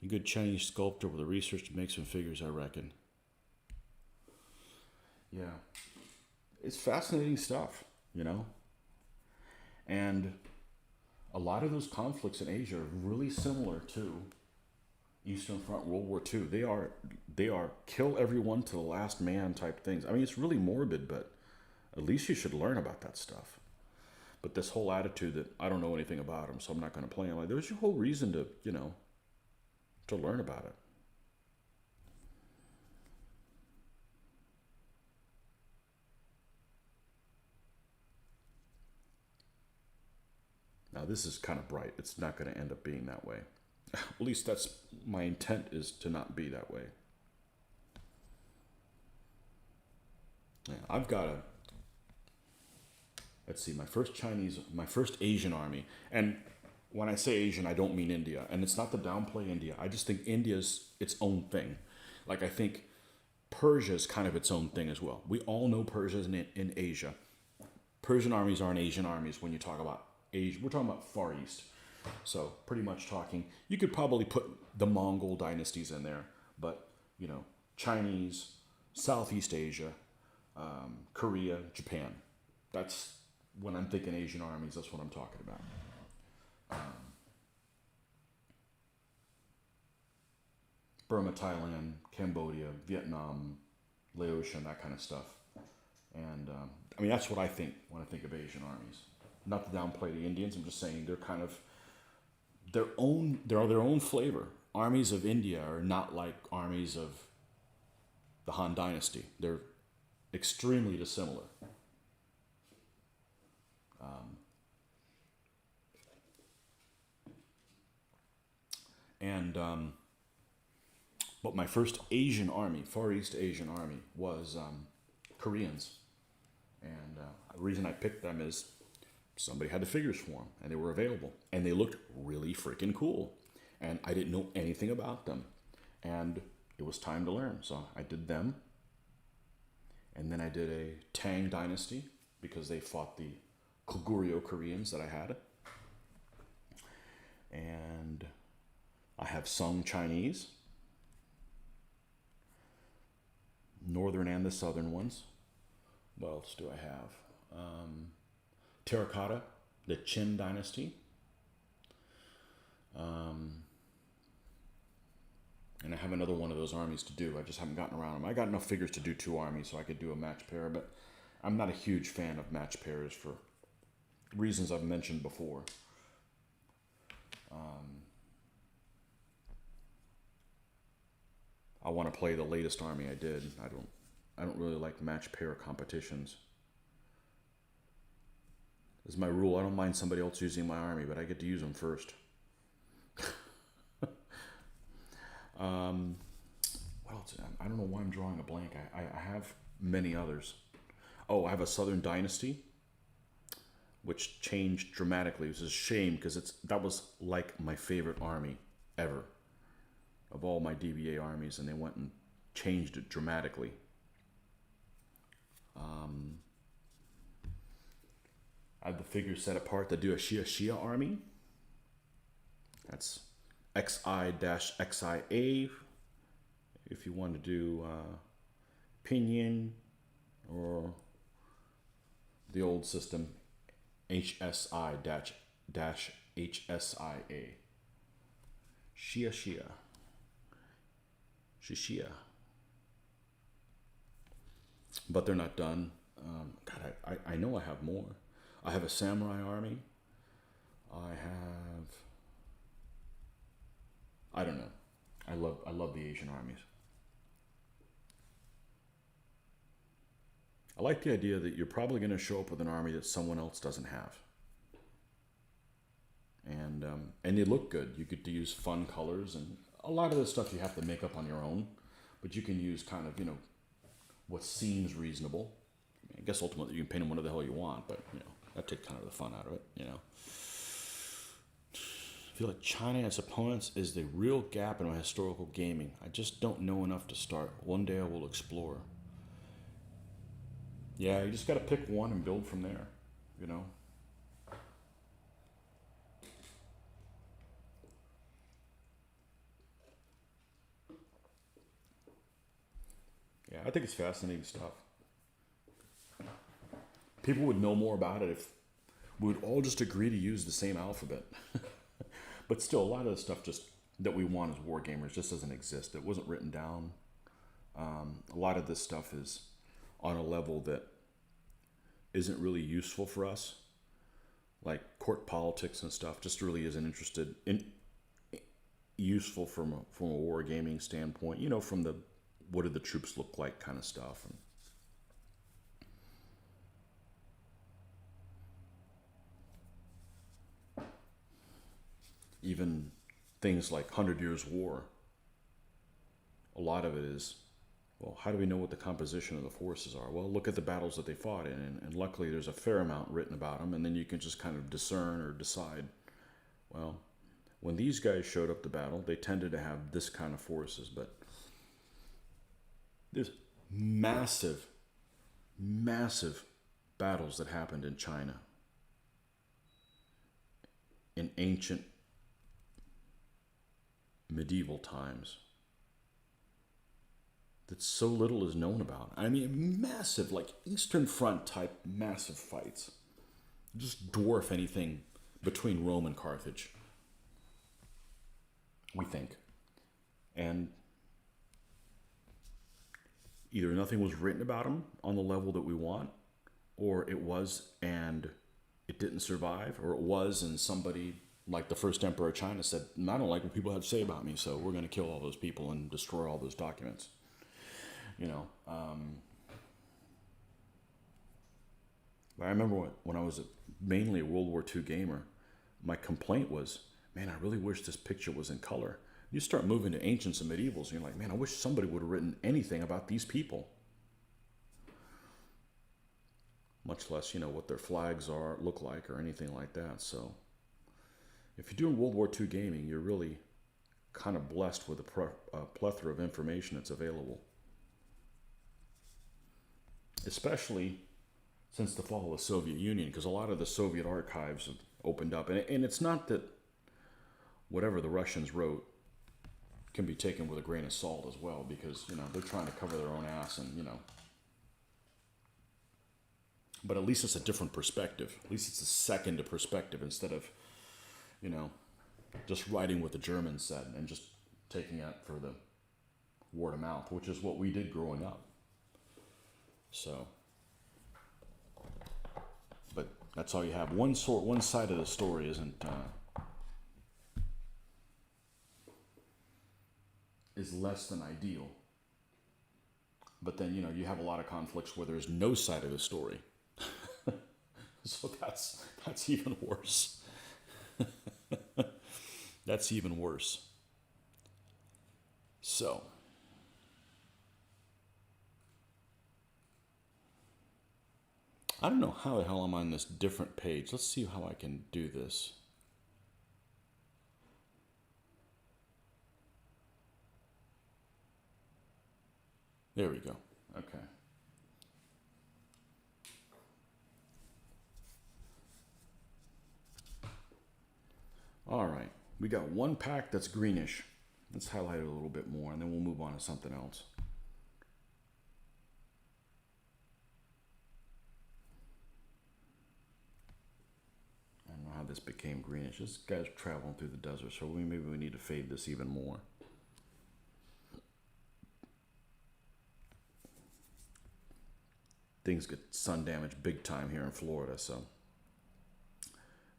S1: A good Chinese sculptor with the research to make some figures, I reckon. Yeah. It's fascinating stuff, you know? And a lot of those conflicts in Asia are really similar to Eastern Front World War II. They are kill everyone to the last man type things. I mean, it's really morbid, but at least you should learn about that stuff. But this whole attitude that I don't know anything about them, so I'm not going to play them. Like, there's your whole reason to, to learn about it. Now, this is kind of bright. It's not going to end up being that way. At least that's my intent, is to not be that way. Yeah, I've got a, let's see, my first Asian army. And when I say Asian, I don't mean India. And it's not to downplay India. I just think India's its own thing. Like, I think Persia's kind of its own thing as well. We all know Persia's in Asia. Persian armies aren't Asian armies when you talk about Asia. We're talking about Far East. So pretty much talking, you could probably put the Mongol dynasties in there, but Chinese, Southeast Asia, Korea, Japan. That's when I'm thinking Asian armies. That's what I'm talking about. Burma, Thailand, Cambodia, Vietnam, Laotian, that kind of stuff. And I mean, that's what I think when I think of Asian armies. Not to downplay the Indians. I'm just saying they're kind of their own flavor. Armies of India are not like armies of the Han Dynasty. They're extremely dissimilar. But my first Asian army, Far East Asian army, was Koreans. And the reason I picked them is somebody had the figures for them, and they were available. And they looked really freaking cool. And I didn't know anything about them. And it was time to learn. So I did them. And then I did a Tang dynasty, because they fought the Goguryeo Koreans that I had. And I have Sung Chinese. Northern and the southern ones. What else do I have? Terracotta, the Qin dynasty. And I have another one of those armies to do. I just haven't gotten around them. I got enough figures to do 2 armies, so I could do a match pair, but I'm not a huge fan of match pairs for reasons I've mentioned before. I want to play the latest army I did. I don't really like match pair competitions. This is my rule. I don't mind somebody else using my army, but I get to use them first. What else? I don't know why I'm drawing a blank. I have many others. Oh, I have a Southern Dynasty, which changed dramatically. It was a shame, because that was like my favorite army ever of all my DBA armies, and they went and changed it dramatically. I have the figures set apart to do a Shia army. That's XI-XIA if you want to do Pinyin, or the old system HSI-HSIA. Shia. Shishia. But they're not done. God, I know I have more. I have a samurai army. I don't know. I love the Asian armies. I like the idea that you're probably going to show up with an army that someone else doesn't have. And they look good. You get to use fun colors, and a lot of this stuff you have to make up on your own, but you can use kind of, what seems reasonable. I guess ultimately you can paint them whatever the hell you want, but that takes kind of the fun out of it. I feel like China and its opponents is the real gap in my historical gaming. I just don't know enough to start. One day I will explore. Yeah, you just got to pick one and build from there. Yeah, I think it's fascinating stuff. People would know more about it if we would all just agree to use the same alphabet. But still, a lot of the stuff just that we want as wargamers just doesn't exist. It wasn't written down. A lot of this stuff is on a level that isn't really useful for us, like court politics and stuff. Just really isn't useful from a wargaming standpoint. You know, from the what do the troops look like kind of stuff. And even things like 100 Years' War, a lot of it is, well, how do we know what the composition of the forces are? Well, look at the battles that they fought in, and luckily there's a fair amount written about them, and then you can just kind of discern or decide, well, when these guys showed up to battle, they tended to have this kind of forces, but there's massive, massive battles that happened in China in ancient medieval times that so little is known about. I mean, massive, like Eastern Front type massive fights. Just dwarf anything between Rome and Carthage, we think. And either nothing was written about them on the level that we want, or it was and it didn't survive, or it was and somebody like the first emperor of China said, I don't like what people have to say about me, so we're going to kill all those people and destroy all those documents. You know, I remember when I was mainly a World War II gamer, my complaint was, man, I really wish this picture was in color. You start moving to ancients and medievals, and you're like, man, I wish somebody would have written anything about these people. Much less, you know, what their flags look like, or anything like that. So if you're doing World War II gaming, you're really kind of blessed with a plethora of information that's available. Especially since the fall of the Soviet Union, because a lot of the Soviet archives have opened up. And it's not that whatever the Russians wrote can be taken with a grain of salt as well, because, you know, they're trying to cover their own ass and, you know. But at least it's a different perspective. At least it's a second perspective instead of, you know, just writing what the Germans said and just taking it for the word of mouth, which is what we did growing up. So, but that's all you have. One side of the story is less than ideal. But then, you know, you have a lot of conflicts where there's no side of the story. So that's even worse. That's even worse. So, I don't know how the hell I'm on this different page. Let's see how I can do this. There we go. Okay. All right. We got one pack that's greenish. Let's highlight it a little bit more, and then we'll move on to something else. I don't know how this became greenish. This guy's traveling through the desert, so maybe we need to fade this even more. Things get sun damage big time here in Florida, so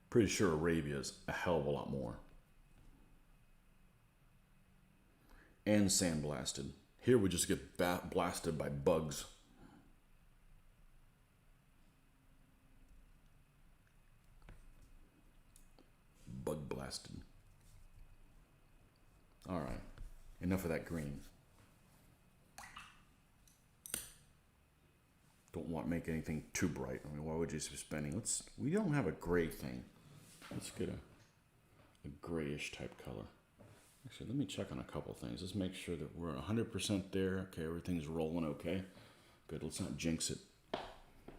S1: pretty sure Arabia's a hell of a lot more. And sandblasted. Here we just get blasted by bugs. Bug blasted. All right, enough of that green. Don't want to make anything too bright. I mean, why would you be spending? We don't have a gray thing. Let's get a grayish type color. Actually, let me check on a couple things. Let's make sure that we're 100% there. Okay, everything's rolling okay. Good, let's not jinx it.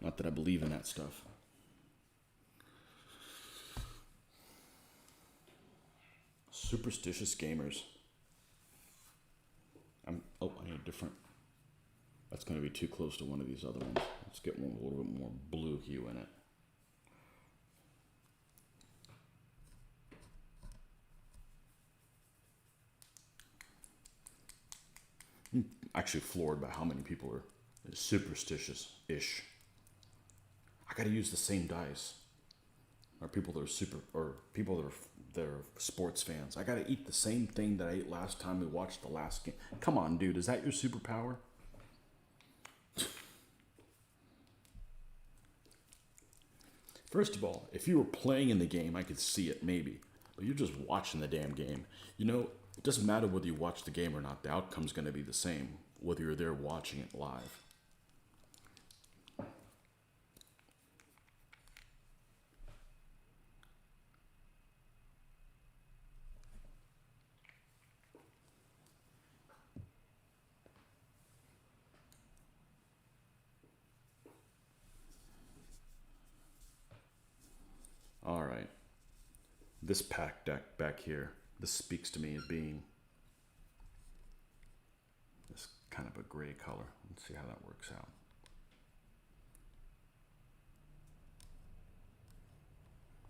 S1: Not that I believe in that stuff. Superstitious gamers. I need That's going to be too close to one of these other ones. Let's get one with a little bit more blue hue in it. I'm actually floored by how many people are superstitious-ish. I got to use the same dice. Or people that are sports fans. I got to eat the same thing that I ate last time we watched the last game. Come on, dude. Is that your superpower? First of all, if you were playing in the game, I could see it maybe. But you're just watching the damn game. You know, it doesn't matter whether you watch the game or not. The outcome's going to be the same, whether you're there watching it live. All right. This pack deck back here, this speaks to me as being this kind of a gray color. Let's see how that works out.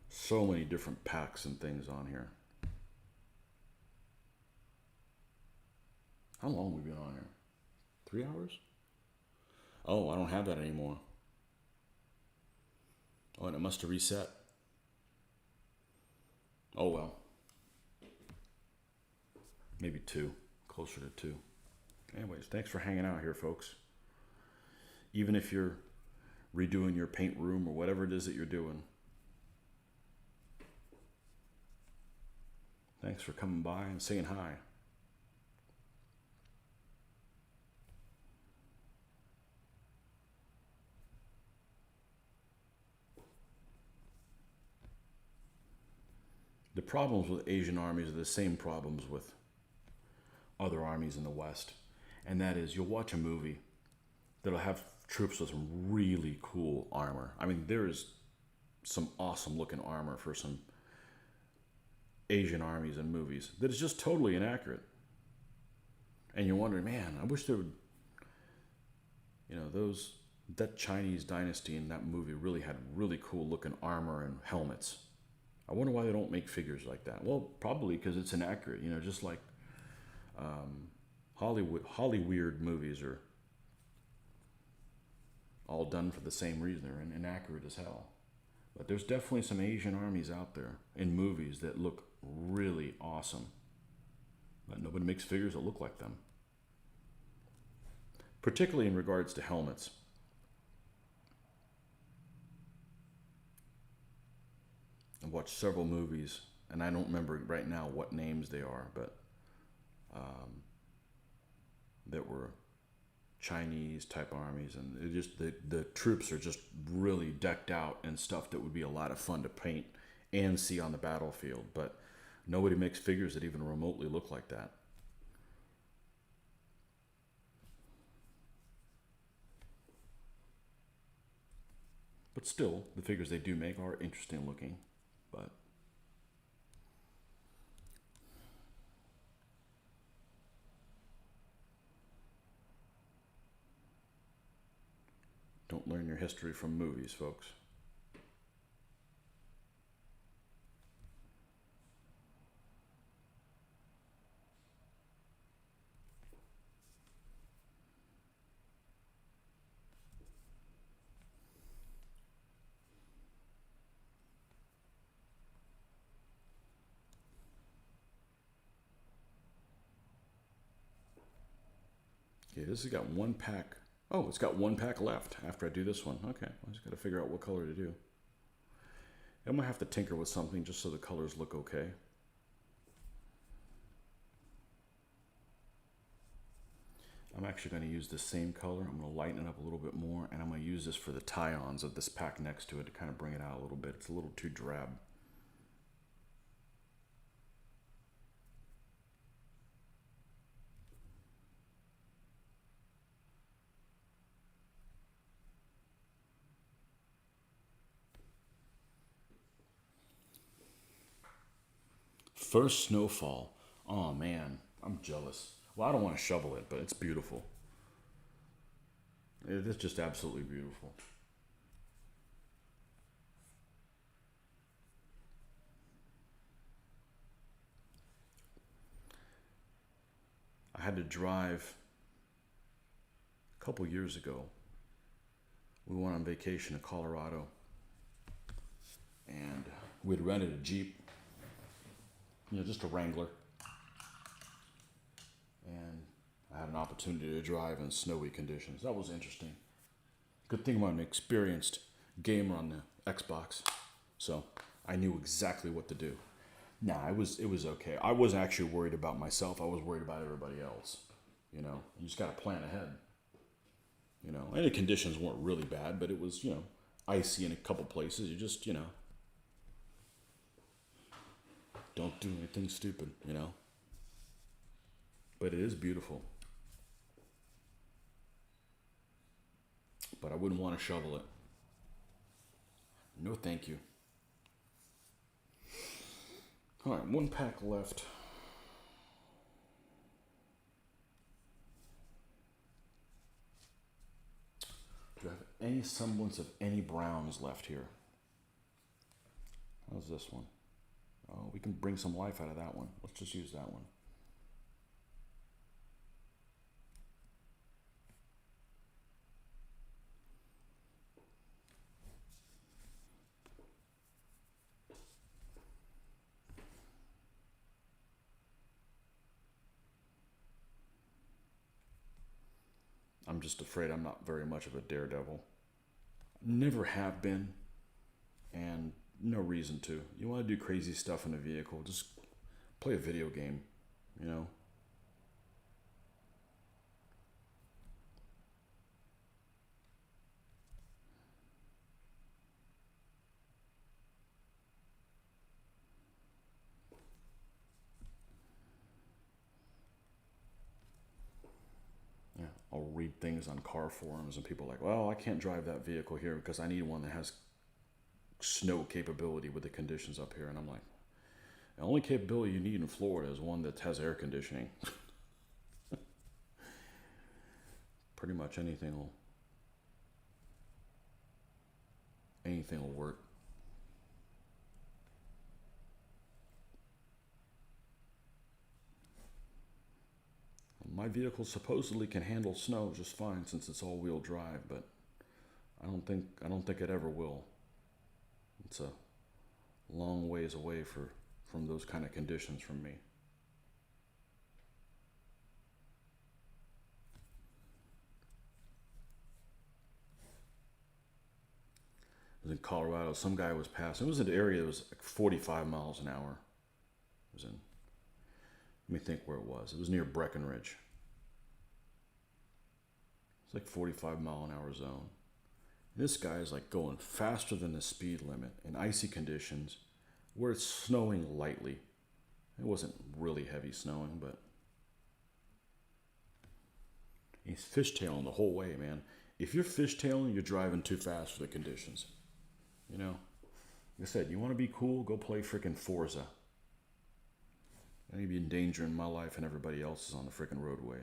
S1: So many different packs and things on here. How long have we been on here? 3 hours? Oh, I don't have that anymore. Oh, and it must have reset. Oh well. Maybe 2. Closer to 2. Anyways, thanks for hanging out here, folks. Even if you're redoing your paint room or whatever it is that you're doing. Thanks for coming by and saying hi. The problems with Asian armies are the same problems with other armies in the West. And that is, you'll watch a movie that'll have troops with some really cool armor. I mean, there is some awesome looking armor for some Asian armies and movies that is just totally inaccurate. And you're wondering, man, I wish there would, that Chinese dynasty in that movie really had really cool looking armor and helmets. I wonder why they don't make figures like that. Well, probably because it's inaccurate, just like Hollywood movies are all done for the same reason. They're inaccurate as hell. But there's definitely some Asian armies out there in movies that look really awesome. But nobody makes figures that look like them. Particularly in regards to helmets. I've watched several movies, and I don't remember right now what names they are, but that were Chinese type armies, and it just the troops are just really decked out in stuff that would be a lot of fun to paint and see on the battlefield, but nobody makes figures that even remotely look like that. But still, the figures they do make are interesting looking, but don't learn your history from movies, folks. Okay, this has got one pack. Oh, it's got one pack left after I do this one. Okay, I just got to figure out what color to do. I might have to tinker with something just so the colors look okay. I'm actually going to use the same color. I'm going to lighten it up a little bit more, and I'm going to use this for the tie-ons of this pack next to it to kind of bring it out a little bit. It's a little too drab. First snowfall. Oh man, I'm jealous. Well, I don't want to shovel it, but it's beautiful. It is just absolutely beautiful. I had to drive a couple years ago. We went on vacation to Colorado, and we'd rented a Jeep, just a Wrangler, and I had an opportunity to drive in snowy conditions. That was interesting. Good thing I'm an experienced gamer on the Xbox, so I knew exactly what to do. Nah, it was okay. I wasn't actually worried about myself. I was worried about everybody else. You just got to plan ahead. And the conditions weren't really bad, but it was, icy in a couple places. You just, don't do anything stupid. But it is beautiful. But I wouldn't want to shovel it. No, thank you. All right, one pack left. Do I have any semblance of any browns left here? How's this one? Oh, we can bring some life out of that one. Let's just use that one. I'm just afraid I'm not very much of a daredevil. Never have been, and no reason to. You want to do crazy stuff in a vehicle, just play a video game, you know? Yeah, I'll read things on car forums and people are like, well, I can't drive that vehicle here because I need one that has snow capability with the conditions up here. And I'm like, the only capability you need in Florida is one that has air conditioning. Pretty much anything will work. My vehicle supposedly can handle snow just fine since it's all-wheel drive, but I don't think it ever will. It's a long ways away from those kind of conditions from me. I was in Colorado. Some guy was passing. It was an area that was like 45 miles an hour. It was in. Let me think where it was. It was near Breckenridge. It's like 45-mile-an-hour zone. This guy is like going faster than the speed limit in icy conditions where it's snowing lightly. It wasn't really heavy snowing, but he's fishtailing the whole way, man. If you're fishtailing, you're driving too fast for the conditions. You know, like I said, you want to be cool, go play freaking Forza. I need to be endangering my life and everybody else's on the freaking roadway.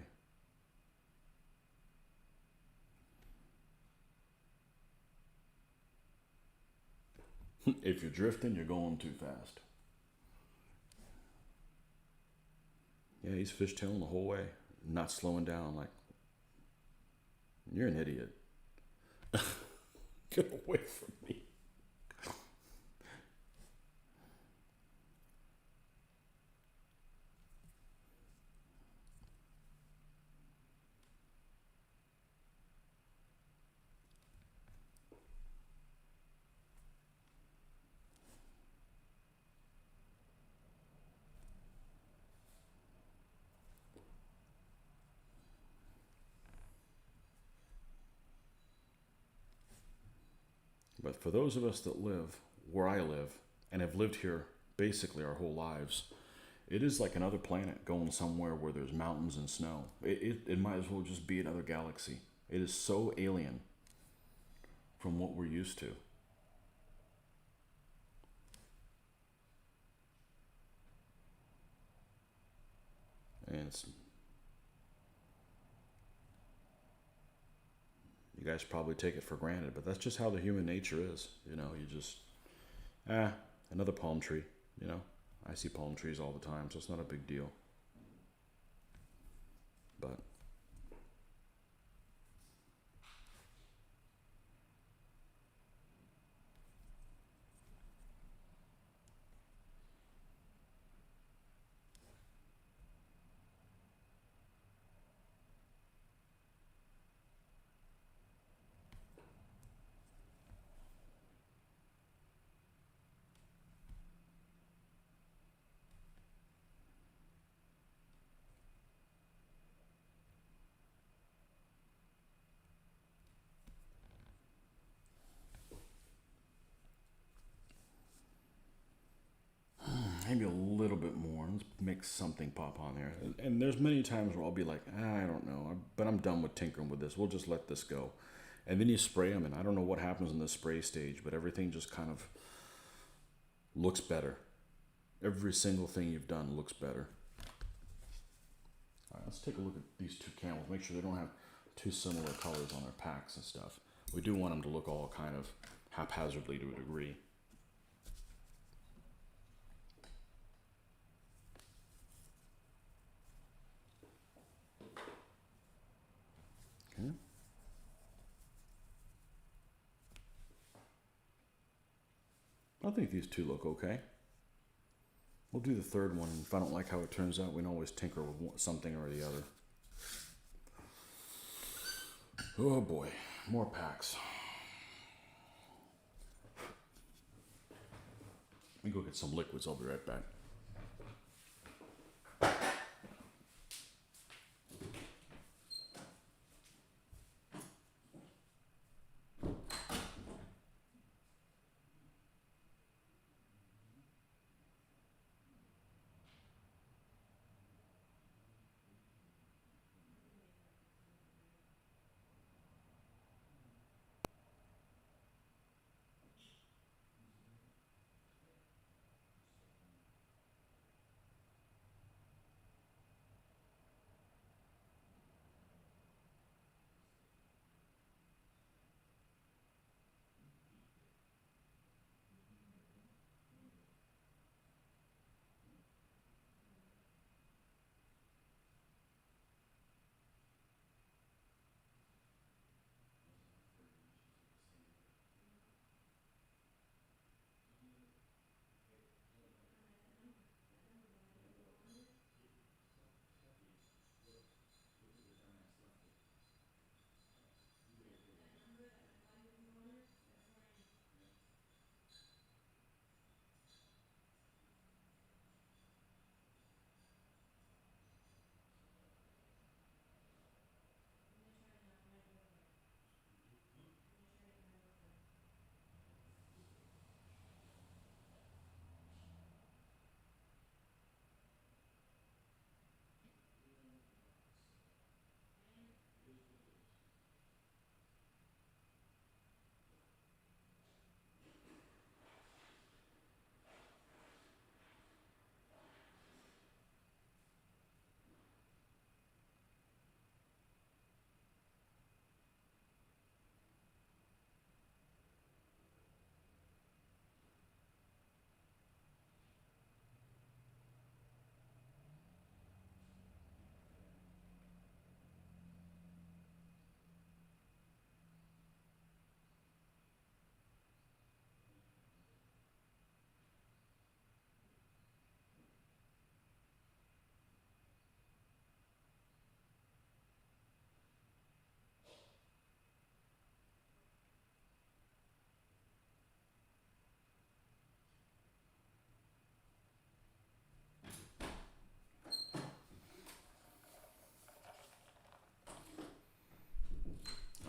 S1: If you're drifting, you're going too fast. Yeah, he's fishtailing the whole way, not slowing down. Like, you're an idiot. Get away from me. But for those of us that live where I live and have lived here basically our whole lives, it is like another planet going somewhere where there's mountains and snow. It might as well just be another galaxy. It is so alien from what we're used to. And You guys probably take it for granted, but that's just how the human nature is. You know, you just, another palm tree, you know. I see palm trees all the time, so it's not a big deal. But maybe a little bit more. Let's make something pop on there. And there's many times where I'll be like, I don't know, but I'm done with tinkering with this. We'll just let this go. And then you spray them, and I don't know what happens in the spray stage, but everything just kind of looks better. Every single thing you've done looks better. All right, let's take a look at these two camels. Make sure they don't have two similar colors on their packs and stuff. We do want them to look all kind of haphazardly to a degree. Okay. I think these two look okay. We'll do the third one, and if I don't like how it turns out, we can always tinker with something or the other. Oh boy, more packs. Let me go get some liquids. I'll be right back.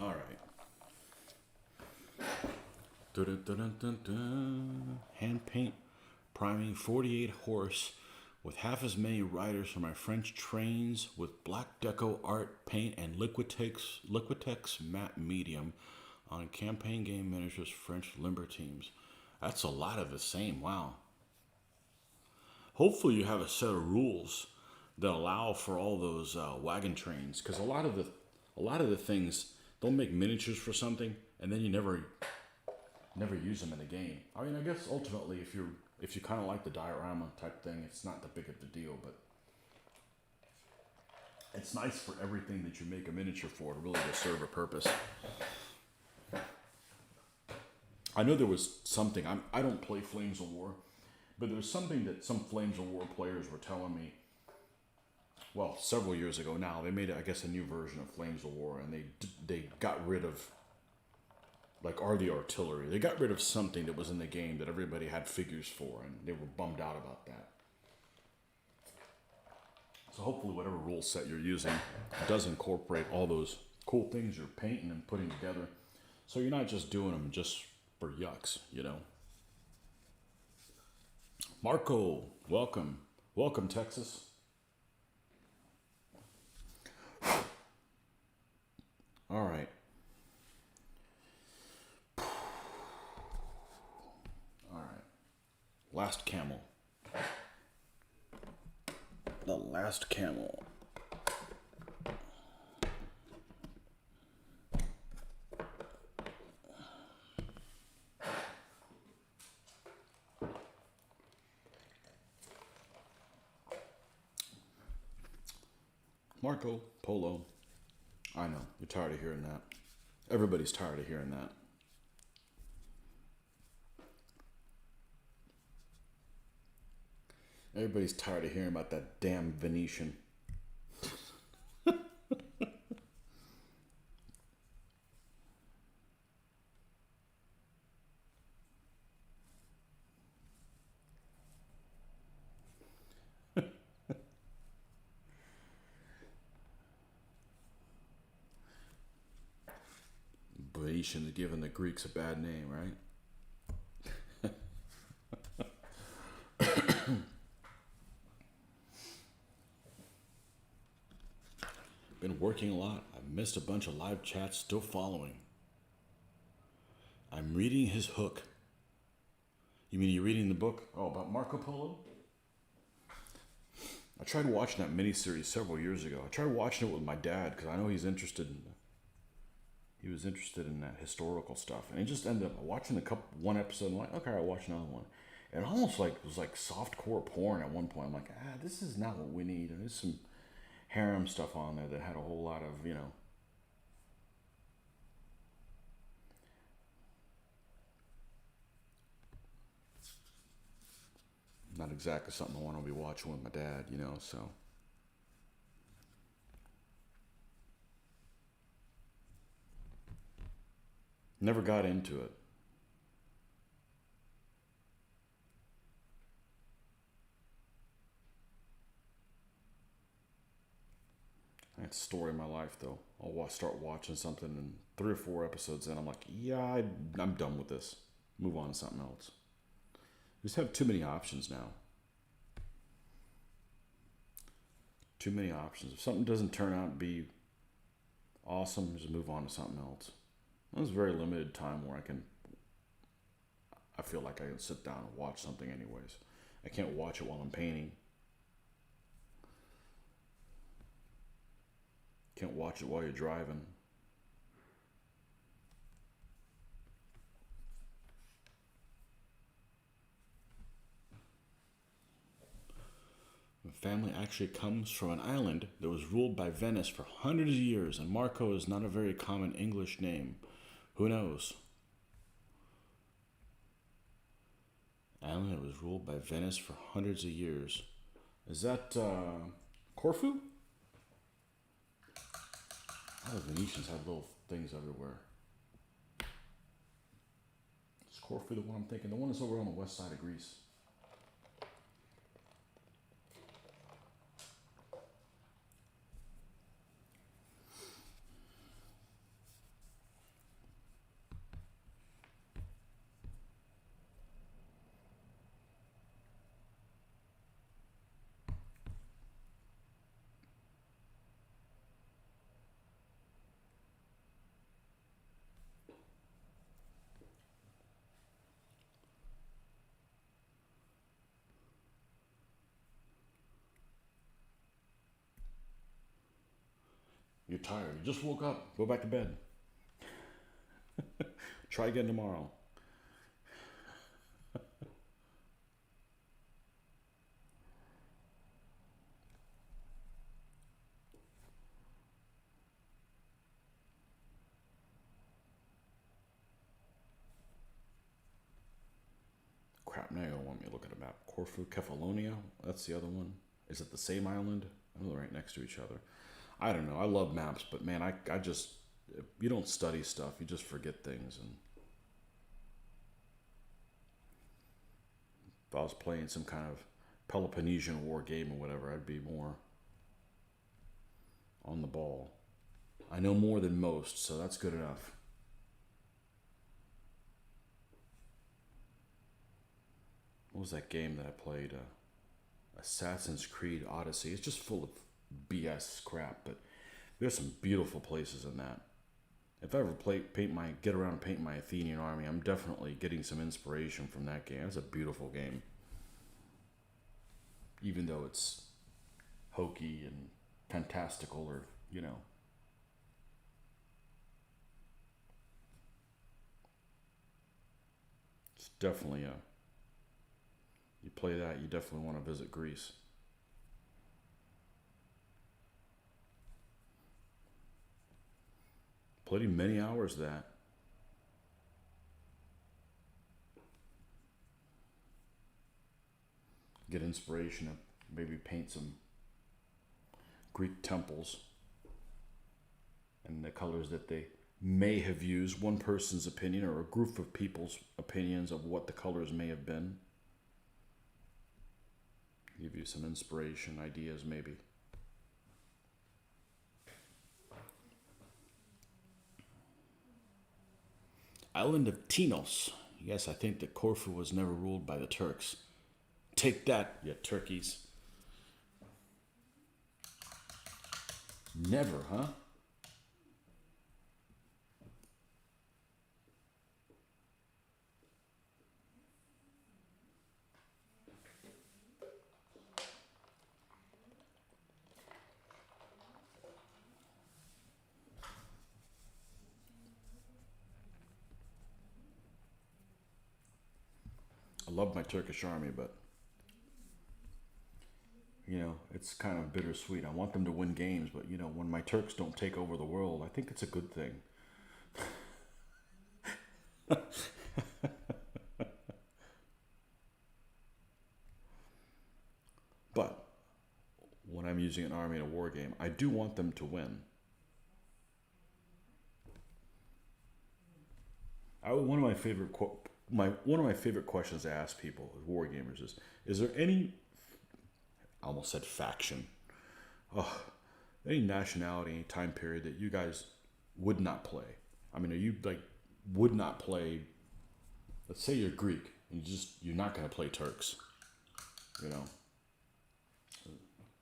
S1: All right. Hand paint priming 48 horse with half as many riders for my French trains with black deco art paint and Liquitex matte medium on campaign game miniatures French limber teams. That's a lot of the same. Wow. Hopefully you have a set of rules that allow for all those wagon trains, because a lot of the things they'll make miniatures for something, and then you never use them in the game. I mean, I guess ultimately, if you kind of like the diorama type thing, it's not that big of a deal, but it's nice for everything that you make a miniature for to really to serve a purpose. I know there was something, I don't play Flames of War, but there was something that some Flames of War players were telling me, well, several years ago now. They made, I guess, a new version of Flames of War, and they got rid of, like, the artillery. They got rid of something that was in the game that everybody had figures for, and they were bummed out about that. So hopefully whatever rule set you're using does incorporate all those cool things you're painting and putting together. So you're not just doing them just for yucks, you know. Marco, welcome. Welcome, Texas. All right. All right. Last camel. The last camel. Marco Polo. I know, you're tired of hearing that. Everybody's tired of hearing that. Everybody's tired of hearing about that damn Venetian. Venetian is giving the Greeks a bad name, right? Been working a lot. I've missed a bunch of live chats, still following. I'm reading his hook. You mean you're reading the book? Oh, about Marco Polo? I tried watching that miniseries several years ago. I tried watching it with my dad because I know he was interested in that historical stuff. And he just ended up watching one episode and like, okay, I'll watch another one. And almost like it was like softcore porn at one point. I'm like, this is not what we need. And there's some harem stuff on there that had a whole lot of, you know, not exactly something I want to be watching with my dad, you know, so. Never got into it. That's the story of my life, though. I'll start watching something, and 3 or 4 episodes in, I'm like, yeah, I'm done with this. Move on to something else. We just have too many options now. Too many options. If something doesn't turn out to be awesome, just move on to something else. There's very limited time where I feel like I can sit down and watch something anyways. I can't watch it while I'm painting. Can't watch it while you're driving. The family actually comes from an island that was ruled by Venice for hundreds of years, and Marco is not a very common English name. Who knows? Island that was ruled by Venice for hundreds of years. Is that Corfu? All the Venetians have little things everywhere. Is Corfu the one I'm thinking? The one that's over on the west side of Greece. You're tired. You just woke up. Go back to bed. Try again tomorrow. Crap, now you don't want me to look at a map. Corfu, Kefalonia, that's the other one. Is it the same island? I know they're right next to each other. I don't know. I love maps, but man, I just, you don't study stuff, you just forget things. And if I was playing some kind of Peloponnesian War game or whatever, I'd be more on the ball. I know more than most, so that's good enough. What was that game that I played? Assassin's Creed Odyssey. It's just full of BS crap, but there's some beautiful places in that. If I ever get around and paint my Athenian army, I'm definitely getting some inspiration from that game. It's a beautiful game, even though it's hokey and fantastical, or it's definitely a. You play that, you definitely want to visit Greece. Played many hours of that. Get inspiration to maybe paint some Greek temples and the colors that they may have used. One person's opinion or a group of people's opinions of what the colors may have been. Give you some inspiration, ideas maybe. Island of Tinos. Yes, I think that Corfu was never ruled by the Turks. Take that, you turkeys. Never, huh? I love my Turkish army, but it's kind of bittersweet. I want them to win games, but when my Turks don't take over the world, I think it's a good thing. But when I'm using an army in a war game, I do want them to win. One of my favorite one of my favorite questions to ask people as war gamers is there any, I almost said faction, oh, any nationality, any time period that you guys would not play? I mean, are you would not play? Let's say you're Greek and you're not going to play Turks.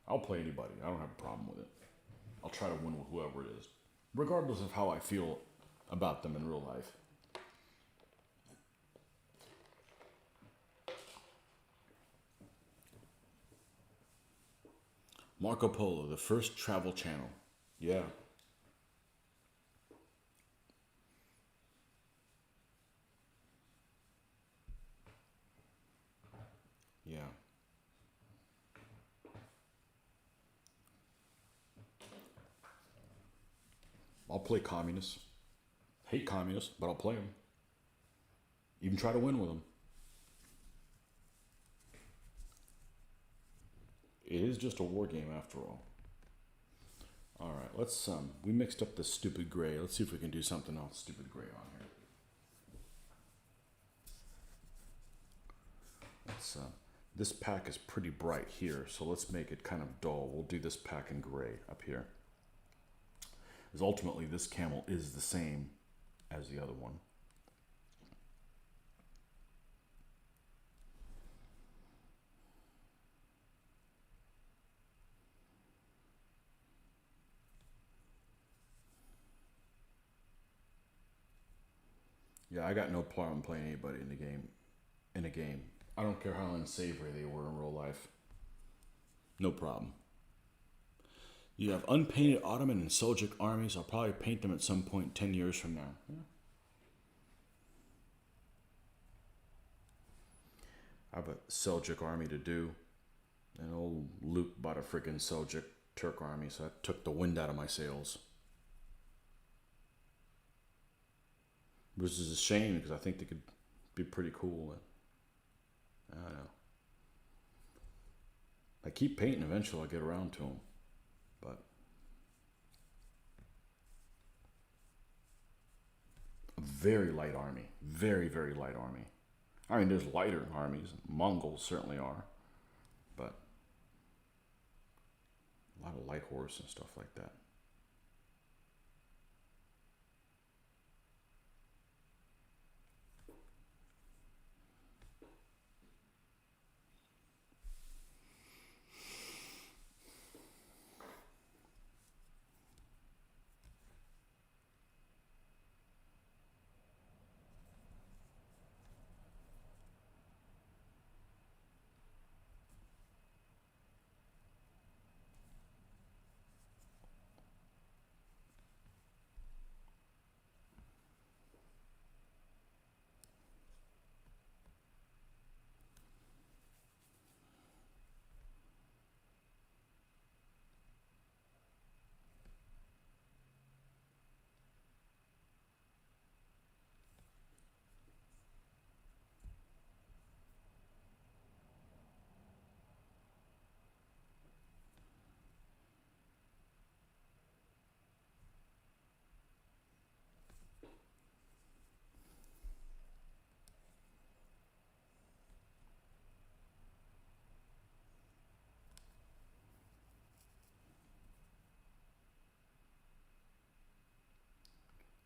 S1: I'll play anybody. I don't have a problem with it. I'll try to win with whoever it is, regardless of how I feel about them in real life. Marco Polo, the first travel channel. Yeah. Yeah. I'll play communists. Hate communists, but I'll play them. Even try to win with them. It is just a war game after all. All right, let's we mixed up this stupid gray. Let's see if we can do something else stupid gray on here. Let's this pack is pretty bright here, so let's make it kind of dull. We'll do this pack in gray up here. Because ultimately this camel is the same as the other one. Yeah, I got no problem playing anybody in the game. In a game, I don't care how unsavory they were in real life. No problem. You have unpainted Ottoman and Seljuk armies. I'll probably paint them at some point 10 years from now. Yeah. I have a Seljuk army to do. And old Luke bought a freaking Seljuk Turk army, so that took the wind out of my sails. Which is a shame because I think they could be pretty cool. I don't know. I keep painting. Eventually I'll get around to them. But a very light army. Very, very light army. I mean, there's lighter armies. Mongols certainly are. But a lot of light horse and stuff like that.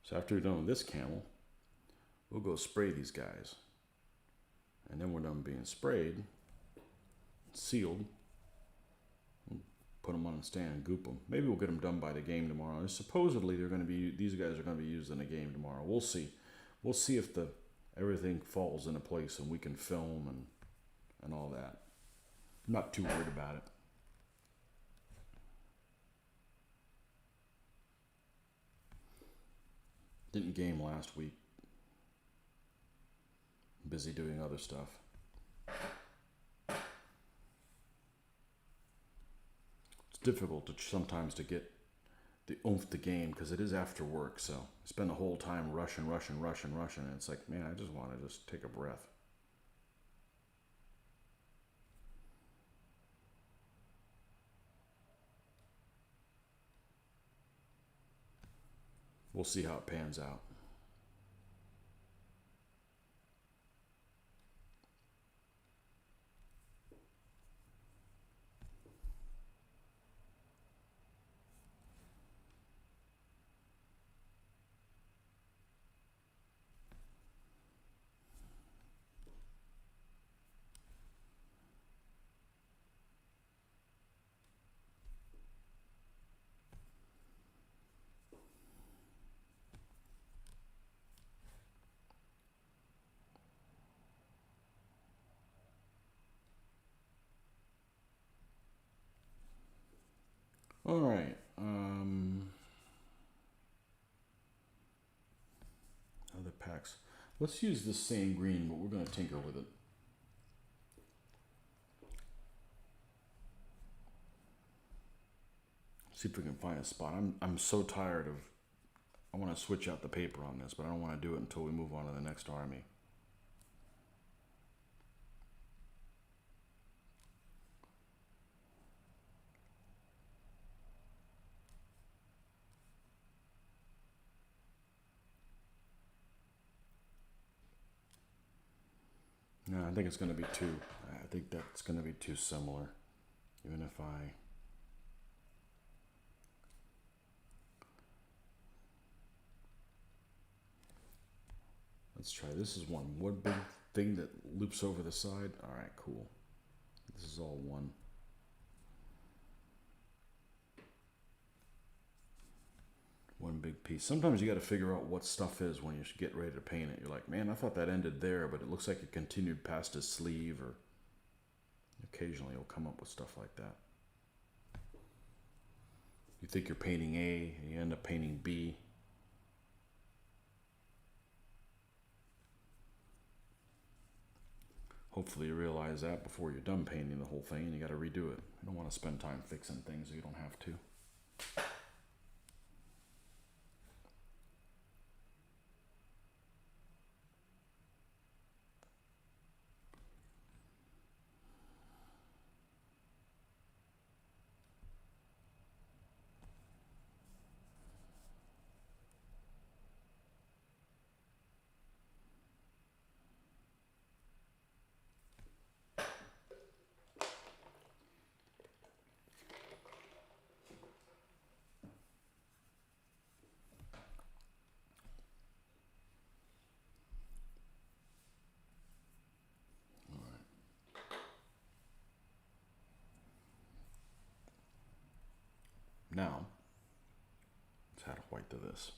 S1: So after we're done with this camel, we'll go spray these guys. And then we're done being sprayed, sealed, we'll put them on a stand and goop them. Maybe we'll get them done by the game tomorrow. And supposedly these guys are going to be used in the game tomorrow. We'll see. We'll see if everything falls into place and we can film and all that. I'm not too worried about it. Didn't game last week. Busy doing other stuff. It's difficult sometimes to get the oomph the game because it is after work. So I spend the whole time rushing. And it's like, man, I just want to just take a breath. We'll see how it pans out. All right. Other packs. Let's use the same green, but we're going to tinker with it. See if we can find a spot. I'm so tired of. I want to switch out the paper on this, but I don't want to do it until we move on to the next army. No, I think it's going to be too. I think that's going to be too similar. Even if I. Let's try. This is one big thing that loops over the side. All right, cool. This is all one. One big piece. Sometimes you got to figure out what stuff is when you get ready to paint it. You're like, man, I thought that ended there, but it looks like it continued past his sleeve, or occasionally you'll come up with stuff like that. You think you're painting A, and you end up painting B. Hopefully you realize that before you're done painting the whole thing and you got to redo it. You don't want to spend time fixing things you don't have to. Now, let's add a white to this.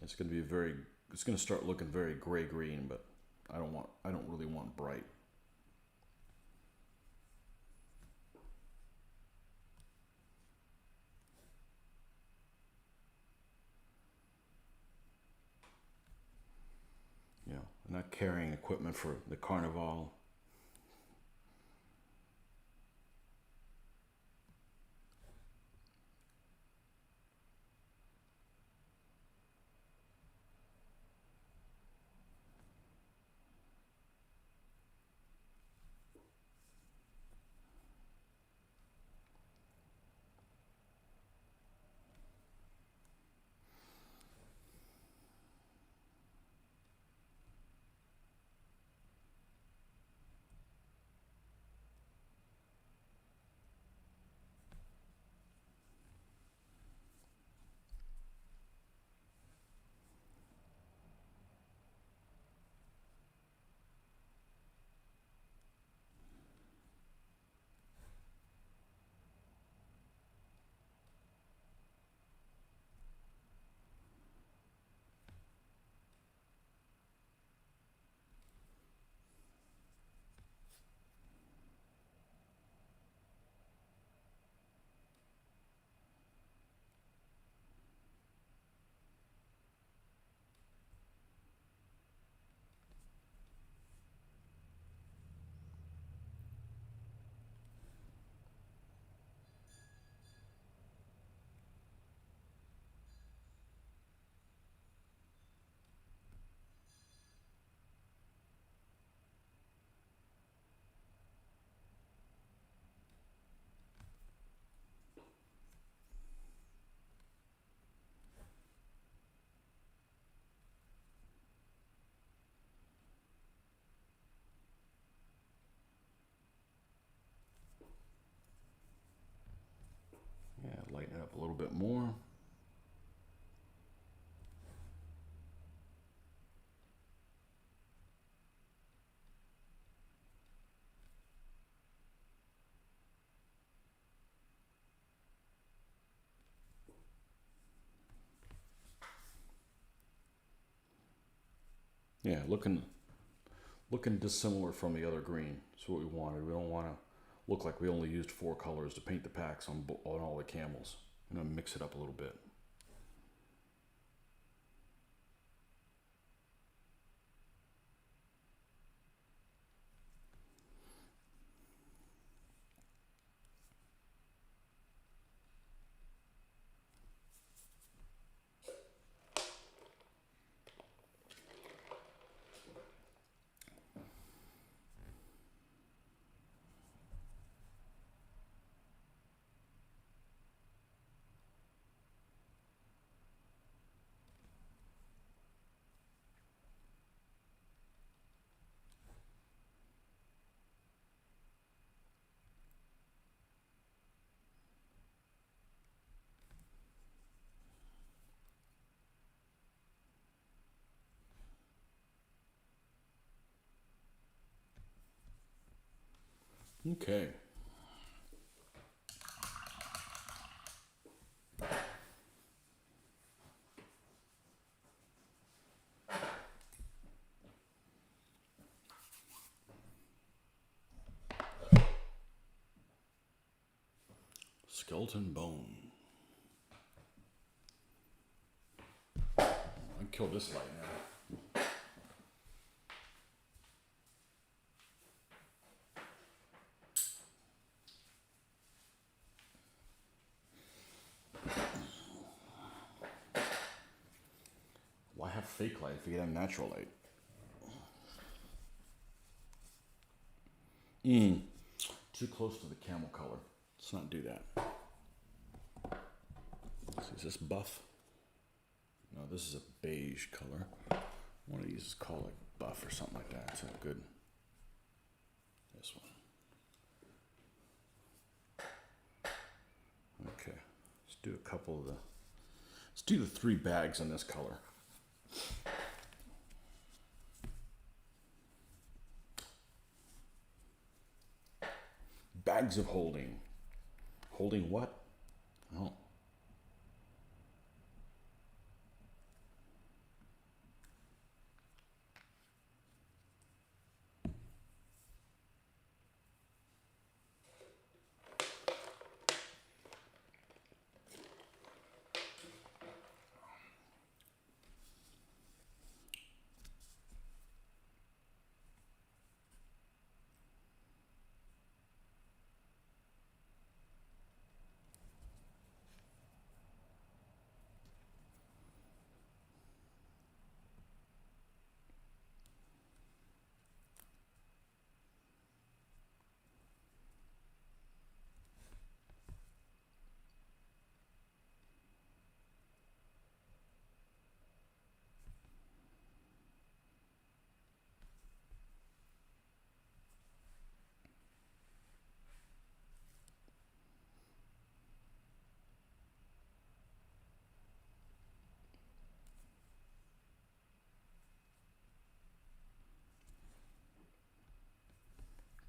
S1: It's going to be it's going to start looking very gray-green, but I don't really want bright. You know, I'm not carrying equipment for the carnival. Yeah, lighten it up a little bit more. Yeah, looking dissimilar from the other green. That's what we wanted. We don't want to look like we only used 4 colors to paint the packs on all the camels. I'm going to mix it up a little bit. Okay. Skeleton bone. I kill this light now. Why have fake light if you can have natural light? Too close to the camel color. Let's not do that. Is this buff? No, this is a beige color. One of these is called like buff or something like that. It's not good. This one. Okay, let's do a couple of the. Let's do the 3 bags on this color. Bags of holding. Holding what? Oh.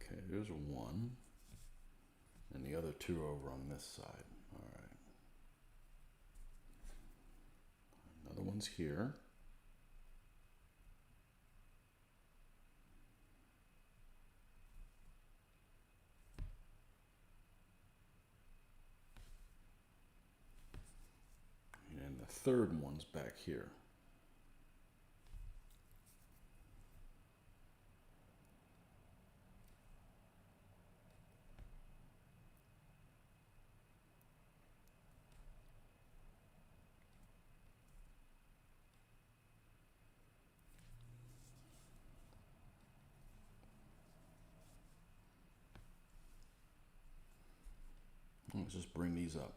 S1: Okay, there's one. And the other 2 over on this side. All right. Another one's here. And the 3rd one's back here. Let's just bring these up.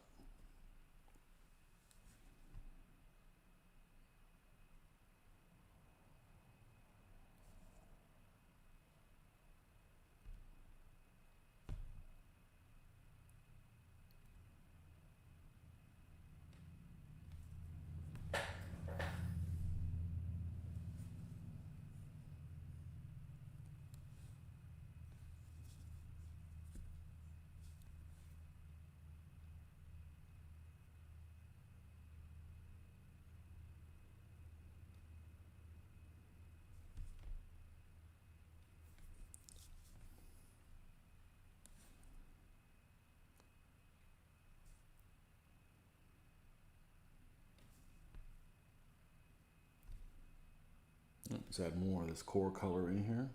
S1: Let's add more of this core color in here.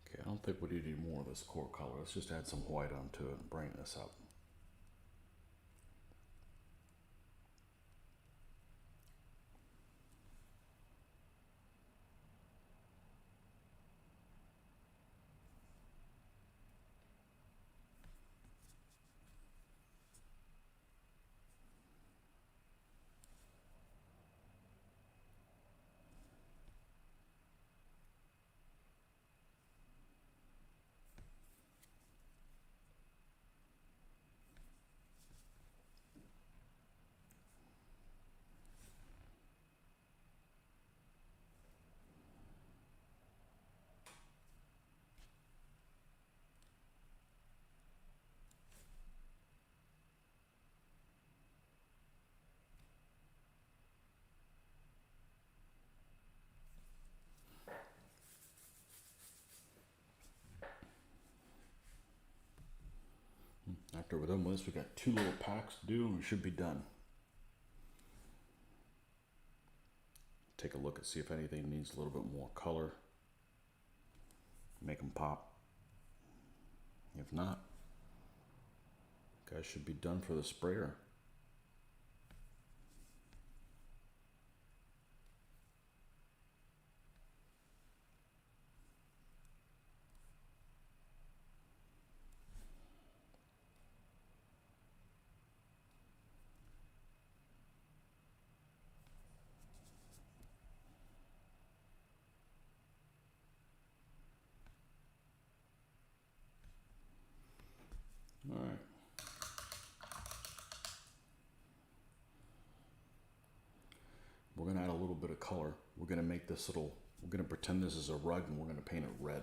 S1: Okay, I don't think we need any more of this core color. Let's just add some white onto it and brighten this up. After we're done with this, we got 2 little packs to do and we should be done. Take a look and see if anything needs a little bit more color. Make them pop. If not, guys should be done for the sprayer. All right. We're gonna add a little bit of color. We're gonna make this little, we're gonna pretend this is a rug and we're gonna paint it red.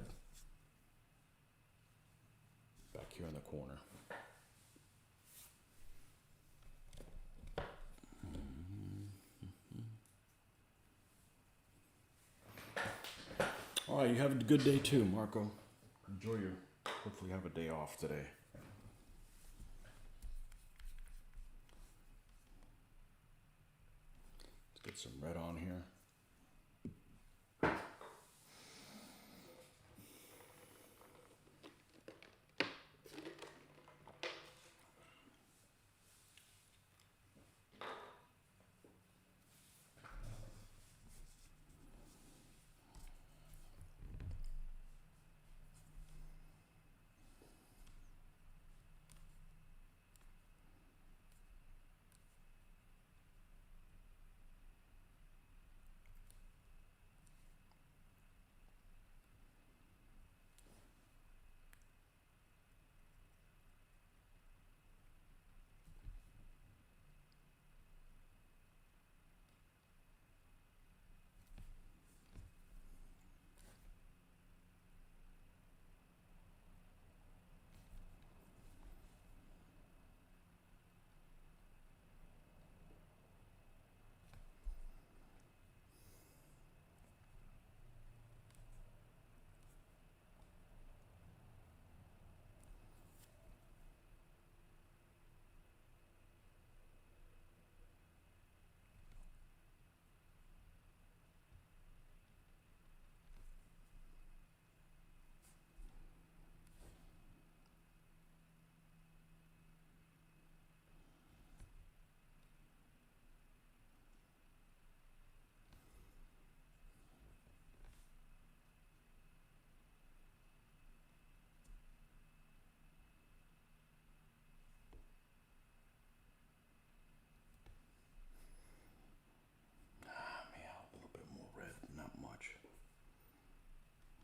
S1: Back here in the corner. All right, you have a good day too, Marco. Enjoy your, hopefully have a day off today. Let's get some red on here.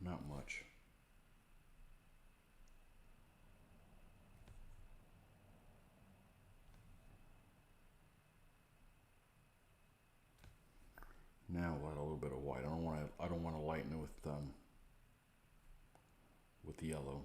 S1: Not much. Now we'll add a little bit of white. I don't want to lighten it with the yellow.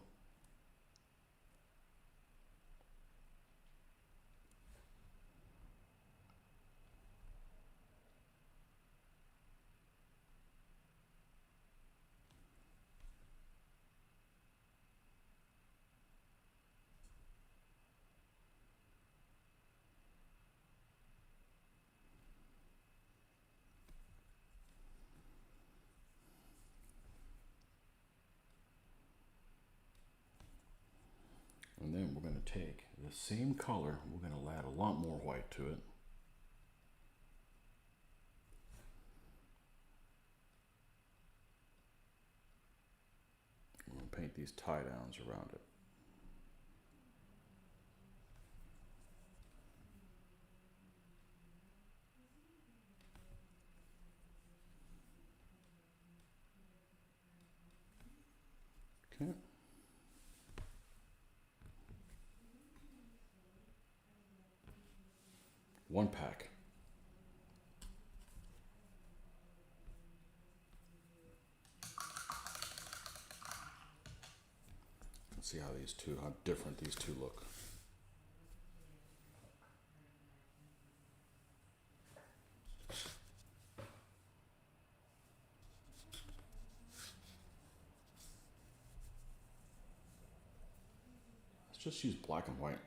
S1: And then we're going to take the same color, we're going to add a lot more white to it. We're going to paint these tie downs around it. Okay. One pack. Let's see how different these two look. Let's just use black and white.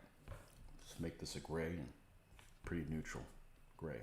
S1: make this a gray, and pretty neutral gray.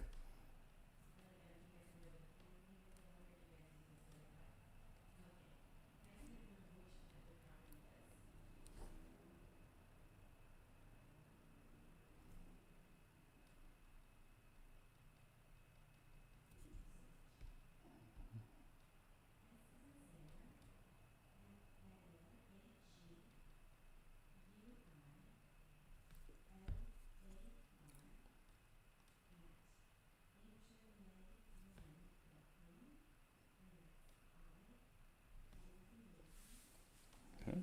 S1: Okay.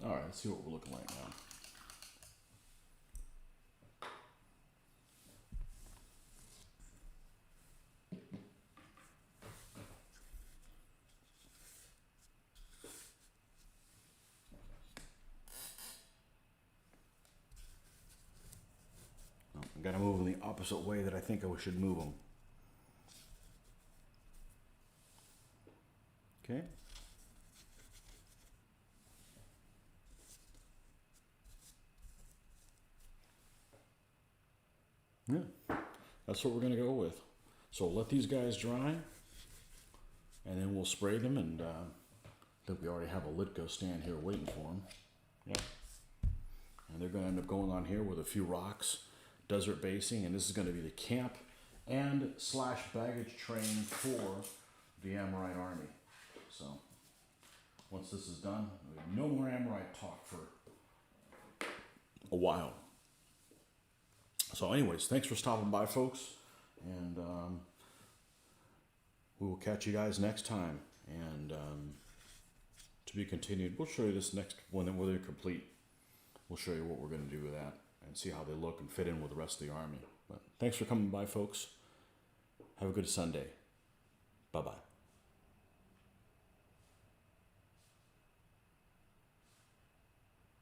S1: All right, let's see what we're looking like now. I'm gonna move them the opposite way that I think I should move them. Okay. Yeah, that's what we're gonna go with. So let these guys dry, and then we'll spray them. And I think we already have a Litgo stand here waiting for them. Yeah. And they're gonna end up going on here with a few rocks, desert basing, and this is gonna be the camp and / baggage train for the Amorite army. So once this is done, no more Amorite talk for a while. So anyways, thanks for stopping by, folks, and we will catch you guys next time. And to be continued, we'll show you this next one when they're complete. We'll show you what we're going to do with that and see how they look and fit in with the rest of the army. But thanks for coming by, folks. Have a good Sunday. Bye-bye.